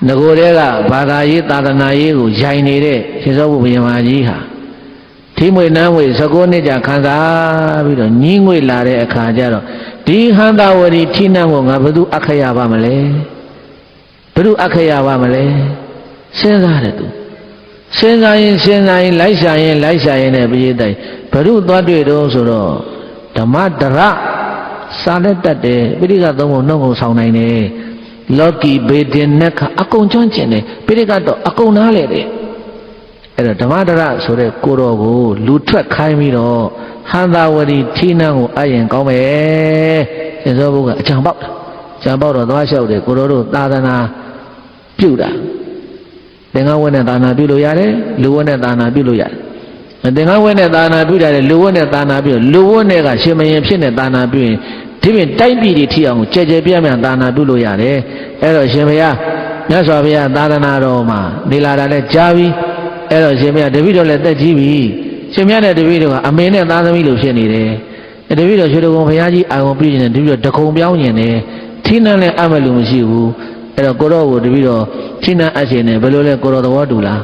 ငကိုတဲကဘာသာရေးသာသနာရေးကိုရိုင်နေတဲ့ရှင်စောပုဘုရင်မကြီးဟာထီးမွေနန်းမွေ19နှစ်ကြာခံစားပြီးတော့ညီးငွေလာတဲ့အခါကျတော့ဒီဟန္တာဝတီထီးနှံကိုငါဘယ်သူအခရပါမလဲဘယ်သူအခရပါမလဲစဉ်းစားတယ်သူစဉ်းစားရင်လိုက်ရှာရင်နဲ့ပြည်တိုင်ဘယ်သူသွားတွေ့တော့ဆိုတော့ဓမ္မဒရစာနဲ့တတ်တယ်ပိဋကသုံးပုံနှုတ်ကုန်ဆောင်နိုင်တယ်လောကီဘေဒင်နက်ခအကုန်ကျွမ်းကျင်တယ်ပိဋကတော့အကုန်နားလေတယ် အဲ့တော့ဓမ္မဒရဆိုတဲ့ကိုတော်ကိုလူထွက်ခိုင်းပြီးတော့ဟန္တာဝတိဌိနံကိုအရင်ကောင်းမယ်ရှင်သောဘုရားအချံပေါက်အချံပေါက်တော့သွားလျှောက်တယ်ကိုတော်တို့သာသနာပြုတာသင်္ကန်းဝတ်နဲ့သာသနာပြုလို့ရတယ်လူဝတ်နဲ့သာသနာပြုလို့ရတယ်သင်္ကန်းဝတ်နဲ့သာသနာပြုတယ်လူဝတ်နဲ့သာသနာပြုလူဝတ်နဲ့ကရှင်မယင်ဖြစ်နေသာသနာပြုရင်ဒီပြင်တိုက်ပြည်တွေထိအောင်ကြဲကြဲပြန့်ပြန့်သာသနာပြုလို့ရတယ်အဲ့တော့ရှင်ဘုရားမြတ်စွာဘုရားသာသနာတော်မှာနေလာတာနဲ့ကြားပြီးအဲ့တော့ရှင်ဘုရားတပည့်တော်လည်းတက်ကြီးပြီရှင်မြတ်တဲ့တပည့်တော်ကအမေနဲ့သားသမီးလိုဖြစ်နေတယ်တပည့်တော်ရွှေတုံဘုရားကြီးအာရုံပြုနေတယ်တပည့်တော်တကုံပြောင်းနေတယ်ထိနှံလည်းအမဲ့လူမရှိဘူးအဲ့တော့ကိုတော်ကိုတပည့်တော်ထိနှံအရှင်နဲ့ဘယ်လိုလဲကိုတော်သဘောတူလား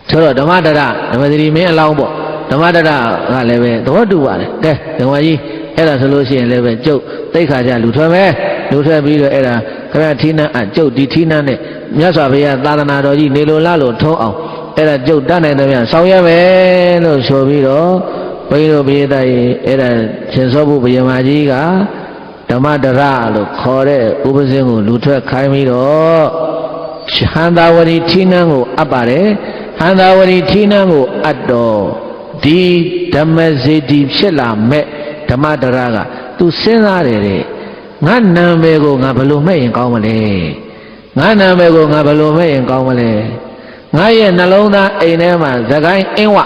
ဆိုတော့ဓမ္မဒရဓမ္မသတိမင်းအလောင်းပေါ့ဓမ္မဒရကလည်းပဲသဘောတူပါတယ်ကဲဓမ္မကြီးအဲ့ဒါဆိုလို့ရှိရင်လည်းပဲကျုပ်သိခါကြလူထွက်မယ်လူထွက်ပြီးတော့အဲ့ဒါခရထိနှံအကျုပ်ဒီထိနှံနဲ့မြတ်စွာဘုရားသာသနာတော်ကြီးနေလိုလားလို့ထုံးအောင်အဲ့ဒါကျုပ်တတ်နိုင်တယ်ဗျဆောင်ရွက်မယ်လို့ဆိုပြီးတော့ဘုန်းကြီးတို့ဘုရားသားကြီးအဲ့ဒါရှင်စောဘုဘုရားမကြီးကဓမ္မဒရလို့ခေါ်တဲ့ဥပဇင်းကိုလူထွက်ခိုင်းပြီးတော့ဟန္တာဝတိဌိနံကိုအပ်ပါတယ်ဟန္တာဝတိဌိနံကိုအပ်တော့ဒီဓမ္မစေတီဖြစ်လာမဲ့ဓမ္မဒရကသူစဉ်းစားတယ်တဲ့ငါနာမည်ကိုငါဘယ်လိုမဲ့ရင်ကောင်းမလဲငါနာမည်ကိုငါဘယ်လိုမဲ့ရင်ကောင်းမလဲငါရဲ့နှလုံးသားအိမ်ထဲမှာသခိုင်းအင်းဝ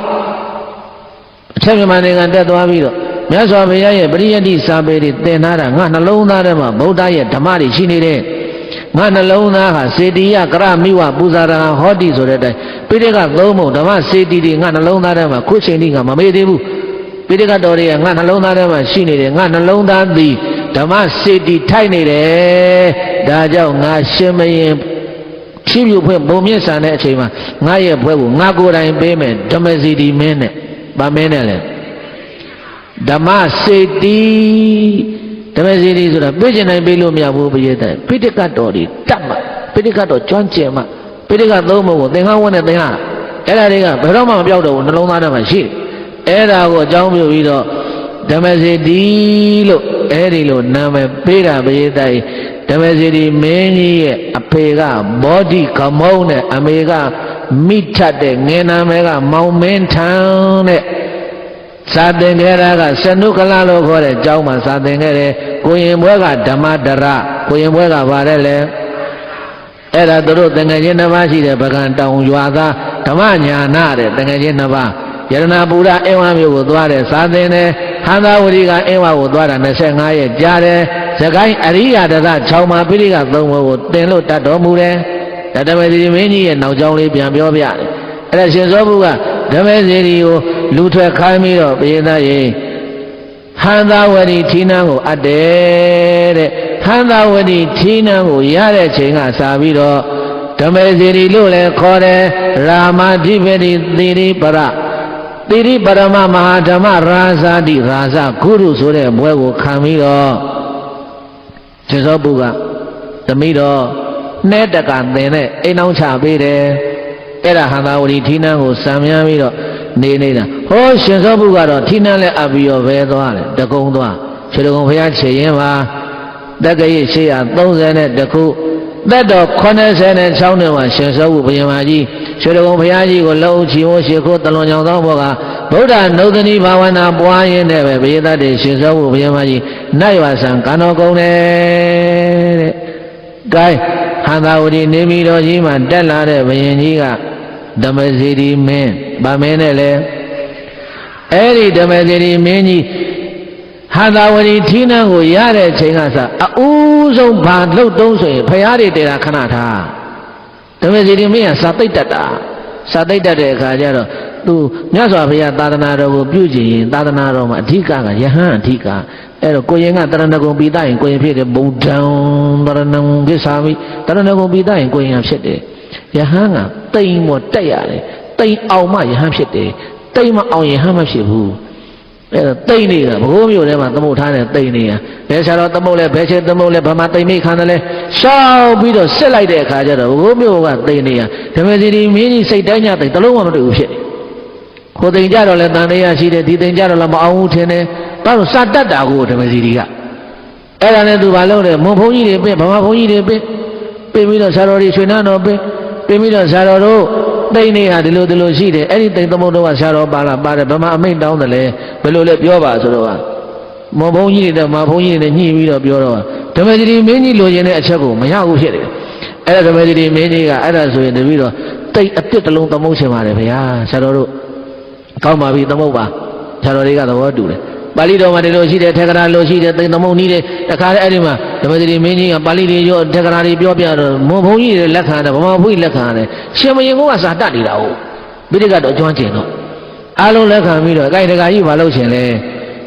အထက်မြန်မာနိုင်ငံတက်သွားပြီးတော့မြတ်စွာဘုရားရဲ့ပရိယတ္တိစာပေတွေသင်ထားတာငါနှလုံးသားထဲမှာဗုဒ္ဓရဲ့ဓမ္မတွေရှိနေတယ်ငါနှလုံးသားဟာစေတီယကရမိဝပူဇာရဟောတိဆိုတဲ့အတိုင်းပိဋကသုံးပုံဓမ္မစေတီတွေငါနှလုံးသားထဲမှာခုချိန်ထိငါမမေ့သေးဘူးပိဋကတော်တွေကငါနှလုံးသားထဲမှာရှိနေတယ်ငါနှလုံးသားသည်ဓမ္မစေတီထိုက်နေတယ်ဒါကြောင့်ငါရှင်မယင်ဖြည့်ပြုဖွင့်ဘုံမြင့်ဆန်တဲ့အချိန်မှာငါရဲ့ဘွဲကိုငါကိုယ်တိုင်ပေးမယ်ဓမ္မစေတီမင်းနဲ့ဗာမင်းနဲ့လေဓမ္မစေတီဓမ္မစေတီဆိုတာပြည့်ကျင်နိုင်ပေးလို့မရဘူးဘုရားတဲ့ပိဋကတော်တွေတတ်မှပိဋကတော်ကျွမ်းကျင်မှပိဋကသုံးပုံကိုသင်္ကန်းဝတ်နဲ့သင်္ကန်းအဲ့ဒါတွေကဘယ်တော့မှမပြောက်တော့ဘူးနှလုံးသားထဲမှာရှိတယ်အဲ့ဒါကိုအကြောင်းပြုပြီးတော့ဓမ္မစေတီလို့အဲ့ဒီလိုနာမည်ပေးတာဘုရားတဲ့ဓမ္မစေတီမင်းကြီးရဲ့အဖေကဘောဓိကမုံနဲ့အမေကမိထတ်တဲ့ငယ်နာမည်ကမောင်မင်းထံတဲ့စာသင်ခဲ့တာကစနုကလလို့ခေါ်တဲ့ကျောင်းမှာစာသင်ခဲ့တယ်ကိုရင်ဘွဲကဓမ္မဒရကိုရင်ဘွဲကပါတယ်လေအဲ့ဒါသူတို့တငယ်ချင်းနှစ်ပါးရှိတဲ့ဗကံတောင်ရွာသားဓမ္မညာနာတဲ့တငယ်ချင်းနှစ်ပါးယရဏပူရအင်းဝမျိုးကိုသွားတယ်စာသင်တယ်ဟန္တာဝတိကအင်းဝကိုသွားတာ25ရက်ကြာတယ်သခိုင်းအရိယာတသ6မှာပိဋက3ဘုကိုသင်လို့တတ်တော်မူတယ်ဓမ္မစေတီမင်းကြီးရဲ့နောက်ကြောင်းလေးပြန်ပြောပြတယ်အဲ့ဒါရှင်သောဘုကဓမ္မစေတီကိုလူထွက်ခိုင်းပြီးတော့ဘုရားသားရေဟန္တာဝတိဌိနံကိုအပ်တယ်တဲ့ဟန္တာဝတိဌိနံကိုရတဲ့ချိန်ကစပြီးတော့ဓမ္မစေတီလို့လည်းခေါ်တယ်ရာမဓိပတိသီရိပရသီရိပရမမဟာဓမ္မရာဇာတိရာဇဂုရုဆိုတဲ့ဘွဲကိုခံပြီးတော့ရှင်သောဘုကသမီးတော်နှဲတကသင်တဲ့အိမ်အောင်ချပေးတယ်အဲ့ဒါဟန္တာဝတိဌိနံကိုစံမြန်းပြီးတော့နေနေတာဟောရှင်သောဘုကတော့ဌိနံလည်းအပ်ပြီးတော့ဘဲသွားတယ်တကုံသွားခြေတကုံဘုရားခြေရင်ပါတက္ကရာ830ခုသက်တော်86နှစ်မှာရှင်သောဘုဘုရားမကြီးခြေတကုံဘုရားကြီးကိုလှုပ်ချီဝရှိခိုးတလွန်ကြောင်သောဘောကဗုဒ္ဓနုဒတိဘာဝနာပွားရင်းနဲ့ပဲဘုရားတည်းရှင်သောဘုဘုရားမကြီးနတ်ရွာဆံကံတော်ကုန်တယ်တဲ့။ကဲဟန္တာဝတိနေပြည်တော်ကြီးမှာတက်လာတဲ့ဘုရင်ကြီးကဓမ္မစေတီမင်းဗာမင်းနဲ့လေအဲ့ဒီဓမ္မစေတီမင်းကြီးဟန္တာဝတိဌိနံကိုရတဲ့ချိန်ကစအဦးဆုံးဘာလှုပ်တုံးဆိုရင်ဖရာတွေတေတာခဏထားဓမ္မစေတီမင်းကစာသိတ္တတာစာသိတ္တတဲ့အခါကျတော့သူမြတ်စွာဘုရားသာသနာတော်ကိုပြုကြည်ရင်သာသနာတော်မှာအဓိကယဟန်အဓိကအဲ့တော့ကိုရင်ကတရဏဂုံပိသရင်ကိုရင်ဖြစ်တယ်ဗုဒ္ဓံတရဏံကိစ္ဆာမိတရဏဂုံပိသရင်ကိုရင်ဖြစ်တယ်ယဟန်ကတိမ်မောတက်ရတယ်တိမ်အောင်မှယဟန်ဖြစ်တယ်တိမ်မအောင်ယဟန်မဖြစ်ဘူးအဲ့တော့တိမ်တွေကဘိုးမျိုးထဲမှာသမုတ်ထားတဲ့တိမ်တွေကဘယ်ဆရာတော်သမုတ်လဲဘယ်ချင်းသမုတ်လဲဘာမှတိမ်မိခံတယ်လဲရှောက်ပြီးတော့စစ်လိုက်တဲ့အခါကျတော့ဘိုးမျိုးကတိမ်တွေကဓမ္မစီတီမင်းကြီးစိတ်တိုင်းညတိမ်တလုံးမှမတွေ့ဘူးဖြစ်တယ်ကိုတိမ်ကြတော့လဲတန်တရားရှိတယ်ဒီတိမ်ကြတော့လည်းမအောင်ဘူးထင်တယ်ဘာလို့စတတ်တာကိုဓမ္မစီတီကအဲ့ဒါနဲ့သူဘာလုပ်လဲမွန်ဘုန်းကြီးတွေပြဗမာဘုန်းကြီးတွေပြပြီးတော့ဆရာတော်တွေရွှေနန်းတော်ပြပြီးတော့ဆရာတော်တို့ တိန်နေဟာဒီလိုရှိတယ်အဲ့ဒီတိန်သမုဒ္ဒဝါဆရာတော်ပါလားပါတယ်ဗမာအမိန့်တောင်းတယ်လေဘယ်လိုလဲပြောပါဆိုတော့မော်ဘုန်းကြီးတွေမာဘုန်းကြီးတွေညှိပြီးတော့ပြောတော့ဓမ္မစရိမင်းကြီးလိုချင်တဲ့အချက်ကိုမရဘူးဖြစ်တယ်အဲ့ဒါဓမ္မစရိမင်းကြီးကအဲ့ဒါဆိုရင်တပည့်တော့တိတ်အတစ်တလုံးသမုတ်ချင်ပါတယ်ဗျာဆရာတော်တို့ကောင်းပါပြီသမုတ်ပါဆရာတော်တွေကသဘောတူတယ်ပါဠိတော်မှာဒီလိုရှိတယ်ထေကရာလိုရှိတယ်တိတ်သမုတ်နည်းတယ်တခါတည်းအဲ့ဒီမှာဓမ္မစရိမင်းကြီးကပါဠိတွေရောထေကရာတွေပြောပြတော့မော်ဘုန်းကြီးတွေလက်ခံတယ်ဗမာဘုန်းကြီးလက်ခံတယ်ရှင်မရင်ကစာတတ်နေတာဟုတ်ပိဋကတော့ကျွမ်းကျင်တော့အားလုံးလက်ခံပြီးတော့အကိုင်တကာကြီးမလုပ်ရှင်လဲ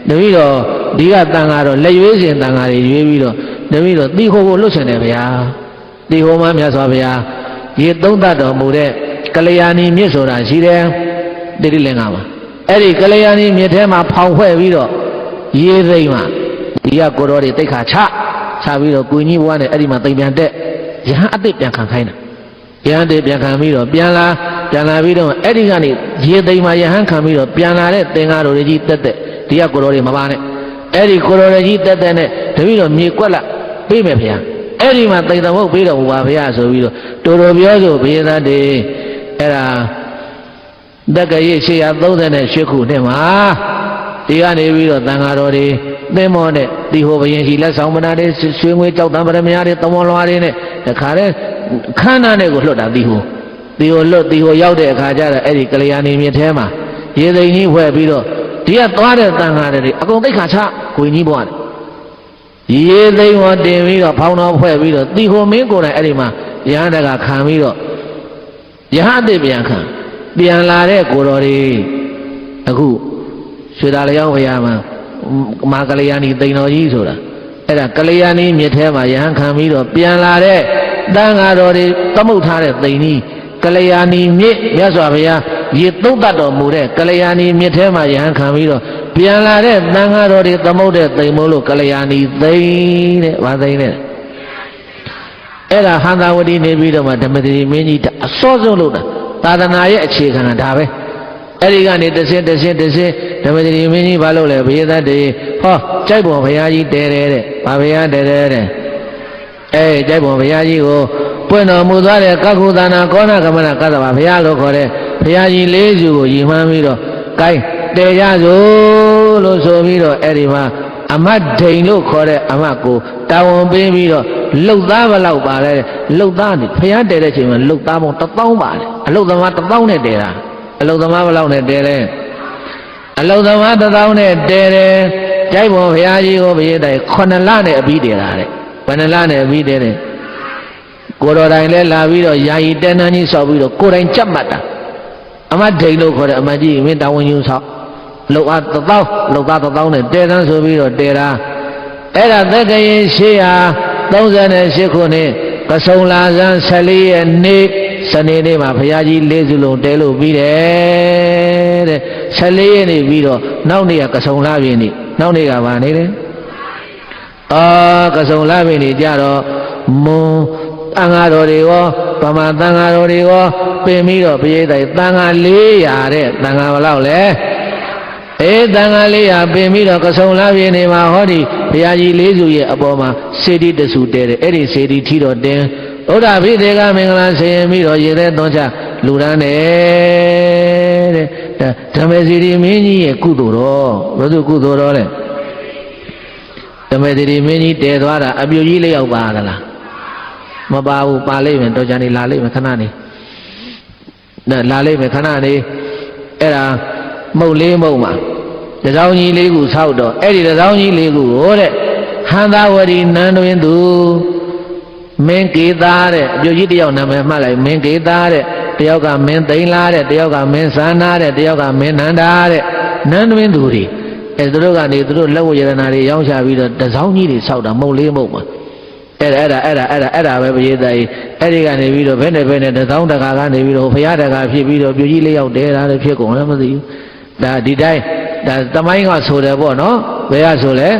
တပည့်တော်ဒီကတန်ဃာတော့လက်ရွေးစဉ်တန်ဃာတွေရွေးပြီးတော့တပည့်တော်တိခိုးကိုလွတ်ရှင်တယ်ဗျာတိခိုးမှမြတ်စွာဘုရားရေသုံးတတ်တော်မူတဲ့ကလျာဏီမြစ်ဆိုတာရှိတယ်တိတိလင်္ကာမှာအဲ့ဒီကလျာဏီမြစ်ထဲမှာဖောင်ဖွဲ့ပြီးတော့ရေသိမ်းမှာဒီကကိုတော်တွေတိတ်ခါချပြီးတော့ကိုကြီးဘွားနဲ့အဲ့ဒီမှာတိမ်ပြန်တက်ယဟန်အစ်စ်ပြန်ခံခိုင်းတာယဟန်တေပြန်ခံပြီးတော့ပြန်လာပြီးတော့အဲ့ဒီကနေရေသိမ်းမှာယဟန်ခံပြီးတော့ပြန်လာတဲ့သင်္ကားတော်တွေကြီးတက်ဒီကကိုတော်တွေမပါနဲ့အဲ့ဒီကိုတော်တွေကြီးတက်နဲ့တပည့်တော်မြေကွက်လာပြေးမယ်ဗျာအဲ့ဒီမှာတိမ်သမုတ်ပြေးတော်မူပါဗျာဆိုပြီးတော့တော်တော်ပြောဆိုဘုရားတည်းအဲ့ဒါတက္ကရာ838ခုနှစ်မှာဒီကနေပြီးတော့သံဃာတော်တွေသင်္ဘောနဲ့ဒီဟိုဘယင်ရှိလက်ဆောင်မနာတွေရွှေငွေကြောက်တံပရမများတွေသမွန်လွားတွေနဲ့တခါတည်းခန္ဓာနဲ့ကိုလွတ်တာဒီဟိုလွတ်ဒီဟိုရောက်တဲ့အခါကျတော့အဲ့ဒီကလျာဏီမြစ်ထဲမှာရေသိမ်းကြီးဖွဲ့ပြီးတော့ဒီကသွားတဲ့သံဃာတွေအကုန်သိက္ခာချကိုကြီးဘွားတယ်ရေသိမ်းဟောတင်ပြီးတော့ဖောင်းတော်ဖွဲ့ပြီးတော့ဒီဟိုမင်းကိုယ်တိုင်အဲ့ဒီမှာယဟန်တကခံပြီးတော့ယဟန်အစ်ပြန်လာတဲ့ကိုတော်တွေအခုရွှေသာလျောင်းဘုရားမှာမာကလျာဏီတိန်တော်ကြီးဆိုတာအဲ့ဒါကလျာဏီမြစ်ထဲမှာယဟန်ခံပြီးတော့ပြန်လာတဲ့တန်ဃာတော်တွေသမုတ်ထားတဲ့တိန်ကြီးကလျာဏီမြစ်မြတ်စွာဘုရားရေသုံးတတ်တော်မူတဲ့ကလျာဏီမြစ်ထဲမှာယဟန်ခံပြီးတော့ပြန်လာတဲ့တန်ဃာတော်တွေသမုတ်တဲ့တိန်မို့လို့ကလျာဏီသိန်းတဲ့ဗာသိန်းတဲ့အဲ့ဒါဟန္တာဝတိနေပြီးတော့မှဓမ္မတိမင်းကြီးအစောဆုံးလို့သာသနာရဲ့အခြေခံကဒါပဲအဲ့ဒီကနေတစ်ဆင့်ဓမ္မတိမင်းကြီးဘာလို့လဲဘုရားတည်းဟောကြိုက်ပေါ်ဘုရားကြီးတဲတဲ့ဗာဘုရားတဲတဲ့ကြိုက်ပေါ်ဘုရားကြီးကိုပွင့်တော်မူသွားတဲ့ကကုသနာကောဏကမနကသဗ္ဗဘုရားလို့ခေါ်တဲ့ဘုရားကြီး၄စုကိုရည်မှန်းပြီးတော့ကိုင်းတဲရစို့လို့ဆိုပြီးတော့အဲ့ဒီမှာအမတ်ဒိန်လို့ခေါ်တဲ့အမတ်ကိုတာဝန်ပေးပြီးတော့လှုပ်သားဘလောက်ပါလဲလှုပ်သားနေဘုရားတဲတဲ့ချိန်မှာလှုပ်သားပေါင်း1000ပါလေအလှုပ်သမား1000နဲ့တဲတာအလှုပ်သမားဘလောက်နဲ့တဲလဲအလှုပ်သမား1000နဲ့တဲတယ်ကြိုက်ပေါ်ဘုရားကြီးကိုဘုရားတိုင်9လနဲ့အပြီးတဲတာတဲ့ဘယ်နှလနဲ့အပြီးတဲတယ်ကိုတော်တိုင်လဲလာပြီးတော့ယာယီတဲနန်းကြီးဆောက်ပြီးတော့ကိုယ်တိုင်ကြက်မှတ်တာအမတ်ဒိန်လို့ခေါ်တဲ့အမတ်ကြီးမင်းတာဝန်ယူဆောက်လှုပ်အား1000လှုပ်သား1000နဲ့တဲတန်းဆိုပြီးတော့တဲတာအဲ့ဒါသက္ကရေ838ခုနှစ်ကဆုံလာဇန်14ရက်နေ့စနေနေ့မှာဘုရားကြီး၄စုလုံးတဲလို့ပြီးတယ်တဲ့14ရက်နေ့ပြီးတော့နောက်နေ့ကကဆုံလာပြီနေ့နောက်နေ့ကဘာနေလဲကဆုံလာပြီနေ့ကြတော့မွန်တန်ဃာတော်တွေရောဗမာတန်ဃာတော်တွေရောပင်ပြီးတော့ဘုရားတိုင်တန်ဃာ400တဲ့တန်ဃာဘလောက်လဲတန်ဃာ400ပင်ပြီးတော့ကဆုံလာပြီနေ့မှာဟောဒီဘုရားကြီး၄စုရဲ့အပေါ်မှာစေတီတဆူတဲတယ်အဲ့ဒီစေတီထီတော်တင်ဘုရားဖိသေကမင်္ဂလာဆင်ရင်ပြီးတော့ရေထဲသွန်းချလူရန်တယ်တဲ့ဓမ္မစီရီမင်းကြီးရဲ့ကုသိုလ်တော်ဘယ်သူကုသိုလ်တော်လဲဓမ္မစီရီမင်းကြီးတည်သွားတာအပြူကြီးလေးရောက်ပါသလားမပါဘူးပါလိမ့်မယ်တော်ကြနေလာလိမ့်မယ်ခဏနေလာလိမ့်မယ်ခဏနေအဲ့ဒါမုတ်လေးမုတ်မှာတစောင်းကြီးလေးခုဆောက်တော့အဲ့ဒီတစောင်းကြီးလေးခုဟိုတဲ့ဟန္တာဝရီနန်းတွင်သူမင်းကေသားတဲ့အပြူကြီးတယောက်နာမည်မှတ်လိုက်မင်းကေသားတဲ့တယောက်ကမင်းသိန်းလားတဲ့တယောက်ကမင်းစန္နာတဲ့တယောက်ကမင်းနန္ဒာတဲ့နန်းတွင်သူတွေအဲသူတို့ကနေသူတို့လက်ဝတ်ရတနာတွေရောင်းချပြီးတော့တစောင်းကြီးတွေဆောက်တာမုတ်လေးမုတ်မှာအဲ့ဒါပဲပရိသတ်ကြီးအဲ့ဒီကနေပြီးတော့ဘယ်နဲ့တစောင်းတကာကနေပြီးတော့ဘုရားတကာဖြစ်ပြီးတော့ပြူကြီးလေးယောက်တဲတာလည်းဖြစ်ကုန်လည်းမသိဘူးဒါဒီတိုင်းဒါသမိုင်းကဆိုတယ်ပေါ့နော်ဘယ်ကဆိုလဲ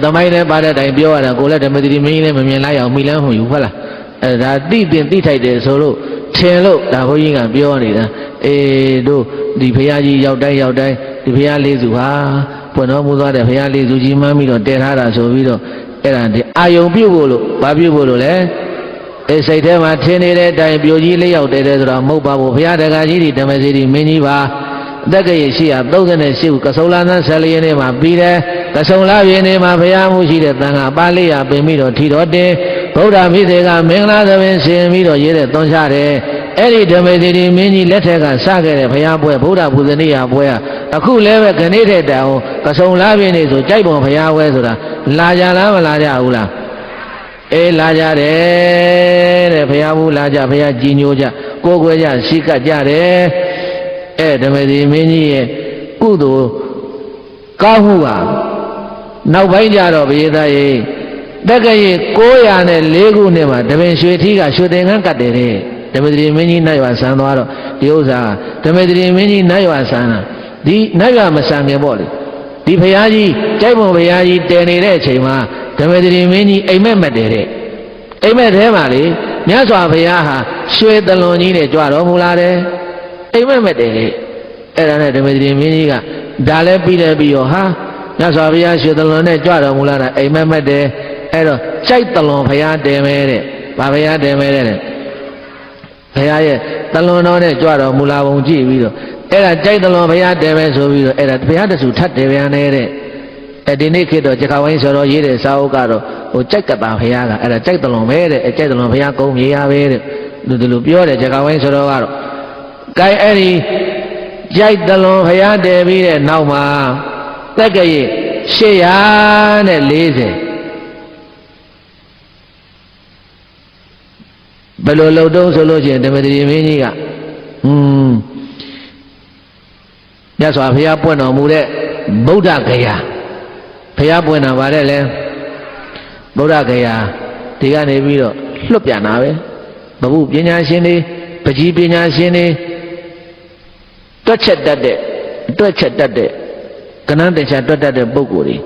သမိုင်းနဲ့ပါတဲ့အတိုင်းပြောရတာကိုလည်းဓမ္မတိမင်းကြီးလည်းမမြင်လိုက်အောင်မိလန်းမှုယူဟုတ်လားအဲ့ဒါတိထိုက်တယ်ဆိုလို့ထင်လို့ဒါဘုန်းကြီးကပြောနေတာတို့ဒီဘုရားကြီးရောက်တိုင်းဒီဘုရားလေးစုဟာပွင့်တော်မူသွားတဲ့ဘုရားလေးစုကြီးမှန်းပြီးတော့တည်ထားတာဆိုပြီးတော့အဲ့ဒါဒီအာယုံပြုတ်ဖို့လို့ဘာပြုတ်ဖို့လို့လဲ အဲစိတ်ထဲမှာထင်နေတဲ့အတိုင်းပြိုကြီးလေးရောက်တယ်ဆိုတော့မဟုတ်ပါဘူးဘုရားတကာကြီးဒီဓမ္မစီရီမင်းကြီးပါအသက်ကရရှိရ38ခုကဆုံလာသန်း14ရက်နေ့မှာပြီးတယ်ကဆုံလာပြင်းနေ့မှာဘုရားမှုရှိတဲ့တန်ခါပါဠိရပင်ပြီးတော့ထီတော်တင်ဗုဒ္ဓမိသေကမင်္ဂလာသဘင်ဆင်ပြီးတော့ရေးတဲ့သွန်ချတယ်အဲ့ဒီဓမ္မစီရီမင်းကြီးလက်ထက်ကစခဲ့တဲ့ဘုရားပွဲဗုဒ္ဓဘုဇနိယပွဲအခုလည်းပဲခဏတဲ့တောင်ကဆုံလာပြင်းနေ့ဆိုကြိုက်ပုံဘုရားပွဲဆိုတာလာကြလားမလာကြဘူးလားအေးလာကြတယ်တဲ့ဘုရားဘူးလာကြဘုရားကြီးညိုကြကိုယ်ွယ်ကြရှိကပ်ကြတယ်အဲ့ဓမ္မစီမင်းကြီးရဲ့ကုသိုလ်ကောင်းမှုပါနောက်ပိုင်းကြတော့ဘုရားသားရေတက္ကရာ904ခုနှစ်မှာတပင်ရွှေထီးကရွှေသင်္ကန်းကတ်တယ်တဲ့ဓမ္မစီမင်းကြီးနတ်ရွာဆန်သွားတော့ဒီဥစ္စာဓမ္မစီမင်းကြီးနတ်ရွာဆန်တာဒီနတ်ရွာမဆန်ခင်ပေါ့လေဒီဘုရားကြီးကြိုက်ပုံဘုရားကြီးတည်နေတဲ့အချိန်မှာဓမ္မစီမင်းကြီးအိမ်မက်မက်တယ်တဲ့အိမ်မက်ထဲမှာလေမြတ်စွာဘုရားဟာရွှေသလွန်ကြီးနဲ့ကြွတော်မူလာတယ်အိမ်မက်မက်တယ်လေအဲ့ဒါနဲ့ဓမ္မစီမင်းကြီးကဒါလည်းပြီးတယ်ပြီးရောဟာမြတ်စွာဘုရားရွှေသလွန်နဲ့ကြွတော်မူလာတာအိမ်မက်မက်တယ်အဲ့တော့ကြိုက်သလွန်ဘုရားတည်မဲတဲ့ဗာဘုရားတည်မဲတဲ့ဘုရားရဲ့သလွန်တော်နဲ့ကြွတော်မူလာပုံကြည့်ပြီးတော့အဲ့ဒါကြိုက်သလွန်ဘုရားတည်မဲဆိုပြီးတော့အဲ့ဒါဘုရားတဆူထတ်တယ်ဗျာနေတဲ့ဒီနေ့ခေတ်တော့ကြခဝိုင်းဆိုတော့ရေးတဲ့စာအုပ်ကတော့ဟိုကြိုက်ကတာဘုရားကအဲ့ဒါကြိုက်သလွန်ပဲတဲ့ကြိုက်သလွန်ဘုရားကုန်းမြေရပဲတဲ့ဒီလိုပြောတယ်ကြခဝိုင်းဆိုတော့ကတော့ကဲအဲ့ဒီကြိုက်သလွန်ဘုရားတည်ပြီးတဲ့နောက်မှာတက္ကရာ840ဘယ်လိုလုပ်တော့ဆိုလို့ချင်းဓမ္မတိမင်းကြီးကမြတ်စွာဘုရားပွင့်တော်မူတဲ့ဗုဒ္ဓဂယာဘုရားပွင့်တာဗါတဲ့လေဗုဒ္ဓဂယာဒီကနေပြီးတော့လွတ်ပြန်တာပဲဘုပညာရှင်တွေပကြီးပညာရှင်တွေတွက်ချက်တတ်တဲ့ကဏ္ဍတင်ချာတွက်တတ်တဲ့ပုဂ္ဂိုလ်တွေ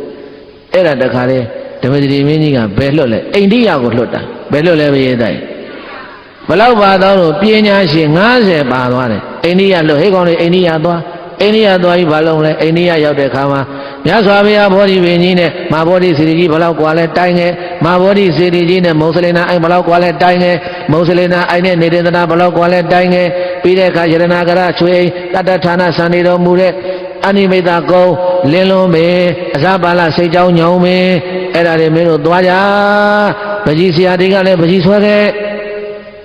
အဲ့ဒါတခါလေဓမ္မတိမင်းကြီးကဘယ်လွတ်လဲအိန္ဒိယကိုလွတ်တာဘယ်လွတ်လဲဘယ်ရဲ့တိုင်ဘလောက်ပါတော့လို့ပညာရှင်90ပါသွားတယ်အိန္ဒိယလို့ဟဲ့ကောင်လေးအိန္ဒိယသွားပြီးဘာလုံးလဲအိန္ဒိယရောက်တဲ့ခါမှာမြတ်စွာဘုရားဘောဓိပင်ကြီးနဲ့မဟာဘောဓိစေတီကြီးဘလောက်ကွာလဲတိုင်းငယ်မဟာဘောဓိစေတီကြီးနဲ့မုံစလိနာအိုင်ဘလောက်ကွာလဲတိုင်းငယ်မုံစလိနာအိုင်နဲ့နေတေသနာဘလောက်ကွာလဲတိုင်းငယ်ပြီးတဲ့အခါယရဏကရချွေတတ္တဌာနစံနေတော်မူတဲ့အနိမိတ်ကုံလင်းလုံးပဲအစပါလစိတ်ကြောင်းညောင်းပဲအဲ့ဒါတွေမင်းတို့သွားကြပကြီးဆရာတွေကလည်းပကြီးဆွဲခဲ့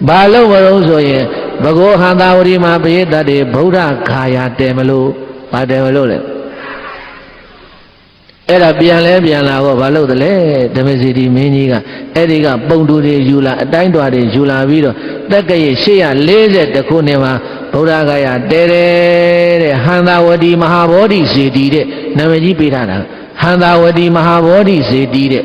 ဘာလို့မလို့ဆိုရင်ဘဂဝဟန္တာဝရီမှာပရိသတ်တွေဗုဒ္ဓခါယာတယ်မလို့ဘာတယ်မလို့လဲအဲ့ဒါပြန်လာတော့ဘာလို့တလဲဓမ္မစီတီမင်းကြီးကအဲ့ဒီကပုံတူတွေယူလာအတိုင်းတော်တွေယူလာပြီးတော့တက္ကရာ840ခုနှစ်မှာဗုဒ္ဓဂယာတဲတဲ့ဟန္တာဝတီမဟာဘောဓိစေတီတဲ့နာမည်ကြီးပေးထားတာဟန္တာဝတီမဟာဘောဓိစေတီတဲ့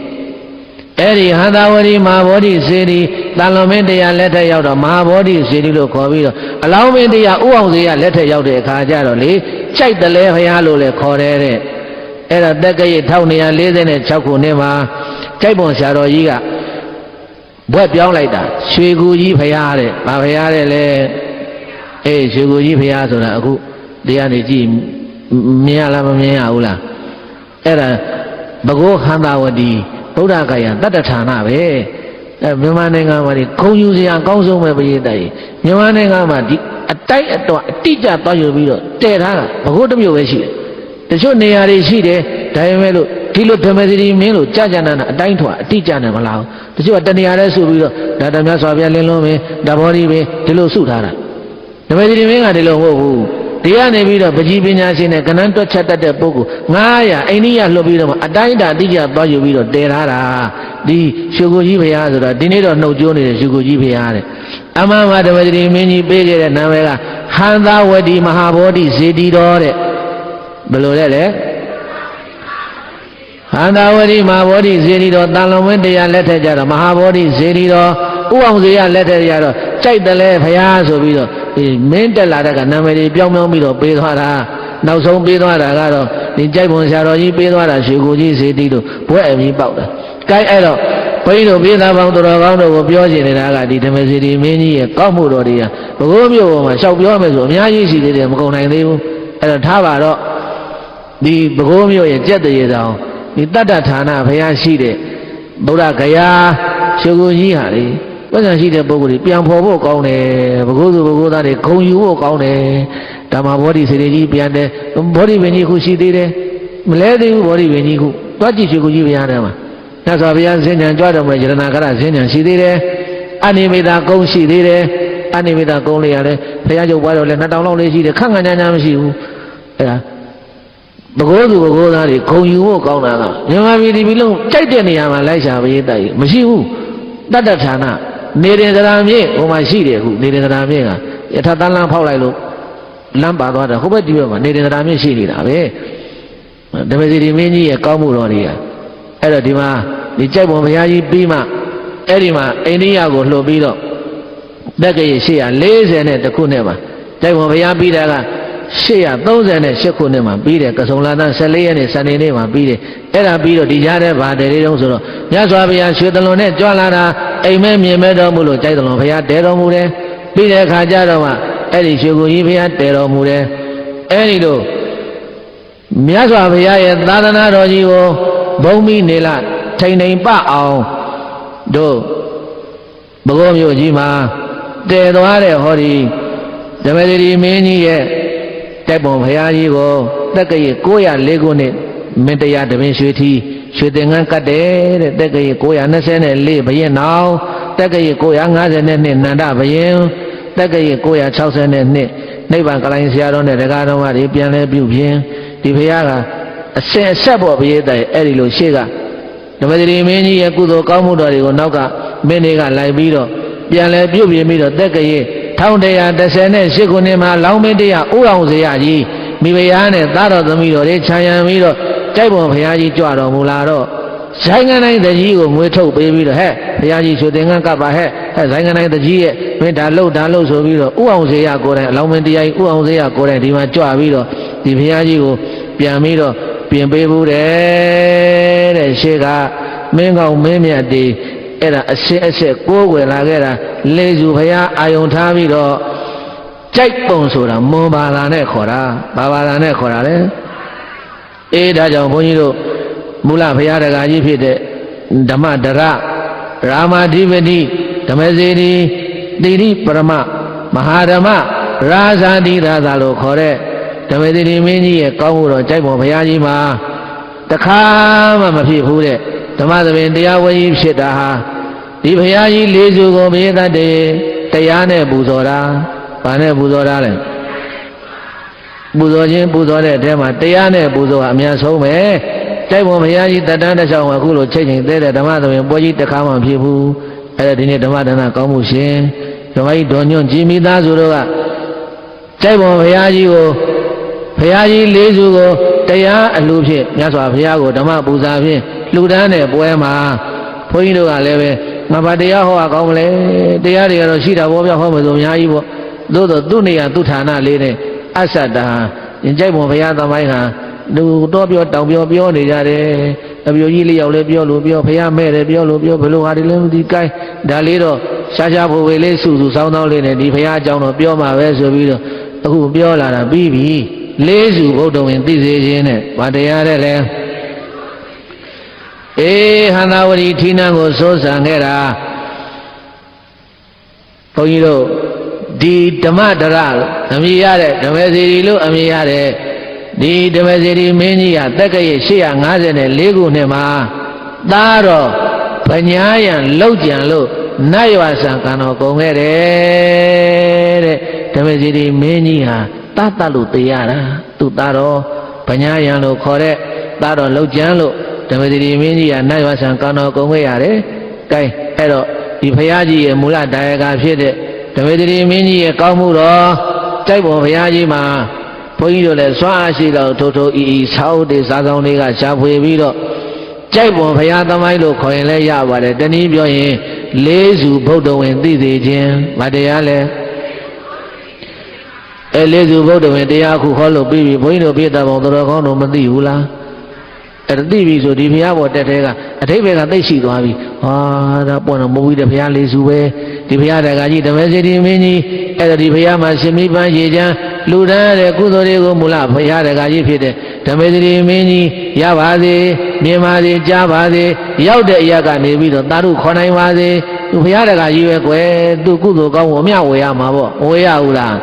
အဲ့ဒီဟန္တာဝတီမဟာဘောဓိစေတီတန်လွန်မင်းတရားလက်ထက်ရောက်တော့မဟာဘောဓိစေတီလို့ခေါ်ပြီးတော့အလောင်းမင်းတရားဥအောင်စေရလက်ထက်ရောက်တဲ့အခါကျတော့လေကြိုက်တယ်လဲဘုရားလို့လည်းခေါ်တယ်တဲ့အဲ့ဒါတက္ကရာ1246ခုနှစ်မှာကြိုက်ပုံဆရာတော်ကြီးကဘွဲ့ပြောင်းလိုက်တာရွှေကူကြီးဘုရားတဲ့ဗာဘုရားတဲ့လေအေးရွှေကူကြီးဘုရားဆိုတာအခုတရားနေကြည့်မြင်ရလားမမြင်ရဘူးလားအဲ့ဒါဘဂဝဟန္တာဝတီဗုဒ္ဓဂယာတတ္တဌာနပဲအဲမြန်မာနိုင်ငံမှာဒီခုံယူစရာအကောင်းဆုံးပဲပရိသတ်ကြီးမြန်မာနိုင်ငံမှာဒီအတိုက်အတော်အတိအကျသွားယူပြီးတော့တည်ထားတာဘဂဝတစ်မျိုးပဲရှိတယ်တချို့နေရာတွေရှိတယ်ဒါပေမဲ့လို့ဒီလိုဓမ္မစီရီမင်းလို့ကြာကြာနာနာအတိုင်းထွာအတိအကျနဲ့မလားတချို့ကတနေရာလဲစုပြီးတော့ဒါဓမ္မစွာဘုရားလင်းလုံးပဲဒါဘောဓိပဲဒီလိုစုထားတာဓမ္မစီရီမင်းကဒီလိုမဟုတ်ဘူးဒီကနေပြီးတော့ပကြီးပညာရှင်နဲ့ကဏ္ဍတွက်ချက်တတ်တဲ့ပုဂ္ဂိုလ်900အိန္ဒိယလှုပ်ပြီးတော့အတိုင်းအတာအတိအကျသွားယူပြီးတော့တည်ထားတာဒီရွှေကိုကြီးဘုရားဆိုတာဒီနေ့တော့နှုတ်ကြိုးနေတဲ့ရွှေကိုကြီးဘုရားတဲ့အမှန်မှဓမ္မစီရီမင်းကြီးပေးခဲ့တဲ့နာမည်ကဟန္တာဝတီမဟာဘောဓိစေတီတော်တဲ့ဘယ်လိုလဲလဲဟန္တာဝတိမဟာဘောဓိစေတီတော်တန်လွန်မင်းတရားလက်ထက်ကြတော့မဟာဘောဓိစေတီတော်ဥအောင်စေရလက်ထက်ကြတော့ကြိုက်တယ်လဲဘုရားဆိုပြီးတော့မင်းတက်လာတဲ့ကနာမည်တွေပြောင်းပြီးတော့ပေးသွားတာနောက်ဆုံးပေးသွားတာကတော့ဒီကြိုက်ပုံဆရာတော်ကြီးပေးသွားတာရွှေကိုကြီးစေတီတို့ဘွဲ့အမီးပေါက်တာ။ကိုင်းအဲ့တော့ဘုန်းကြီးတို့ပြေးသားပေါင်းတော်ကောင်းတို့ကိုပြောချင်နေတာကဒီဓမ္မစီတီမင်းကြီးရဲ့ကောက်မှုတော်တွေကဘဂဝမြို့ပေါ်မှာလျှောက်ပြောမယ်ဆိုအများကြီးရှိသေးတယ်မကုန်နိုင်သေးဘူး။အဲ့တော့ထားပါတော့ဒီဘဂဝမြို့ရဲ့ကြက်တရေတောင်ဒီတတ္တဌာနဘုရားရှိတဲ့ဗုဒ္ဓဂယာရွှေကိုကြီးဟာလေ ပတ်စံရှိတဲ့ပုဂ္ဂိုလ်တွေပြန်ဖော်ဖို့ကောင်းတယ်ဘဂုသူဘဂုသားတွေဂုံယူဖို့ကောင်းတယ်ဓမ္မဘောဓိစေတီကြီးပြန်တယ်ဘောဓိပင်ကြီးခုရှိသေးတယ်မလဲသေးဘူးဘောဓိပင်ကြီးခုသွားကြည့်ရွှေကူကြီးဘုရားထဲမှာမြတ်စွာဘုရားဇင်းဉဏ်ကြွတော်မူတဲ့ယရဏကရဇင်းဉဏ်ရှိသေးတယ်အနိမိတာကုန်းရှိသေးတယ်အနိမိတာကုန်းလေးရတယ်ဘုရားကျုပ်ပွားတော်လဲ2000လောက်လေးရှိတယ်ခန့်ခန့်ညာညာမရှိဘူးအဲ့ဒါဘဂိုးသူဘဂိုးသားတွေဂုံယူဖို့ကောင်းတာကမြန်မာပြည်ဒီလုံးကြိုက်တဲ့နေရာမှာလိုက်ရှာပေးတိုက်မရှိဘူးတတ္တဌာနနေရင်သရာမြေဟိုမှာရှိတယ်အခုနေရင်သရာမြေကယထာတန်းလန်းဖောက်လိုက်လို့လမ်းပါသွားတယ်ဟိုဘက်ဒီဘက်မှာနေရင်သရာမြေရှိနေတာပဲဓမ္မစီရီမင်းကြီးရဲ့ကောင်းမှုတော်တွေကအဲ့တော့ဒီမှာဒီကြိုက်ပုံဘုရားကြီးပြီးမှအဲ့ဒီမှာအိန္ဒိယကိုလှုပ်ပြီးတော့တက္ကရာ840နဲ့တခုနဲ့မှာကြိုက်ပုံဘုရားပြီးတာက838ခုနှစ်မှာပြီးတယ်ကဆုံလာသား14ရက်နေ့စနေနေ့မှာပြီးတယ်အဲ့ဒါပြီးတော့ဒီကြားထဲဗာတယ်လေးတုံးဆိုတော့မြတ်စွာဘုရားရွှေတလွန်နဲ့ကြွလာတာအိမ်မဲမြင်မဲတော်မူလို့ကြိုက်တလွန်ဘုရားတဲတော်မူတယ်ပြီးတဲ့အခါကျတော့မှအဲ့ဒီရွှေကိုကြီးဘုရားတဲတော်မူတယ်အဲ့ဒီလိုမြတ်စွာဘုရားရဲ့သာသနာတော်ကြီးကိုဘုံမိနေလားထိန်ထိန်ပအောင်တို့ဘဂေါမြို့ကြီးမှာတည်သွားတဲ့ဟောဒီဓမ္မစရိမင်းကြီးရဲ့တိုက်ပုံဘုရားကြီးကိုတက္ကရာ904ခုနှစ်မင်းတရားတပင်ရွှေထီရွှေသင်္ကန်းကတ်တယ်တဲ့တက္ကရာ924ဘယင်နောင်တက္ကရာ952နန္ဒဘယင်တက္ကရာ962နိဗ္ဗာန်ကလိုင်းဆရာတော်နဲ့တရားတော်မှာပြန်လဲပြုဖြင့်ဒီဘုရားကအဆက်ပေါ်ဘုရားတိုင်အဲ့ဒီလိုရှေ့ကဓမ္မစရိမင်းကြီးရဲ့ကုသိုလ်ကောင်းမှုတော်တွေကိုနောက်ကမင်းတွေကလိုက်ပြီးတော့ပြန်လဲပြုပြင်ပြီးတော့တက္ကရာ1118ခုနှစ်မှာလောင်းမင်းတရားဥအောင်စရာကြီးမိဖုရားနဲ့သားတော်သမီးတော်တွေခြံရံပြီးတော့ကြိုက်ပုံဘုရားကြီးကြွတော်မူလာတော့ဇိုင်းကန်တိုင်းတကြီးကိုငွေထုတ်ပေးပြီးတော့ဟဲ့ဘုရားကြီးရွှေသင်္ကန်းကပ်ပါဟဲ့ဇိုင်းကန်တိုင်းတကြီးရဲ့မင်းဒါလှုပ်ဆိုပြီးတော့ဥအောင်စရာကိုယ်တိုင်အလောင်းမင်းတရားကြီးဥအောင်စရာကိုယ်တိုင်ဒီမှာကြွပြီးတော့ဒီဘုရားကြီးကိုပြန်ပြီးတော့ပြင်ပေးဘူးတယ်တဲ့ရှေ့ကမင်းကောင်မင်းမြတ်တီအဲ့ဒါအဆက်ကိုးကွယ်လာခဲ့တာလေစုဘုရားအာယုံထားပြီးတော့ကြိုက်ပုံဆိုတာမွန်ဘာသာနဲ့ခေါ်တာဘာဘာသာနဲ့ခေါ်တာလေအေးဒါကြောင့်ဘုန်းကြီးတို့မူလဘုရားတရားကြီးဖြစ်တဲ့ဓမ္မဒရရာမဓိပတိဓမ္မစေတီတိရိပရမမဟာဓမ္မရာဇာတိရာသာလို့ခေါ်တဲ့ဓမ္မစေတီမင်းကြီးရဲ့ကောင်းမှုတော်ကြိုက်ပုံဘုရားကြီးမှာတခါမှမဖြစ်ဘူးတဲ့ဓမ္မသဘင်တရားဝေကြီးဖြစ်တာဟာဒီဘုရားကြီးလေးစုကိုမေတ္တာတရားနဲ့ပူဇော်တာဘာနဲ့ပူဇော်တာလဲပူဇော်ခြင်းပူဇော်တဲ့အထဲမှာတရားနဲ့ပူဇော်အများဆုံးပဲတိုက်ပုံဘုရားကြီးတတန်းတစ်ချောင်းကအခုလိုချိန်ချိန်သေးတဲ့ဓမ္မသဘင်ပွဲကြီးတစ်ခါမှဖြစ်ဘူးအဲ့ဒါဒီနေ့ဓမ္မဒါနကောင်းမှုရှင်ဓမ္မကြီးတော်ညွန့်ကြည်မိသားစုတို့ကတိုက်ပုံဘုရားကြီးကိုဘုရားကြီးလေးစုကိုတရားအလှဖြင့်မြတ်စွာဘုရားကိုဓမ္မပူဇာဖြင့်လှူဒန်းတဲ့ပွဲမှာဘုန်းကြီးတို့ကလည်းပဲငါဘာတရားဟောကောင်းမလဲတရားတွေကတော့ရှိတာပေါ့ဗျဟောမယ်ဆိုအများကြီးပေါ့သို့တော့သူ့နေရာသူ့ဌာနလေးနဲ့အစ္ဆတာရင်ကြိုက်ပုံဘုရားသမိုင်းဟာလူတော့ပြောတောင်ပြောနေကြတယ်အပြိုကြီးလေးယောက်လည်းပြောလို့ပြောဘုရားမဲ့တယ်ပြောလို့ပြောဘယ်လိုဟာတွေလဲမသိကိုင်းဒါလေးတော့ရှားဖို့ဝေလေးစုဆောင်းလေးနဲ့ဒီဘုရားအကြောင်းတော့ပြောမှာပဲဆိုပြီးတော့အခုပြောလာတာပြီးပြီလေးစုဘုဒ္ဓဝင်သိစေခြင်းနဲ့ဗာတရားတဲ့လဲအေးဟန္တာဝတိဌိနံကိုစိုးစံခဲ့တာဘုန်းကြီးတို့ဒီဓမ္မဒရအမည်ရတဲ့ဓမ္မစေတီလို့အမည်ရတဲ့ဒီဓမ္မစေတီမင်းကြီးကတက္ကရာ854ခုနှစ်မှာသားတော်ဗညာယံလောက်ကြံလို့နတ်ရွာဆံကံတော်ကုန်ခဲ့တယ်တဲ့ဓမ္မစေတီမင်းကြီးဟာတတ်လို့တရားတာသူ့သားတော်ဗညာယံလို့ခေါ်တဲ့သားတော်လောက်ကြံလို့ဓမ္မစေတီမင်းကြီးကနတ်ရွာဆံကံတော်ကုန်ခဲ့ရတယ်။ကဲအဲ့တော့ဒီဘုရားကြီးရဲ့မူလဒါယကဖြစ်တဲ့ဓမ္မစေတီမင်းကြီးရဲ့ကောင်းမှုတော်တိုက်ပုံဘုရားကြီးမှာဘုန်းကြီးတို့လည်းစွမ်းအားရှိတော့ထိုးထိုးအီဆောက်တဲ့စာဆောင်တွေကရှားဖွေပြီးတော့ကြိုက်ပုံဘုရားသမိုင်းလို့ခေါ်ရင်လည်းရပါတယ်တနည်းပြောရင်လေးစုဗုဒ္ဓဝင်သိစေခြင်းမတရားလဲလေးစုဗုဒ္ဓဝင်တရားခုခေါ်လို့ပြီးပြီဘုန်းကြီးတို့ပြည့်တဲ့ဘုံတော်ကောင်းတို့မသိဘူးလားအဲ့ဒါသိပြီဆိုဒီဘုရားပေါ်တက်တဲ့ကအထိပ္ပယ်ကသိရှိသွားပြီဟာဒါပွင့်တော့မဟုတ်ဘူးတဲ့ဘုရားလေးစုပဲဒီဘုရားတကကြီးဓမ္မစေတီမင်းကြီးအဲ့ဒါဒီဘုရားမှာရှင်မိပန်းရေချမ်းလူတန်းတဲ့ကုသိုလ်တွေကိုမူလဘုရားတကကြီးဖြစ်တဲ့ဓမ္မစေတီမင်းကြီးရပါစေမြင်ပါစေကြားပါစေရောက်တဲ့အရာကနေပြီးတော့သာဓုခေါ်နိုင်ပါစေ သူဘုရားတကာကြီးပဲကွယ်သူကုသိုလ်ကောင်းကိုအမြဝေရမှာပေါ့ဝေရဘူးလား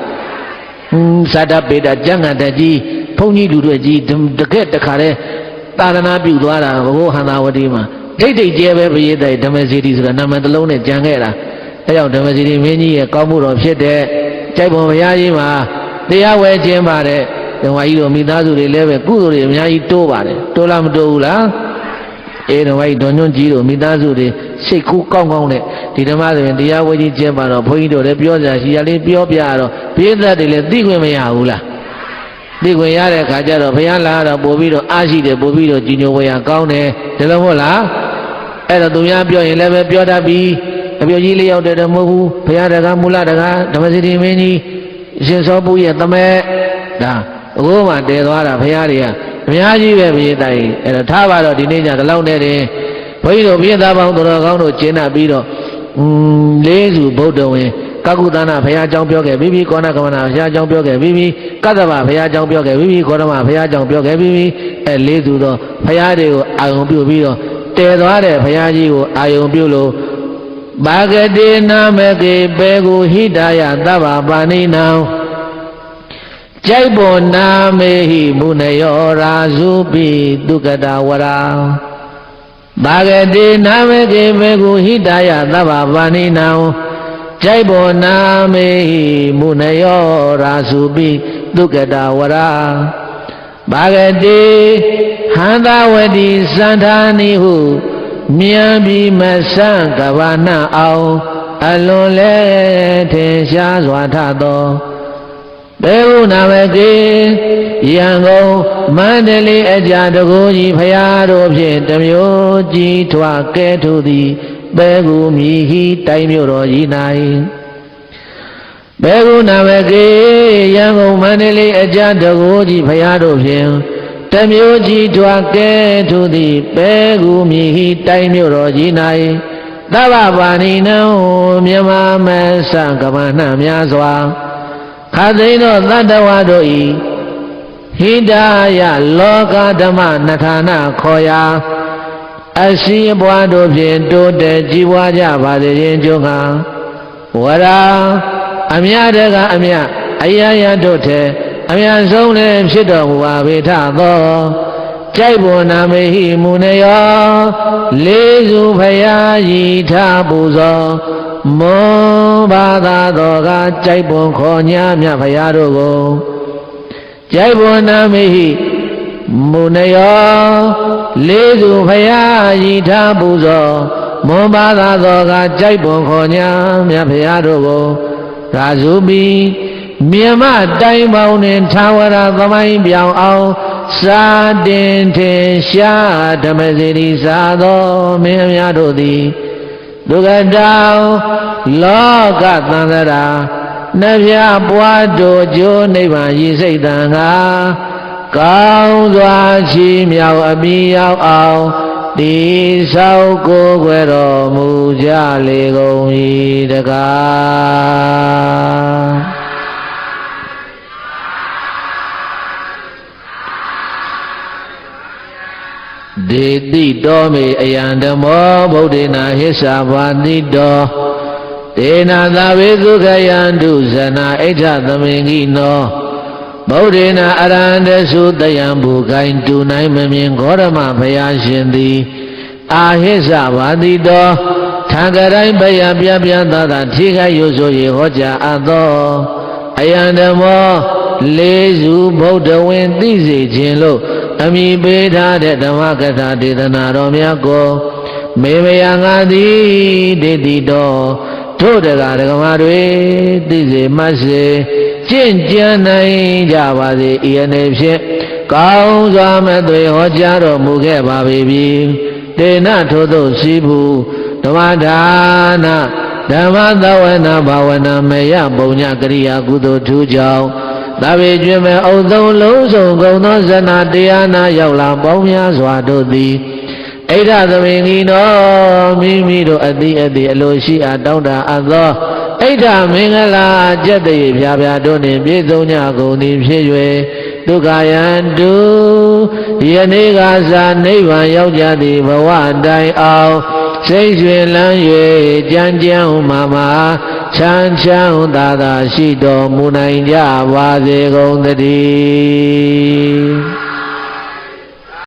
ဇာတပေတာကျန်ကတကြီးဘုန်းကြီးလူတွေကြီးတကက်တခါလဲသာသနာပြုသွားတာဘုဟန္တာဝတိမှာဒိတ်ဒိတ်ကျဲပဲပရိသတ်ဓမ္မစီတိဆိုတာနာမည်တစ်လုံးနဲ့ကြံခဲ့တာအဲကြောင့်ဓမ္မစီတိမင်းကြီးရဲ့ကောင်းမှုတော်ဖြစ်တဲ့ကြိုက်ပုံဘုရားကြီးမှာတရားဝဲခြင်းပါတဲ့ဓမ္မကြီးတို့မိသားစုတွေလည်းပဲကုသိုလ်တွေအများကြီးတိုးပါတယ်တိုးလားမတိုးဘူးလားအေးဓမ္မကြီးဒေါ်ညွန့်ကြီးတို့မိသားစုတွေစိတ်ကူးကောင်းကောင်းနဲ့ဒီဓမ္မဆိုရင်တရားဝဲကြီးကျင့်ပါတော့ဘုန်းကြီးတို့လည်းပြောကြရှိရလေးပြောပြတော့ပရိသတ်တွေလည်းသိခွင့်မရဘူးလားသိခွင့်ရတဲ့အခါကျတော့ဘုရားလာတော့ပို့ပြီးတော့အားရှိတယ်ပို့ပြီးတော့ကြီးညိုဝေရကောင်းတယ်ဒီလိုမဟုတ်လားအဲ့တော့သူများပြောရင်လည်းပဲပြောတတ်ပြီးအပြောကြီးလေးရောက်တယ်တော့မဟုတ်ဘူးဘုရားတကားမူလတကားဓမ္မစီတိမင်းကြီးရှင်စောပုရဲ့တမဲဒါအခုမှတည်သွားတာဘုရားတွေကအများကြီးပဲပြေးတိုင်အဲ့တော့ထားပါတော့ဒီနေ့ညဒီလောက်နဲ့တင်ဘုန်းကြီးတို့ပြေးသားပေါင်းတော်ကောင်းတို့ကျင်းနာပြီးတော့လေးစုဗုဒ္ဓဝင်ကကုသနာဘုရားကြောင်းပြောခဲ့ပြီးကောဏကမနာဘုရားကြောင်းပြောခဲ့ပြီးကသဗ္ဗဘုရားကြောင်းပြောခဲ့ပြီးကောဓမဘုရားကြောင်းပြောခဲ့ပြီးအဲလေးစုတော့ဘုရားတွေကိုအာယုံပြုပြီးတော့တည်သွားတဲ့ဘုရားကြီးကိုအာယုံပြုလို့ဘာဂတိနာမကေပေကိုဟိတာယသဗ္ဗပါဏိနံကြိုက်ပေါ်နာမေဟိမုနယောရာဇုပိတုကတဝရာဘာဂတိနာမကေပေကိုဟိတာယသဗ္ဗပါဏိနံကြိုက်ပေါ်နာမေဟိမုနယောရာဇုပိတုကတဝရာဘာဂတိဟန္တာဝတိစန္ဓာနိဟုမြန်ပြီးမဆန့်ကဘာနာအောင်အလွန်လဲထင်ရှားစွာထသောဘေဟုနာမကေရန်ကုန်မန္တလေးအကြတကိုကြီးဖရာတို့ဖြင့်တမျိုးကြီးထွားကဲထုသည်ဘေဟုမြည်ဟိတိုင်းမြို့တော်ကြီး၌ဘေဟုနာမကေရန်ကုန်မန္တလေးအကြတကိုကြီးဖရာတို့ဖြင့်တမျိုးကြီးထွားကဲထုသည်ဘေဟုမြည်ဟိတိုင်းမြို့တော်ကြီး၌သဗ္ဗပါဏိနံမြမမဆကမဏများစွာခသိန်းသောသတ္တဝါတို့ဤဟိတာယလောကဓမ္မနထာနာခေါ်ရာအရှိအပွားတို့ဖြင့်တိုးတက်ကြီးပွားကြပါစေခြင်းကြောင့်ကဝရာအမြတ်တကအမြတ်အယယတို့ထဲအမြတ်ဆုံးလည်းဖြစ်တော်မူပါပေထသောကြိုက်ပေါ်နာမေဟိမုနယောလေးစုဖရာယီထပူဇော်မောဘာသာတော်ကကြိုက်ပွန်ခေါ်ညာမြတ်ဖရာတို့ကိုကြိုက်ပွန်နာမေဟိမုနယောလေးစုဖရာယီထပူဇော်မောဘာသာတော်ကကြိုက်ပွန်ခေါ်ညာမြတ်ဖရာတို့ကိုရာဇုပိမြေမတိုင်းပေါင်းနှင့်သာဝရသမိုင်းပြောင်းအောင်စာတင်ထင်ရှားဓမ္မစီရိသာသောမင်းများတို့သည်ဒုက္ခတောင်လောကသံသရာနှပြပွားတို့ကျိုးနိဗ္ဗာန်ရည်စိတ်တန်ကကောင်းစွာချီးမြှောက်အမိရောက်အောင်တိဆောက်ကိုယ်ွယ်တော်မူကြလေကုန်၏တကားဒေတိတောမေအယံဓမ္မောဗုဒ္ဓေနာဟိစ္ဆာဘာတိတောဒေနာသဗေသုခယန္တုဇနာဣဋ္ဌသမင်္ဂိနောဗုဒ္ဓေနာအရဟန္တစုတယံဘူကိုင်တူနိုင်မမြင်ဂေါရမဘုရားရှင်သည်အာဟိစ္ဆာဘာတိတောထံကတိုင်းဘယပြပြသာသာထိခိုက်ရွဆိုရေဟောကြားအပ်သောအယံဓမ္မောလေးစုဗုဒ္ဓဝင်သိစေခြင်းလို့အမိပေးထားတဲ့ဓမ္မကထာဒေသနာတော်များကိုမေမယငါသည်ဒေတိတော်ထို့တကာဒကမာတွေသိစေမှတ်စေကျင့်ကြံနိုင်ကြပါစေဤအနေဖြင့်ကောင်းစွာမဲ့သွေဟောကြားတော်မူခဲ့ပါပြီတေနထို့သို့ရှိဘူးဓမ္မဒါနဓမ္မသဝနာဘာဝနာမေယပုံညကရိယာကုသိုလ်ထူးကြောင့်သဗ္ဗေကျွေမဲ့အုပ်သုံးလုံးစုံကုန်သောဇနာတရားနာရောက်လာပေါင်းများစွာတို့သည်ဣဋ္ဌသမင်္ဂိနောမိမိတို့အတိအလိုရှိအားတောင်းတအပ်သောဣဋ္ဌမင်္ဂလာကျက်တည်းဖြာဖြာတို့နှင့်ပြည့်စုံကြကုန်သည်ဖြစ်၍ဒုက္ခယန္တုယနေ့ကသာနိဗ္ဗာန်ရောက်ကြသည့်ဘဝတိုင်အောင် စိတ်ရွှင်လန်း၍ကြမ်းကြမ်းမာမာချမ်းချမ်းသာသာရှိတော်မူနိုင်ကြပါစေကုန်သတည်း